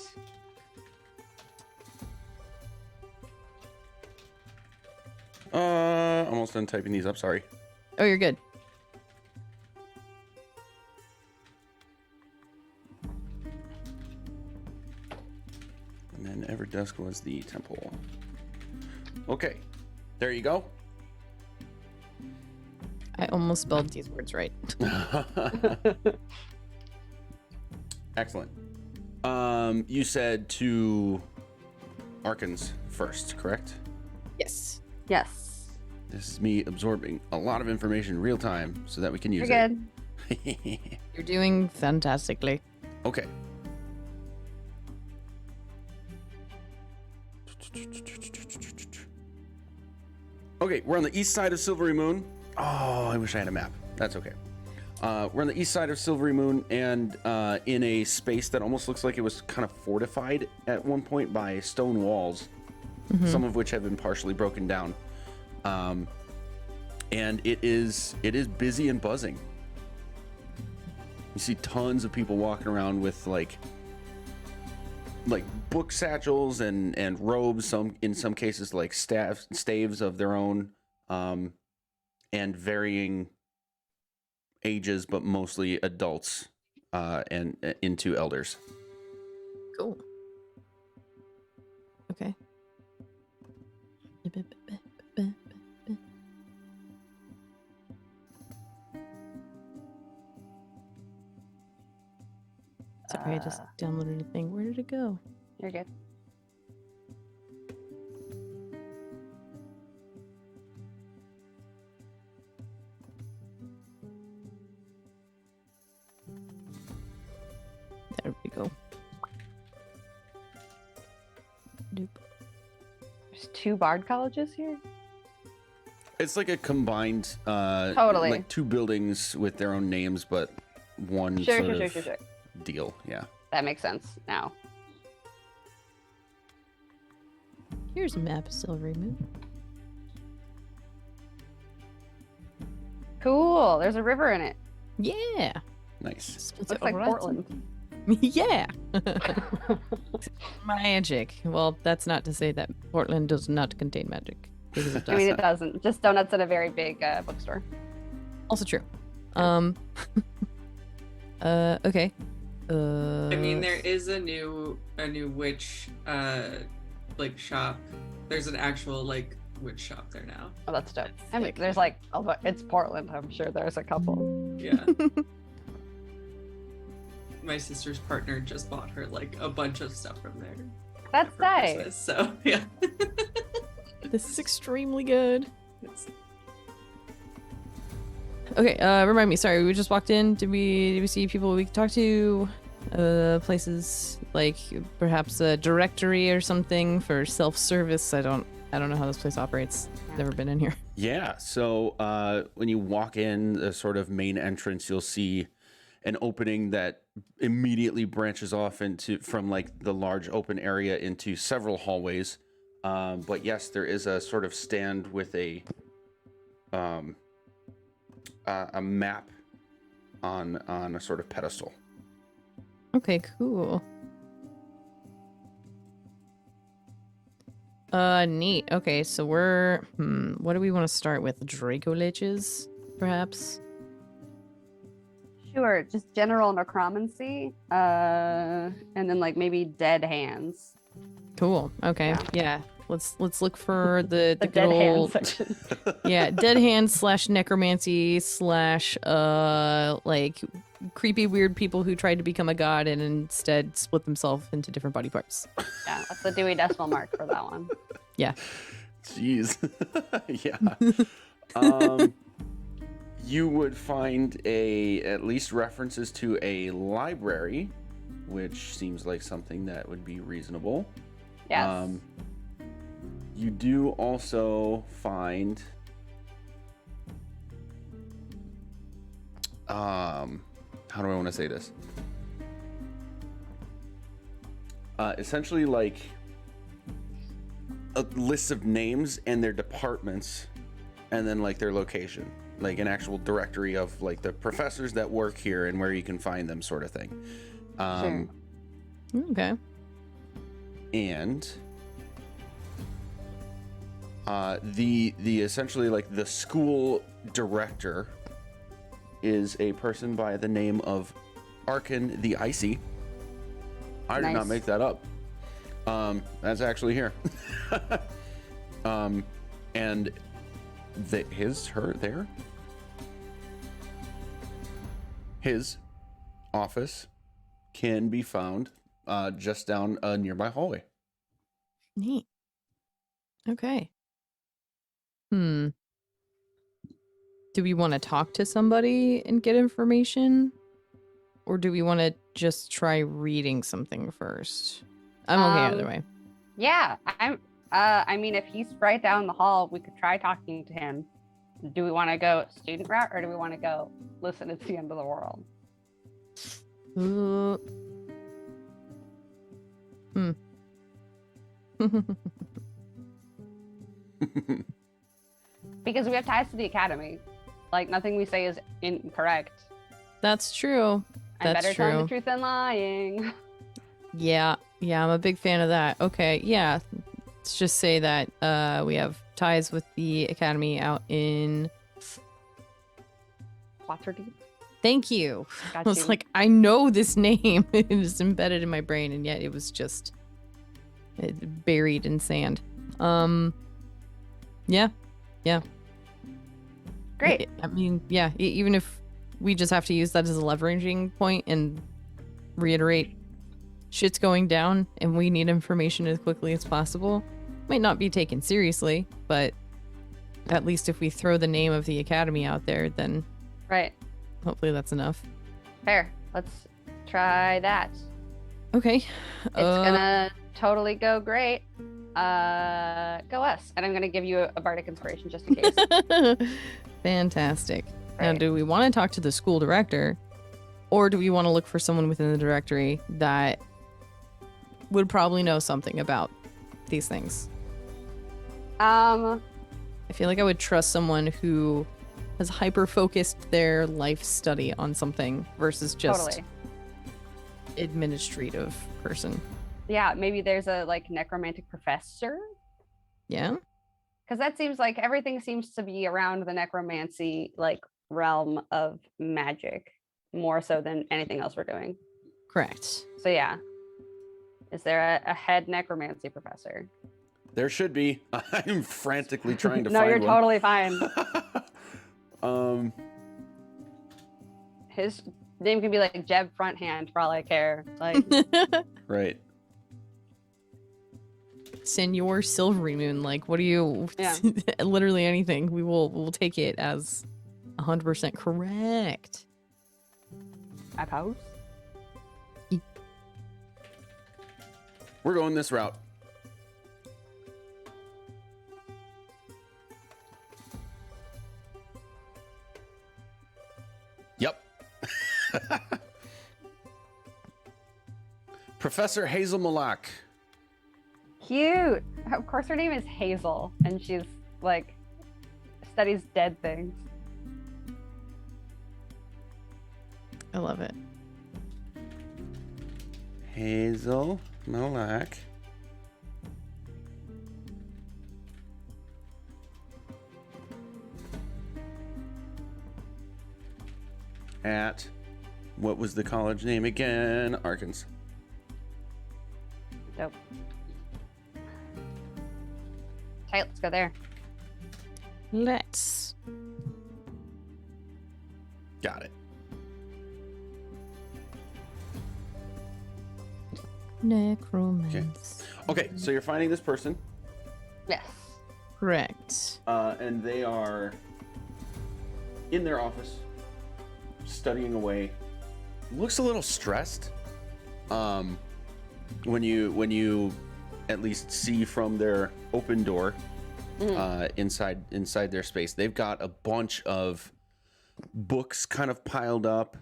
Almost done typing these up, sorry. Oh, you're good. And then Everdusk was the temple. Okay, there you go. I almost spelled these words right. Excellent. You said to Arkans first, correct? Yes. Yes. This is me absorbing a lot of information real time so that we can use You're good. it. You're doing fantastically. Okay. Okay, we're on the east side of Silvery Moon. Oh, I wish I had a map. That's okay. We're on the east side of Silvery Moon and in a space that almost looks like it was kind of fortified at one point by stone walls, some of which have been partially broken down. And it is busy and buzzing. You see tons of people walking around with like book satchels and robes, in some cases like staves of their own, and varying ages, but mostly adults and into elders. Cool. Okay. Sorry, I just downloaded a thing. Where did it go? You're good. There we go. Nope. There's 2 Bard colleges here? It's like a combined, Totally. like 2 buildings with their own names, but one Sure. deal. Yeah. That makes sense now. Here's a map of Silvery Moon. Cool. There's a river in it. Yeah. Nice. Looks like Portland. Yeah. Magic. Well, that's not to say that Portland does not contain magic. Because it I mean, does. it doesn't. Just donuts at a very big bookstore. Also true. Okay. I mean, there is a new witch like shop. There's an actual like witch shop there now. Oh, that's dope. That's I mean, sick. there's like, it's Portland. I'm sure there's a couple. Yeah. My sister's partner just bought her like a bunch of stuff from there. That's for nice. Christmas, so yeah. This is extremely good. It's- Okay, remind me. Sorry, we just walked in. Did we see people we could talk to? Places like perhaps a directory or something for self-service. I don't know how this place operates. Never been in here. Yeah. So when you walk in the sort of main entrance, you'll see an opening that immediately branches off from like the large open area into several hallways. But yes, there is a sort of stand with a map on a sort of pedestal. Okay, cool. Neat. Okay, so we're what do we want to start with? Draco Liches, perhaps? Sure, just general necromancy, and then like maybe dead hands. Cool. Okay. Yeah. Let's look for the The good dead hand old section. yeah, dead hands / necromancy / like creepy weird people who tried to become a god and instead split themselves into different body parts. Yeah, that's the Dewey Decimal Mark for that one. Yeah. Jeez. Yeah. You would find at least references to a library, which seems like something that would be reasonable. Yes. You do also find how do I want to say this? Essentially like a list of names and their departments and then like their location, like an actual directory of like the professors that work here and where you can find them, sort of thing. Sure. Okay. And the essentially like the school director is a person by the name of Arkin the Icy. I did not Nice. make that up. That's actually here. And his office can be found just down a nearby hallway. Neat. Okay. Do we want to talk to somebody and get information? Or do we want to just try reading something first? I'm okay either way. Yeah, I mean, if he's right down the hall, we could try talking to him. Do we want to go student route or do we want to go, listen, it's the end of the world? Because we have ties to the academy. Like, nothing we say is incorrect. That's true. I'm That's better telling true. the truth than lying. Yeah, I'm a big fan of that. Okay, yeah. Let's just say that we have ties with the academy out in... Waterdeep. Thank you. Got I was you. like, I know this name. It is embedded in my brain, and yet it was just buried in sand. Yeah. Great. I mean, yeah, even if we just have to use that as a leveraging point and reiterate shit's going down and we need information as quickly as possible, might not be taken seriously, but at least if we throw the name of the academy out there, then Right. hopefully that's enough. Fair. Let's try that. Okay. It's gonna totally go great. Go us. And I'm gonna give you a bardic inspiration just in case. Fantastic. Now, Right. do we want to talk to the school director, or do we want to look for someone within the directory that would probably know something about these things? I feel like I would trust someone who has hyper-focused their life study on something versus just Totally. administrative person. Yeah, maybe there's a like necromantic professor. Yeah? Because that seems like everything seems to be around the necromancy like realm of magic more so than anything else we're doing. Correct. So yeah. Is there a head necromancy professor? There should be. I'm frantically trying to No, find you're one. totally fine. His name could be like Jeb Fronthand for all I care. Like Right. Senor Silvery Moon, like, what do you... Yeah. Literally anything. We'll take it as 100% correct. I pose. We're going this route. Yep. Professor Hazel Malak. Cute. Of course, her name is Hazel, and she's like studies dead things. I love it. Hazel Malak. At, what was the college name again? Arkansas. Dope. Tight, let's go there. Let's. Got it. Necromance. Okay, so you're finding this person, Yes. Correct. and they are in their office, studying away. Looks a little stressed. When you at least see from their open door, inside their space, they've got a bunch of books kind of piled up.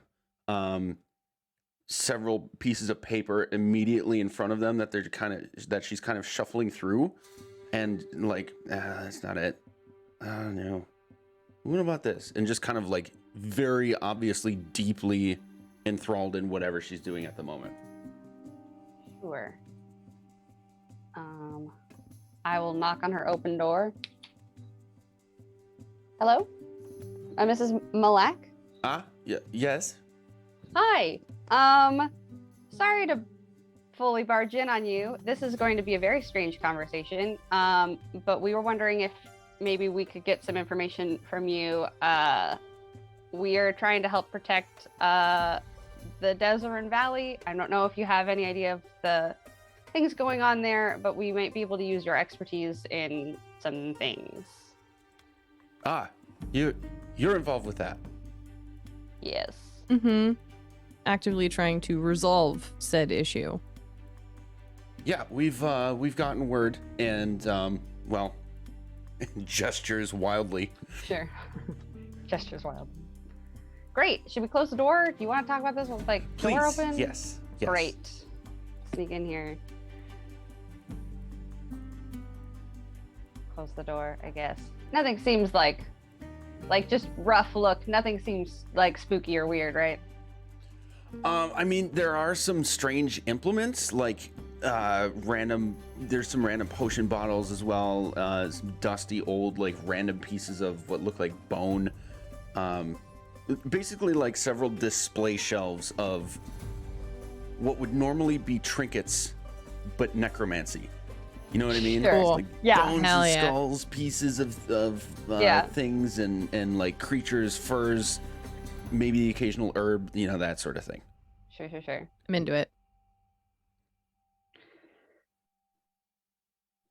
Several pieces of paper immediately in front of them that she's kind of shuffling through, and like, that's not it. Oh no. What about this? And just kind of like very obviously deeply enthralled in whatever she's doing at the moment. Sure. I will knock on her open door. Hello? Mrs. Malak? Yes. Hi. Sorry to fully barge in on you. This is going to be a very strange conversation. But we were wondering if maybe we could get some information from you. We are trying to help protect the Deserin Valley. I don't know if you have any idea of the things going on there, but we might be able to use your expertise in some things. You're involved with that. Yes. Mm-hmm. Actively trying to resolve said issue. Yeah, we've gotten word, and well, gestures wildly. Sure. Gestures wild. Great. Should we close the door? Do you want to talk about this with like Please. door open? Yes. Great. Sneak in here. Close the door, I guess. Nothing seems like just rough look. Nothing seems like spooky or weird, right? I mean, there are some strange implements, like there's some random potion bottles as well, some dusty old, like random pieces of what look like bone. Basically like several display shelves of what would normally be trinkets, but necromancy. You know what I mean? Sure. Cool. Like Yeah. bones Hell and yeah. skulls, pieces of Yeah. things, and like creatures, furs, maybe the occasional herb, that sort of thing. Sure. I'm into it.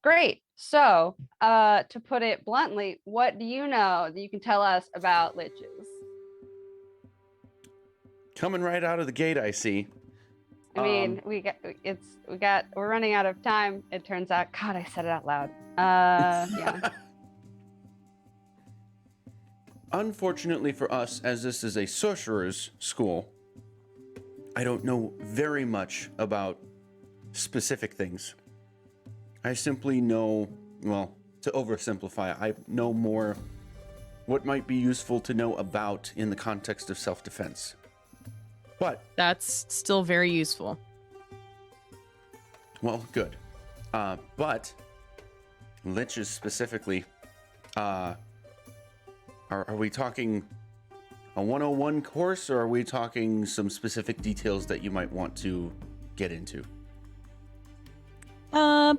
Great. So, to put it bluntly, what do you know that you can tell us about liches? Coming right out of the gate, I see. I mean, we're running out of time. It turns out, God, I said it out loud. Yeah. Unfortunately for us, as this is a sorcerer's school, I don't know very much about specific things. I simply know, well, to oversimplify, I know more what might be useful to know about in the context of self-defense. But, That's still very useful. well, good. But, liches specifically, are we talking a 101 course, or are we talking some specific details that you might want to get into?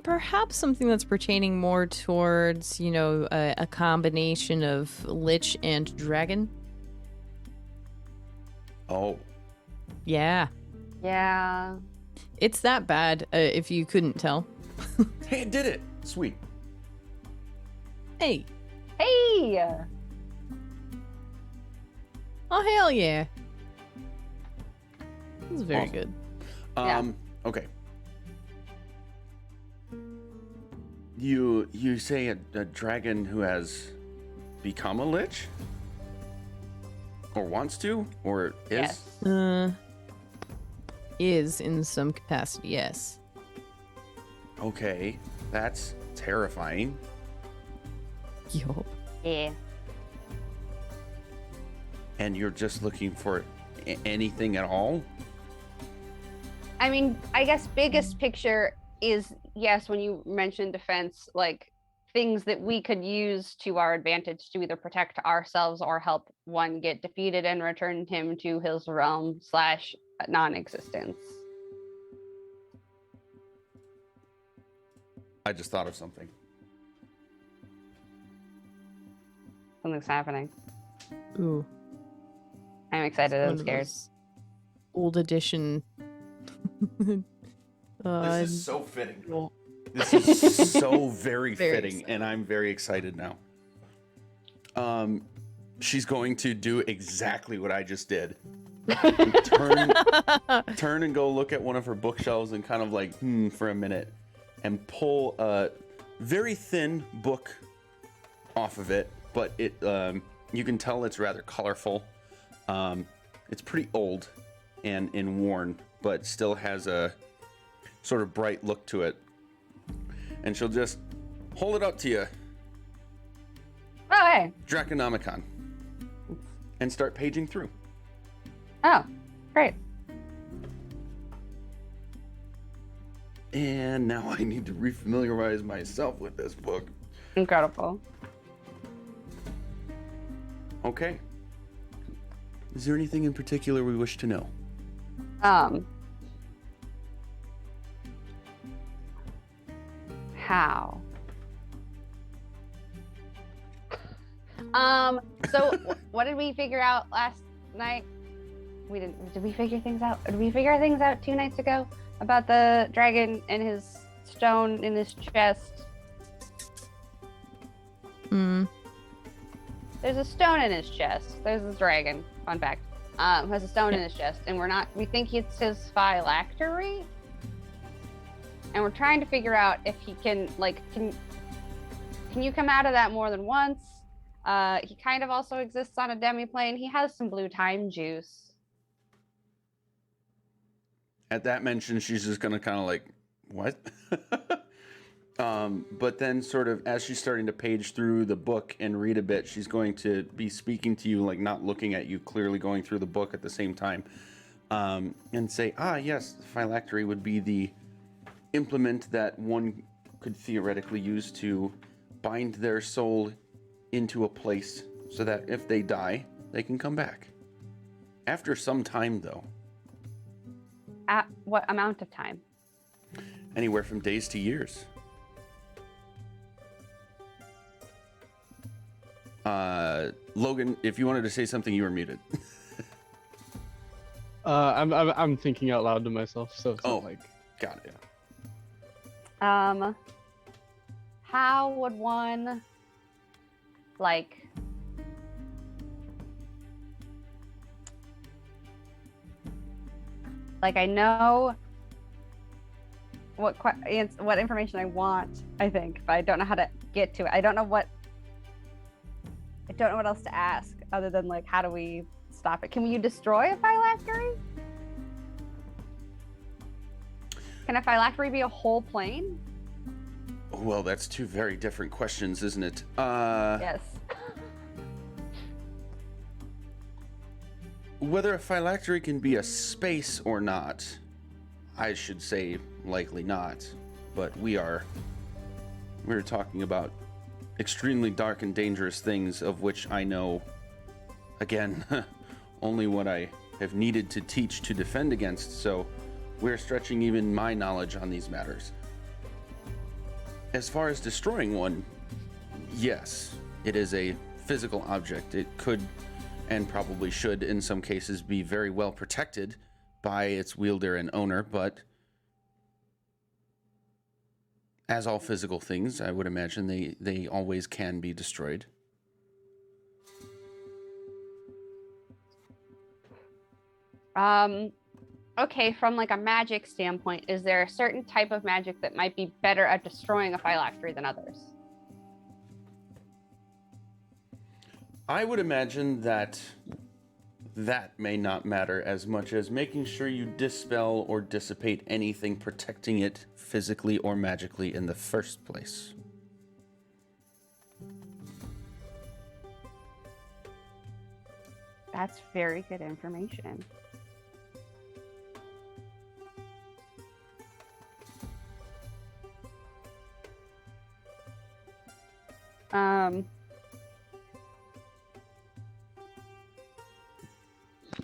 Perhaps something that's pertaining more towards, a combination of lich and dragon. Oh, Yeah. Yeah. It's that bad, if you couldn't tell. hey, it did it! Sweet. Hey. Hey. Oh hell yeah! This is very Awesome. good. Yeah. Okay. You say a dragon who has become a lich? Or wants to? Or is? Yes. Is in some capacity, yes. Okay. That's terrifying. Yup. Yeah. And you're just looking for anything at all? I mean, I guess biggest picture is yes, when you mentioned defense, like things that we could use to our advantage to either protect ourselves or help one get defeated and return him to his realm slash non-existence. I just thought of something. Something's happening. Ooh. I'm excited One and of scared. those old edition. This is so fitting. well, This is so very Very fitting, exciting. and I'm very excited now. She's going to do exactly what I just did. Turn and go look at one of her bookshelves and kind of like, for a minute, and pull a very thin book off of it, but it, you can tell it's rather colorful. It's pretty old and worn, but still has a sort of bright look to it. And she'll just hold it up to you, Oh, hey. Draconomicon, and start paging through. Oh, great. And now I need to refamiliarize myself with this book. Incredible. Okay. Is there anything in particular we wish to know? How? So what did we figure out last night? We didn't. Did we figure things out? Did we figure things out 2 nights ago about the dragon and his stone in his chest? Hmm. There's a stone in his chest. There's this dragon. Fun fact. Has a stone in his chest, and we think it's his phylactery. And we're trying to figure out if he can you come out of that more than once? He kind of also exists on a demiplane. He has some blue time juice. At that mention, she's just gonna kind of like, what? But then sort of as she's starting to page through the book and read a bit, she's going to be speaking to you, like not looking at you, clearly going through the book at the same time. And say, yes, phylactery would be the implement that one could theoretically use to bind their soul into a place so that if they die, they can come back. After some time, though. At what amount of time? Anywhere from days to years. Logan, if you wanted to say something, you were muted. I'm thinking out loud to myself, so it's not like. Got it. How would one like I know what information I want, I think, but I don't know how to get to it. I don't know what else to ask other than like, how do we stop it? Can you destroy a phylactery? Can a phylactery be a whole plane? Well, that's two very different questions, isn't it? Yes. Whether a phylactery can be a space or not, I should say likely not. But we're talking about extremely dark and dangerous things of which I know, again, only what I have needed to teach to defend against, so we're stretching even my knowledge on these matters. As far as destroying one, yes, it is a physical object. It could and probably should in some cases be very well protected by its wielder and owner, but as all physical things, I would imagine they always can be destroyed. Okay, from like a magic standpoint, is there a certain type of magic that might be better at destroying a phylactery than others? I would imagine that may not matter as much as making sure you dispel or dissipate anything protecting it physically or magically in the first place. That's very good information.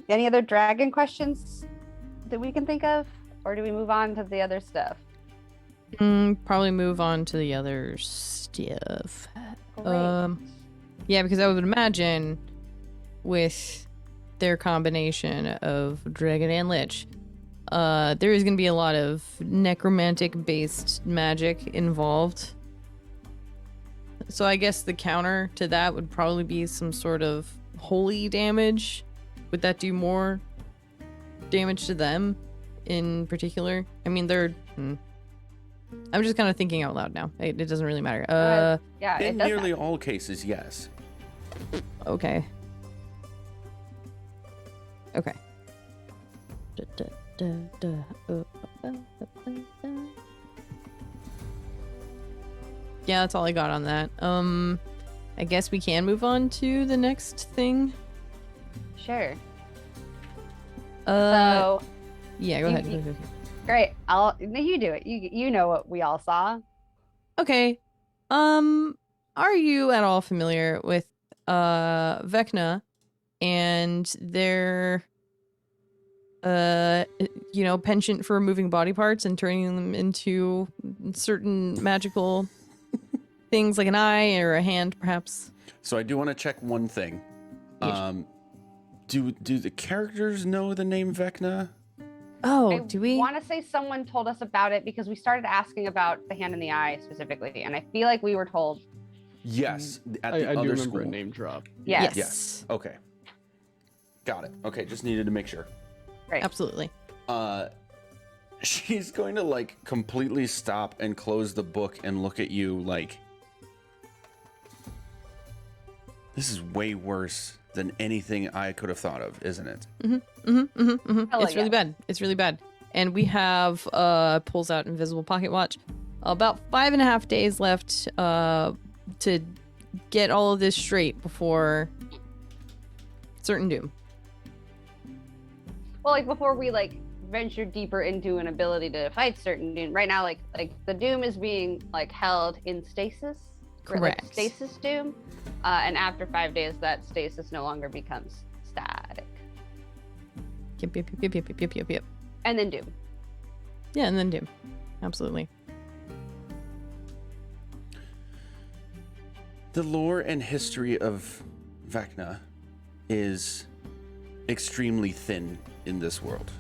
Any other dragon questions that we can think of, or do we move on to the other stuff? Probably move on to the other stuff. Great. Yeah, because I would imagine with their combination of dragon and lich, there is going to be a lot of necromantic-based magic involved. So I guess the counter to that would probably be some sort of holy damage. Would that do more damage to them in particular? I mean, they're... I'm just kind of thinking out loud now. It doesn't really matter. Yeah, In it does nearly matter. all cases, yes. Okay. Okay. Yeah, that's all I got on that. I guess we can move on to the next thing. Sure. Yeah, So, go ahead. great. You do it. You know what we all saw. Okay. Are you at all familiar with Vecna and their penchant for removing body parts and turning them into certain magical things like an eye or a hand, perhaps? So I do want to check one thing. Yes. Do the characters know the name Vecna? Oh, do we? I want to say someone told us about it because we started asking about the hand in the eye specifically, and I feel like we were told. Yes, at the I do other remember school. a name drop. Yes. Yes. Okay. Got it. Okay, just needed to make sure. Right. Absolutely. She's going to like completely stop and close the book and look at you like, this is way worse than anything I could have thought of, isn't it? Hell It's really yeah. bad. It's really bad. And we have pulls out invisible pocket watch. About 5.5 days left to get all of this straight before certain doom. Well, like before we like venture deeper into an ability to fight certain doom. Right now, like the doom is being like held in stasis. Right, like, Correct. stasis doom, and after 5 days, that stasis no longer becomes static. Yep. And then doom. Yeah, and then doom. Absolutely. The lore and history of Vecna is extremely thin in this world.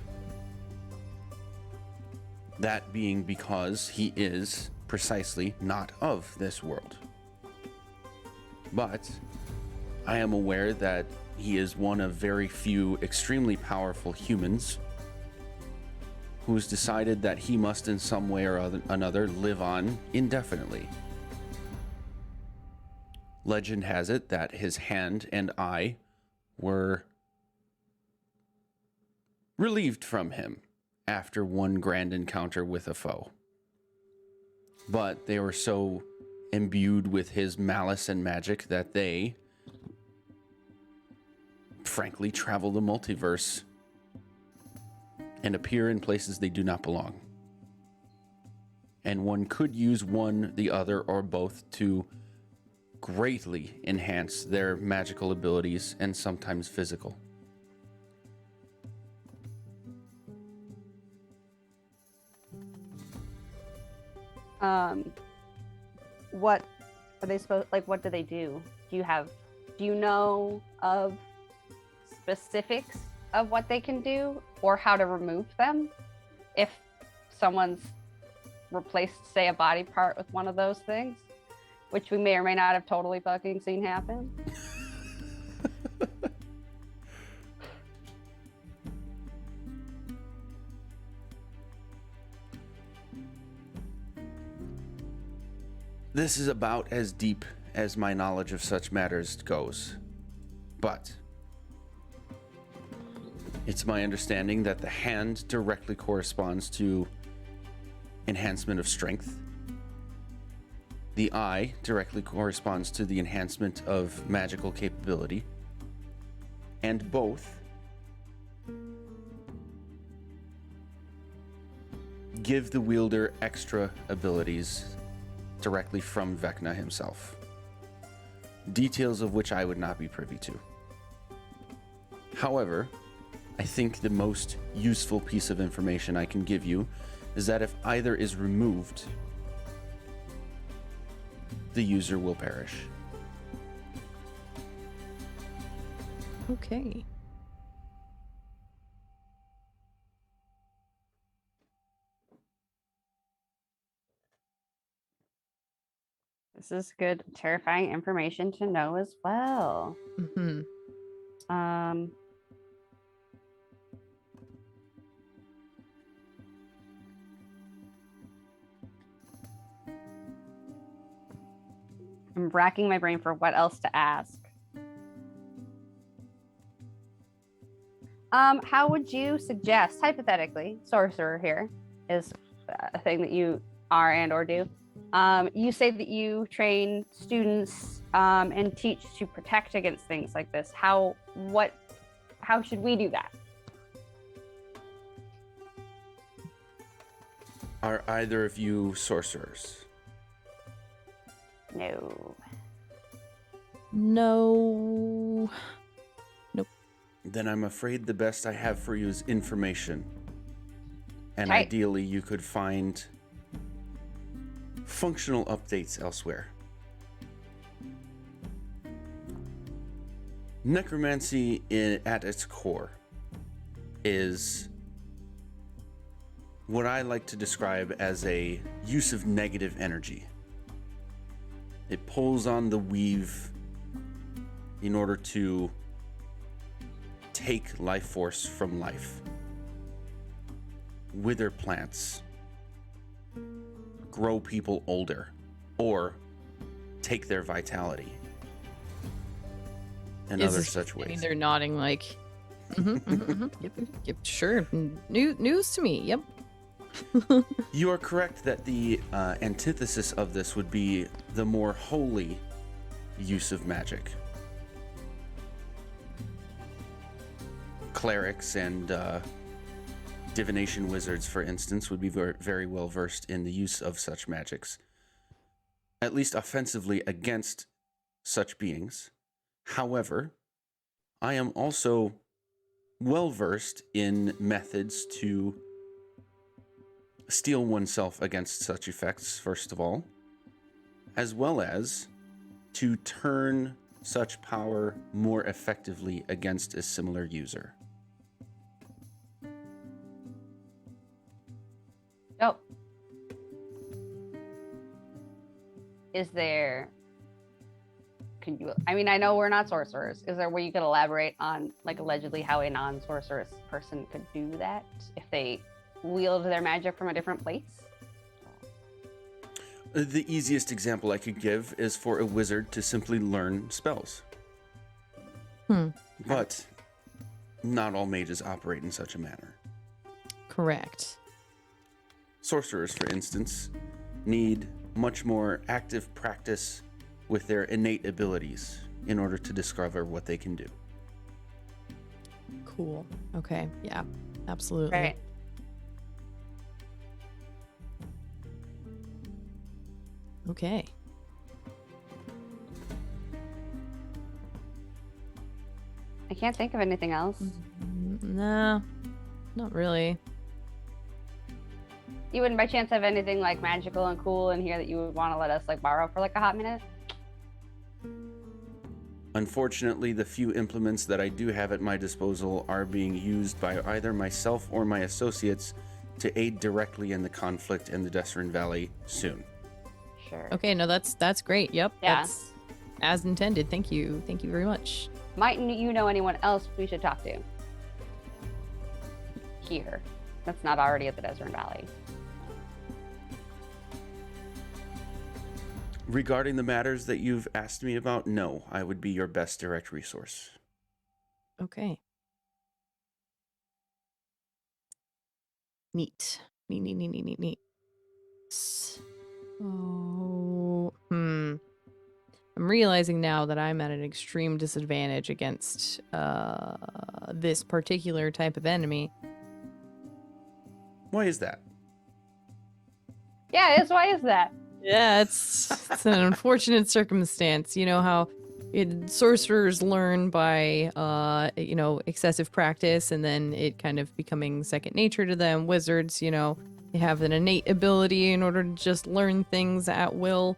That being because he is precisely not of this world. But I am aware that he is one of very few extremely powerful humans who's decided that he must in some way or another live on indefinitely. Legend has it that his hand and eye were relieved from him after one grand encounter with a foe. But they were so imbued with his malice and magic that they, frankly, travel the multiverse and appear in places they do not belong. And one could use one, the other, or both to greatly enhance their magical abilities and sometimes physical. What are they supposed like? What do they do? Do you know of specifics of what they can do or how to remove them if someone's replaced, say, a body part with one of those things, which we may or may not have totally fucking seen happen? This is about as deep as my knowledge of such matters goes. But it's my understanding that the hand directly corresponds to enhancement of strength. The eye directly corresponds to the enhancement of magical capability. And both give the wielder extra abilities directly from Vecna himself. Details of which I would not be privy to. However, I think the most useful piece of information I can give you is that if either is removed, the user will perish. Okay. This is good, terrifying information to know as well. Mm-hmm. I'm racking my brain for what else to ask. How would you suggest, hypothetically, sorcerer here is a thing that you are and or do. You say that you train students and teach to protect against things like this. How should we do that? Are either of you sorcerers? No. No. Then I'm afraid the best I have for you is information. And Okay. ideally, you could find functional updates elsewhere. Necromancy at its core is what I like to describe as a use of negative energy. It pulls on the weave in order to take life force from life. Wither plants, grow people older, or take their vitality. And Is other this- such I mean, ways. they're nodding like, yep, sure. News to me. Yep. You are correct that the antithesis of this would be the more holy use of magic. Clerics and divination wizards, for instance, would be very well versed in the use of such magics, at least offensively against such beings. However, I am also well versed in methods to steel oneself against such effects, first of all, as well as to turn such power more effectively against a similar user. Oh. Is there... Could you... I mean, I know we're not sorcerers. Is there a way you could elaborate on, like, allegedly how a non-sorceress person could do that if they wield their magic from a different place? The easiest example I could give is for a wizard to simply learn spells. But not all mages operate in such a manner. Correct. Sorcerers, for instance, need much more active practice with their innate abilities in order to discover what they can do. Cool. Okay. Yeah. Absolutely. Right. Okay. I can't think of anything else. Nah. Not really. You wouldn't by chance have anything like magical and cool in here that you would want to let us like borrow for like a hot minute? Unfortunately, the few implements that I do have at my disposal are being used by either myself or my associates to aid directly in the conflict in the Desrin Valley soon. Sure. Okay. No, that's great. Yep. Yeah. That's as intended. Thank you. Thank you very much. Might you know anyone else we should talk to? Here. That's not already at the Desert Valley. Regarding the matters that you've asked me about, no, I would be your best direct resource. Okay. Neat. Neat. So, I'm realizing now that I'm at an extreme disadvantage against this particular type of enemy. Why is that? Yeah, why is that? Yeah, it's an unfortunate circumstance. You know how sorcerers learn by, excessive practice, and then it kind of becoming second nature to them. Wizards, they have an innate ability in order to just learn things at will,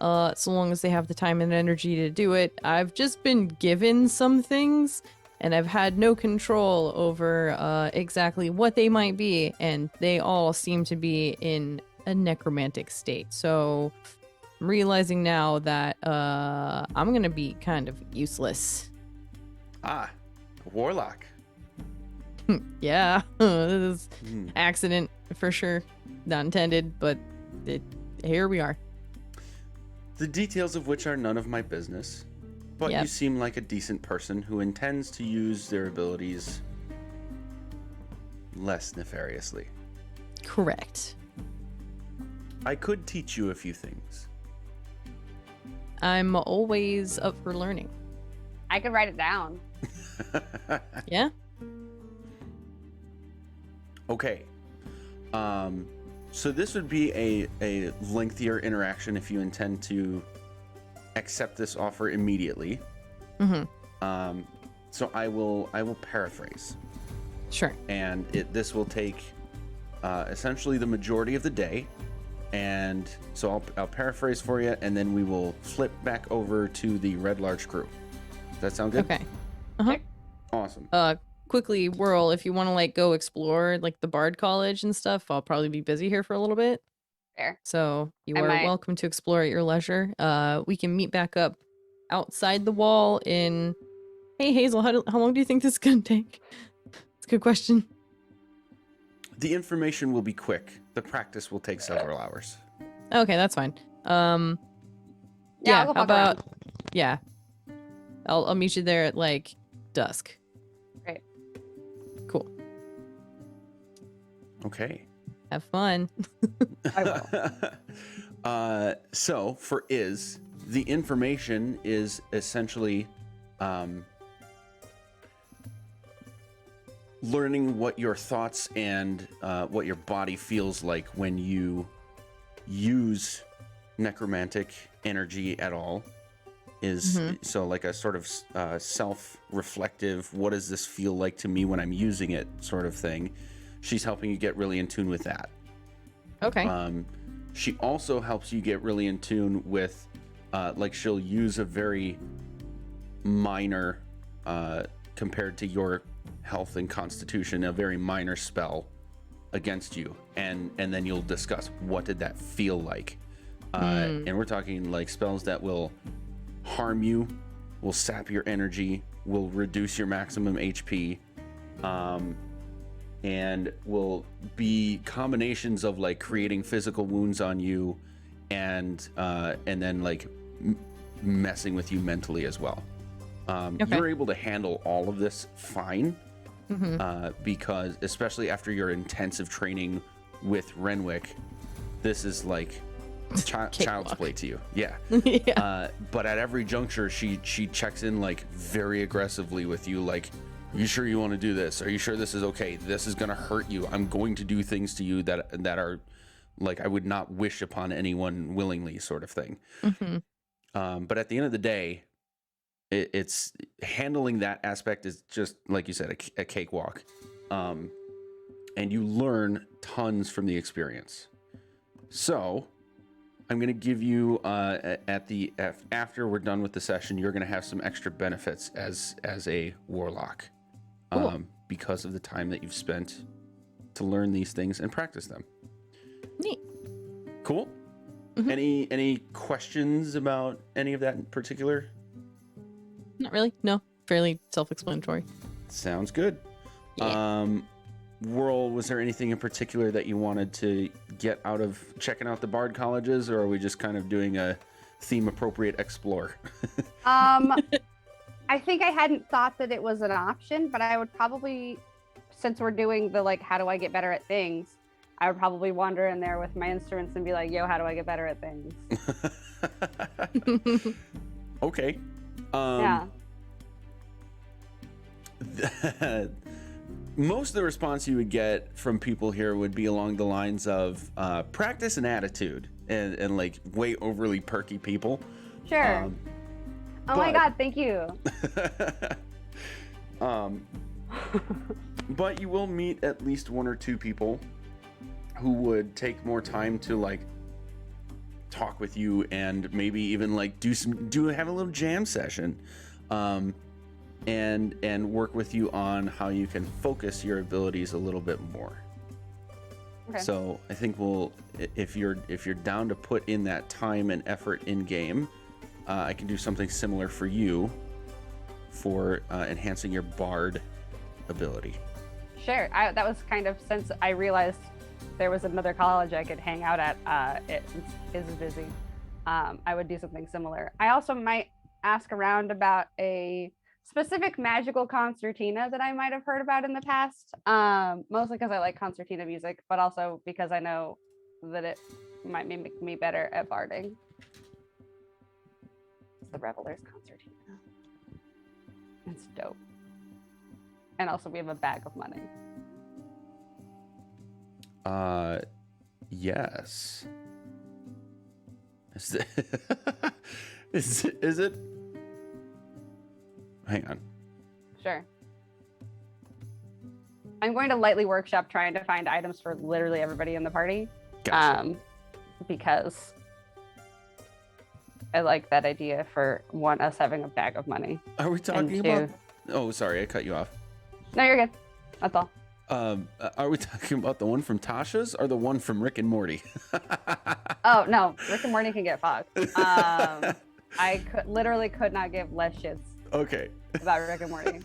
so long as they have the time and energy to do it. I've just been given some things, and I've had no control over exactly what they might be, and they all seem to be in a necromantic state. So I'm realizing now that I'm gonna be kind of useless. Ah, a warlock. Yeah, this is accident for sure, not intended, but here we are. The details of which are none of my business, but Yep. you seem like a decent person who intends to use their abilities less nefariously. Correct. I could teach you a few things. I'm always up for learning. I could write it down. Yeah. Okay. So this would be a lengthier interaction if you intend to accept this offer immediately. Mm-hmm. So I will paraphrase, Sure. and this will take essentially the majority of the day. And so I'll paraphrase for you, and then we will flip back over to the Red Large crew. Does that sound good? Okay. Uh-huh. Awesome. Quickly, Whirl, if you want to go explore the Bard College and stuff, I'll probably be busy here for a little bit. Fair. So you I are might. welcome to explore at your leisure. We can meet back up outside the wall in... Hey, Hazel, how long do you think this is going to take? It's a good question. The information will be quick. The practice will take several hours. Okay, that's fine. Yeah, I'll go How fuck about... around. Yeah. I'll meet you there at, dusk. Great. Cool. Okay. Have fun. I will. So for the information is essentially learning what your thoughts and what your body feels like when you use necromantic energy at all is so like a sort of self-reflective, what does this feel like to me when I'm using it sort of thing. She's helping you get really in tune with that. Okay. She also helps you get really in tune with she'll use a very minor compared to your health and constitution, a very minor spell against you, and then you'll discuss what did that feel like. And we're talking spells that will harm you, will sap your energy, will reduce your maximum HP, and will be combinations of creating physical wounds on you and then messing with you mentally as well. Okay. You're able to handle all of this fine, because especially after your intensive training with Renwick, this is child's play to you. Yeah. Yeah. But at every juncture, she checks in very aggressively with you, are you sure you want to do this? Are you sure this is okay? This is gonna hurt you. I'm going to do things to you that are I would not wish upon anyone willingly, sort of thing. But at the end of the day, it's handling that aspect is just like you said, a cakewalk, and you learn tons from the experience. So I'm going to give you after we're done with the session, you're going to have some extra benefits as a warlock, Cool. because of the time that you've spent to learn these things and practice them. Neat. Cool. Any questions about any of that in particular? Not really. No. Fairly self-explanatory. Sounds good. Yeah. Whirl, was there anything in particular that you wanted to get out of checking out the Bard colleges, or are we just kind of doing a theme appropriate explore. I think I hadn't thought that it was an option, but I would probably, since we're doing the like, how do I get better at things? I would probably wander in there with my instruments and be like, yo, how do I get better at things? Okay. Yeah. Most of the response you would get from people here would be along the lines of practice and attitude, and like way overly perky people. Sure. Oh my God, thank you. But you will meet at least one or two people who would take more time to like talk with you and maybe even like have a little jam session, and work with you on how you can focus your abilities a little bit more. Okay. So I think if you're down to put in that time and effort in game, I can do something similar for you for enhancing your bard ability. Sure. That was kind of, since I realized there was another college I could hang out at, it is busy. I would do something similar. I also might ask around about a specific magical concertina that I might have heard about in the past, mostly because I like concertina music, but also because I know that it might make me better at barding. It's the Reveler's Concertina. It's dope. And also we have a bag of money. Yes. Is it? Hang on. Sure. I'm going to lightly workshop trying to find items for literally everybody in the party. Gotcha. Because I like that idea for one, us having a bag of money. Are we talking two- about? Oh, sorry, I cut you off. No, you're good. That's all. Are we talking about the one from Tasha's or the one from Rick and Morty? Oh no, Rick and Morty can get fucked. I literally could not give less shits Okay. about Rick and Morty.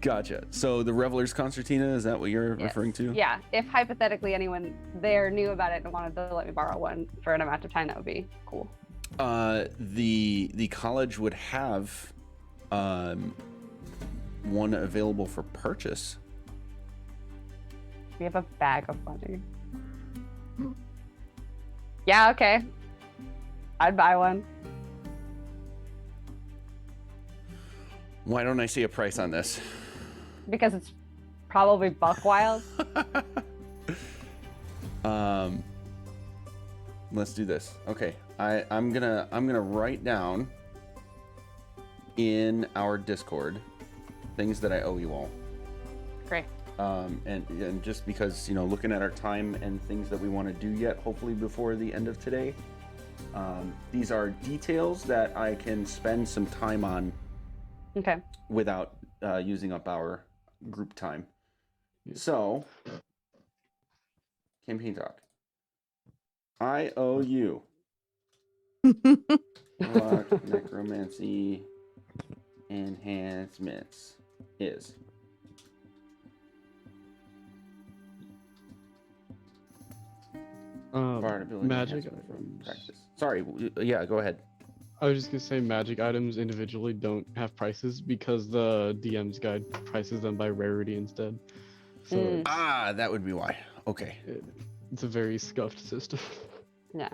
Gotcha. So the Reveler's Concertina, is that what you're Yes. referring to? Yeah, if hypothetically anyone there knew about it and wanted to let me borrow one for an amount of time, that would be cool. The college would have one available for purchase. We have a bag of money. Yeah, okay. I'd buy one. Why don't I see a price on this? Because it's probably buck wild. Let's do this. Okay, I'm gonna write down in our Discord things that I owe you all. Great. And just because, looking at our time and things that we want to do yet, hopefully before the end of today, these are details that I can spend some time on. Okay. Without using up our group time. So, campaign talk. I owe you what necromancy enhancements is. Bard ability magic enhancement from items. practice. Sorry, yeah, go ahead. I was just gonna say magic items individually don't have prices because the DM's guide prices them by rarity instead. So Mm. That would be why. Okay. it's a very scuffed system. Yeah.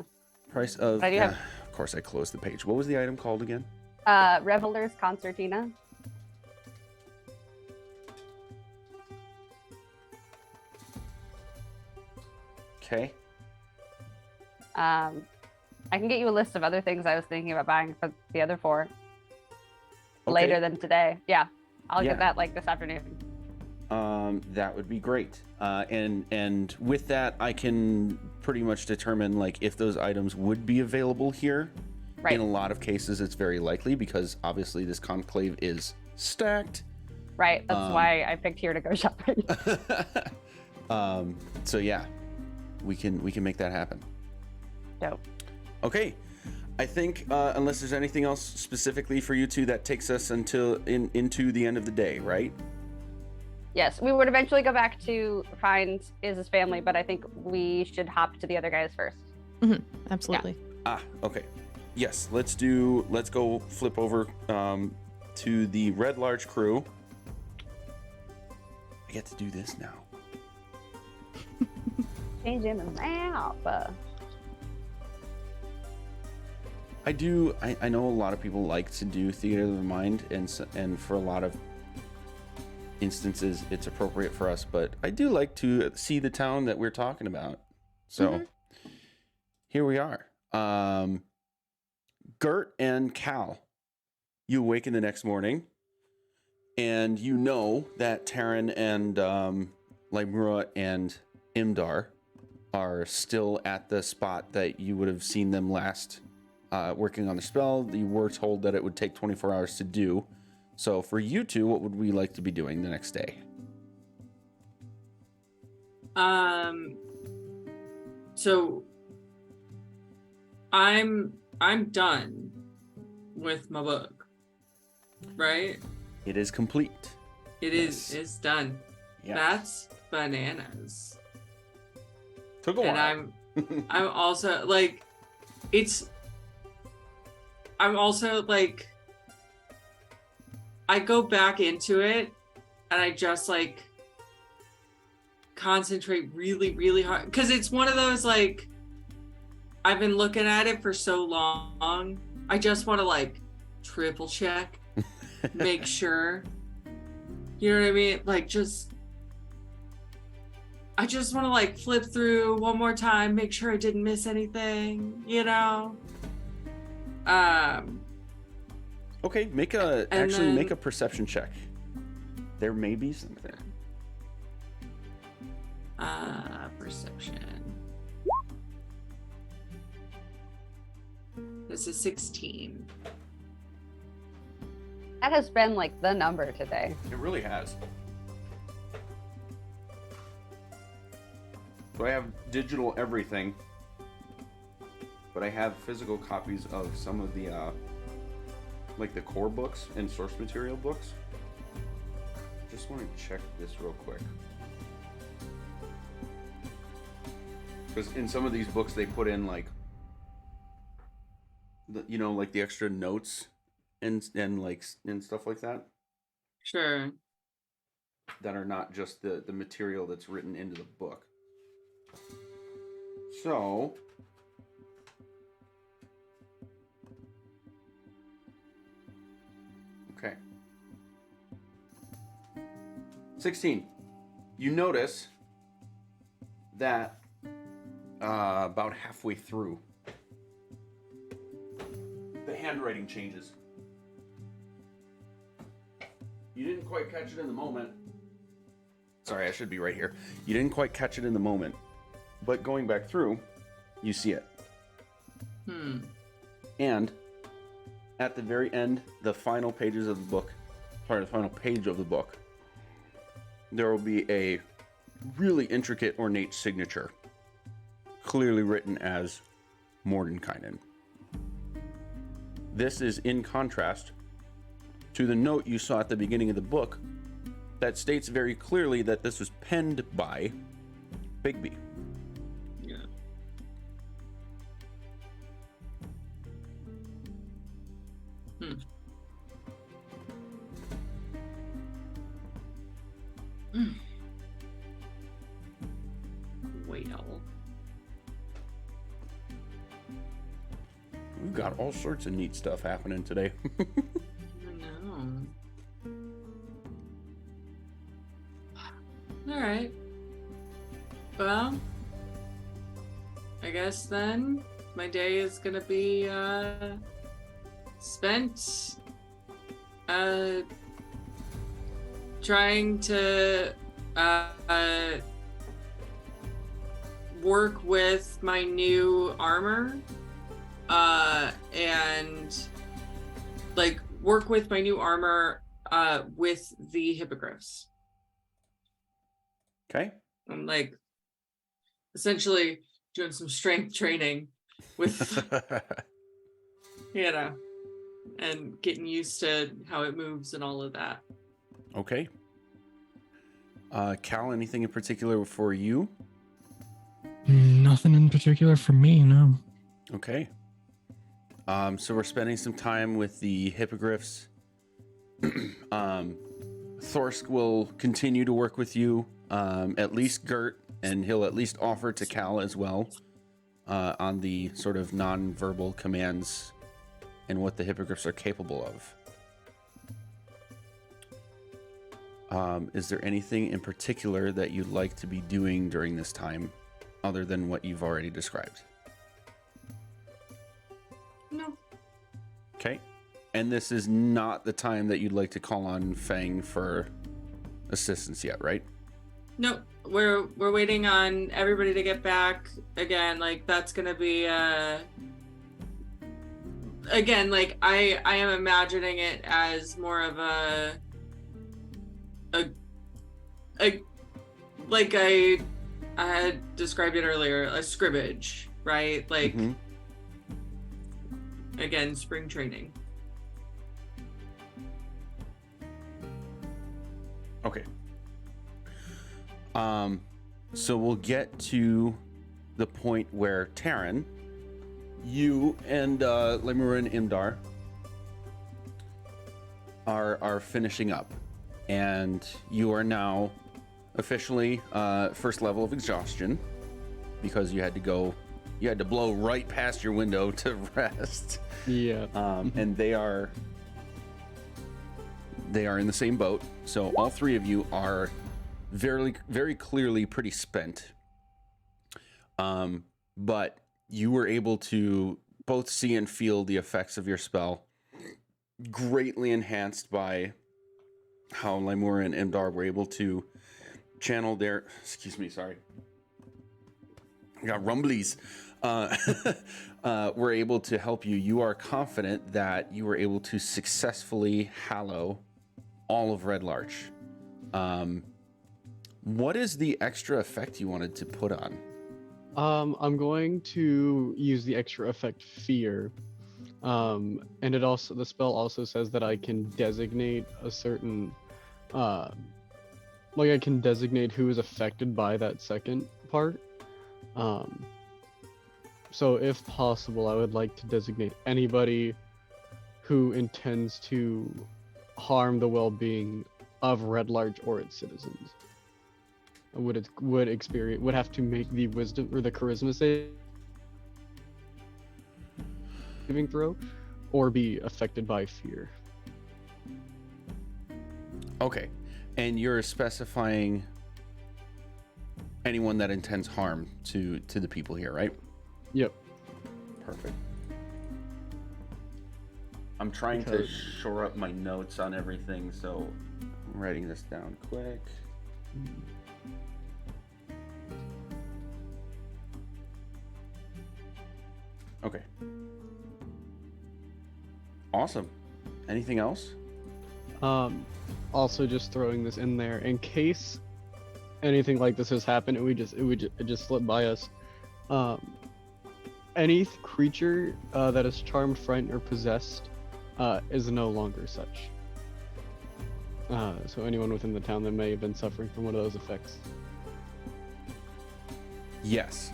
Price of. I do have- Of course, I closed the page. What was the item called again? Reveler's Concertina. Okay. I can get you a list of other things I was thinking about buying for the other four Okay. later than today. Yeah. I'll Yeah. get that like this afternoon. That would be great. And with that, I can pretty much determine like if those items would be available here. Right. In a lot of cases, it's very likely because obviously this conclave is stacked. Right. That's why I picked here to go shopping. So yeah, we can make that happen. Dope. Okay. I think unless there's anything else specifically for you two, that takes us into the end of the day, right? Yes, we would eventually go back to find Iz's family, but I think we should hop to the other guys first. Absolutely. Okay. Yes, let's go flip over to the Red Large crew. I get to do this now. Changing the map. I know a lot of people like to do theater of the mind, and for a lot of instances it's appropriate for us, but I do like to see the town that we're talking about. So here we are. Gert and Cal, you awaken the next morning, and you know that Taryn and Limura and Imdar are still at the spot that you would have seen them last working on the spell. You were told that it would take 24 hours to do. So for you two, what would we like to be doing the next day? So I'm done with my book, right? It is complete. It's done. Yes. That's bananas. Took a while. And I'm also like, I'm also like, I go back into it and I just like concentrate really, really hard. Because it's one of those like, I've been looking at it for so long. I just want to like triple check, make sure. You know what I mean? Like I just want to like flip through one more time, make sure I didn't miss anything, you know? Okay, make a perception check. There may be something. Perception. This is 16. That has been like the number today. It really has. So I have digital everything, but I have physical copies of some of the like the core books and source material books. Just want to check this real quick, because in some of these books they put in like like the extra notes and stuff like that Sure. that are not just the material that's written into the book. So okay. 16. You notice that about halfway through, the handwriting changes. You didn't quite catch it in the moment. Sorry, I should be right here. You didn't quite catch it in the moment, but going back through, you see it. And at the very end, the final pages of the book, the final page of the book, there will be a really intricate, ornate signature, clearly written as Mordenkainen. This is in contrast to the note you saw at the beginning of the book that states very clearly that this was penned by Bigby. Yeah. Well. We've got all sorts of neat stuff happening today. I know. All right. Well, I guess then my day is gonna be spent trying to work with my new armor and like work with my new armor with the hippogriffs. Okay. I'm like essentially doing some strength training with and getting used to how it moves and all of that. Okay. Cal, anything in particular for you? Nothing in particular for me, no. Okay. So we're spending some time with the hippogriffs. Thorsk will continue to work with you, at least Gert, and he'll at least offer to Cal as well, on the sort of non-verbal commands and what the hippogriffs are capable of. Is there anything in particular that you'd like to be doing during this time, other than what you've already described? No. Okay. And this is not the time that you'd like to call on Fang for assistance yet, right? Nope. We're waiting on everybody to get back. Again, like that's gonna be again, like I am imagining it as more of a like I had described it earlier, a scrimmage, right? Like Mhm. again, spring training. Okay. So we'll get to the point where Taryn, you and Lemur and Imdar are finishing up, and you are now officially first level of exhaustion because you had to blow right past your window to rest. Yeah. And they are in the same boat. So all three of you are very, very clearly pretty spent. But you were able to both see and feel the effects of your spell, greatly enhanced by how Lemur and Imdar were able to channel their, sorry. I got rumblies. Were able to help you. You are confident that you were able to successfully hallow all of Red Larch. What is the extra effect you wanted to put on? I'm going to use the extra effect Fear. And the spell also says that I can designate a certain, I can designate who is affected by that second part. So if possible, I would like to designate anybody who intends to harm the well-being of Red Larch or its citizens. Would have to make the wisdom or the charisma saving throw, or be affected by fear. Okay, and you're specifying anyone that intends harm to the people here, right? Yep. Perfect. I'm trying to shore up my notes on everything, so I'm writing this down quick. Okay. Awesome. Anything else? Also just throwing this in there in case anything like this has happened, it just slipped by us. Any creature that is charmed, frightened, or possessed is no longer such. So anyone within the town that may have been suffering from one of those effects. Yes.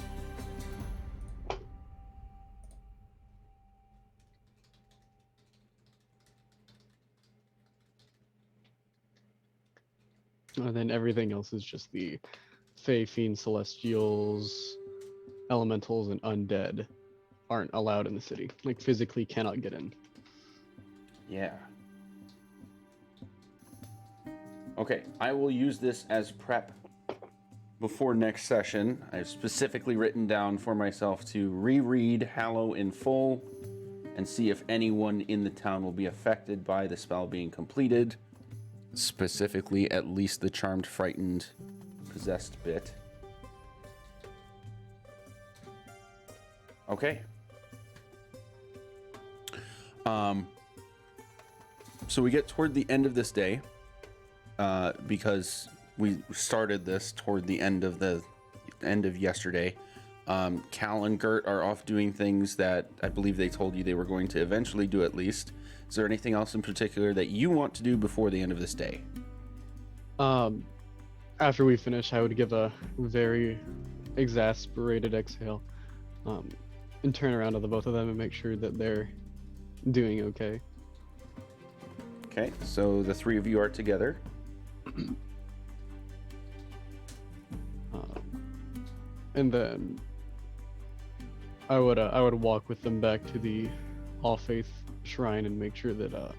And then everything else is just the Fae, Fiends, Celestials, Elementals, and Undead aren't allowed in the city. Like, physically cannot get in. Yeah. Okay, I will use this as prep before next session. I've specifically written down for myself to reread Hallow in full and see if anyone in the town will be affected by the spell being completed. Specifically, at least the charmed, frightened, possessed bit. Okay. So we get toward the end of this day, because we started this toward the end of yesterday. Cal and Gert are off doing things that I believe they told you they were going to eventually do at least. Is there anything else in particular that you want to do before the end of this day? After we finish, I would give a very exasperated exhale. and turn around to the both of them and make sure that they're doing okay. Okay, so the three of you are together. And then I would walk with them back to the All Faith Shrine and make sure that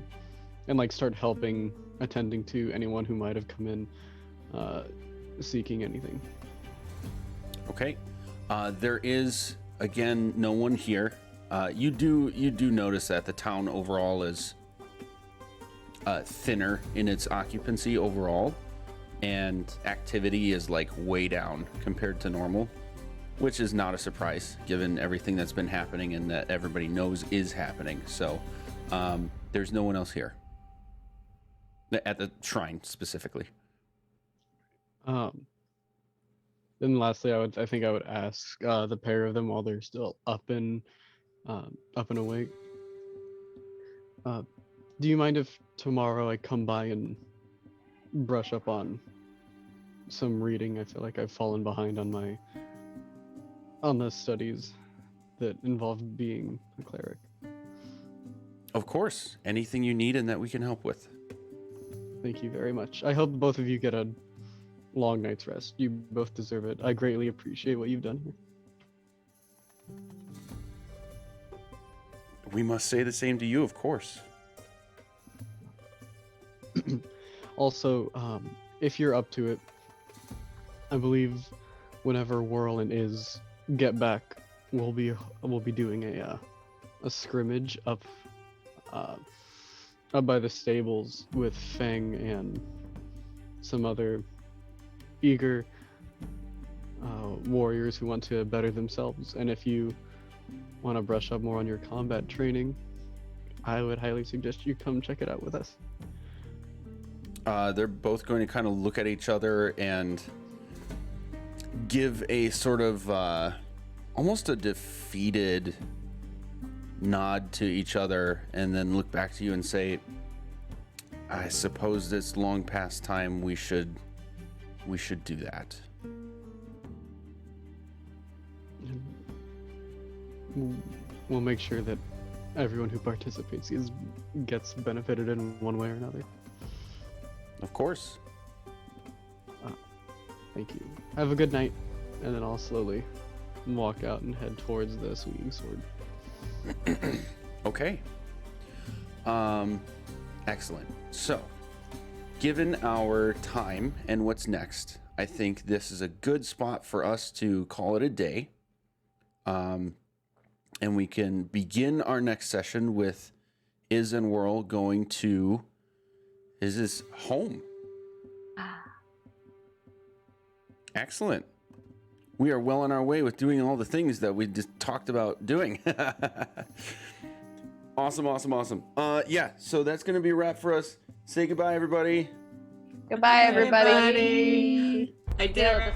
and like start helping, attending to anyone who might have come in seeking anything. Okay. There is again no one here. You do notice that the town overall is thinner in its occupancy overall, and activity is like way down compared to normal, which is not a surprise given everything that's been happening and that everybody knows is happening. So there's no one else here at the shrine specifically. Then lastly, I think I would ask the pair of them while they're still up and awake. Do you mind if tomorrow I come by and brush up on some reading? I feel like I've fallen behind on the studies that involve being a cleric. Of course, anything you need and that we can help with. Thank you very much. I hope both of you get a long night's rest. You both deserve it. I greatly appreciate what you've done here. We must say the same to you, of course. Also, if you're up to it, I believe whenever Whirl and Iz get back, we'll be doing a scrimmage up by the stables with Feng and some other eager warriors who want to better themselves. And if you want to brush up more on your combat training, I would highly suggest you come check it out with us. They're both going to kind of look at each other and give a sort of almost a defeated nod to each other, and then look back to you and say, I suppose it's long past time we should do that. We'll make sure that everyone who participates gets benefited in one way or another. Of course. Thank you. Have a good night. And then I'll slowly walk out and head towards the swinging sword. Okay. Excellent. So, given our time and what's next, I think this is a good spot for us to call it a day. And we can begin our next session with Iz and Whirl going to Iz's home. Excellent. We are well on our way with doing all the things that we just talked about doing. Awesome. Yeah, so that's going to be a wrap for us. Say goodbye, everybody. Goodbye, everybody. I did it.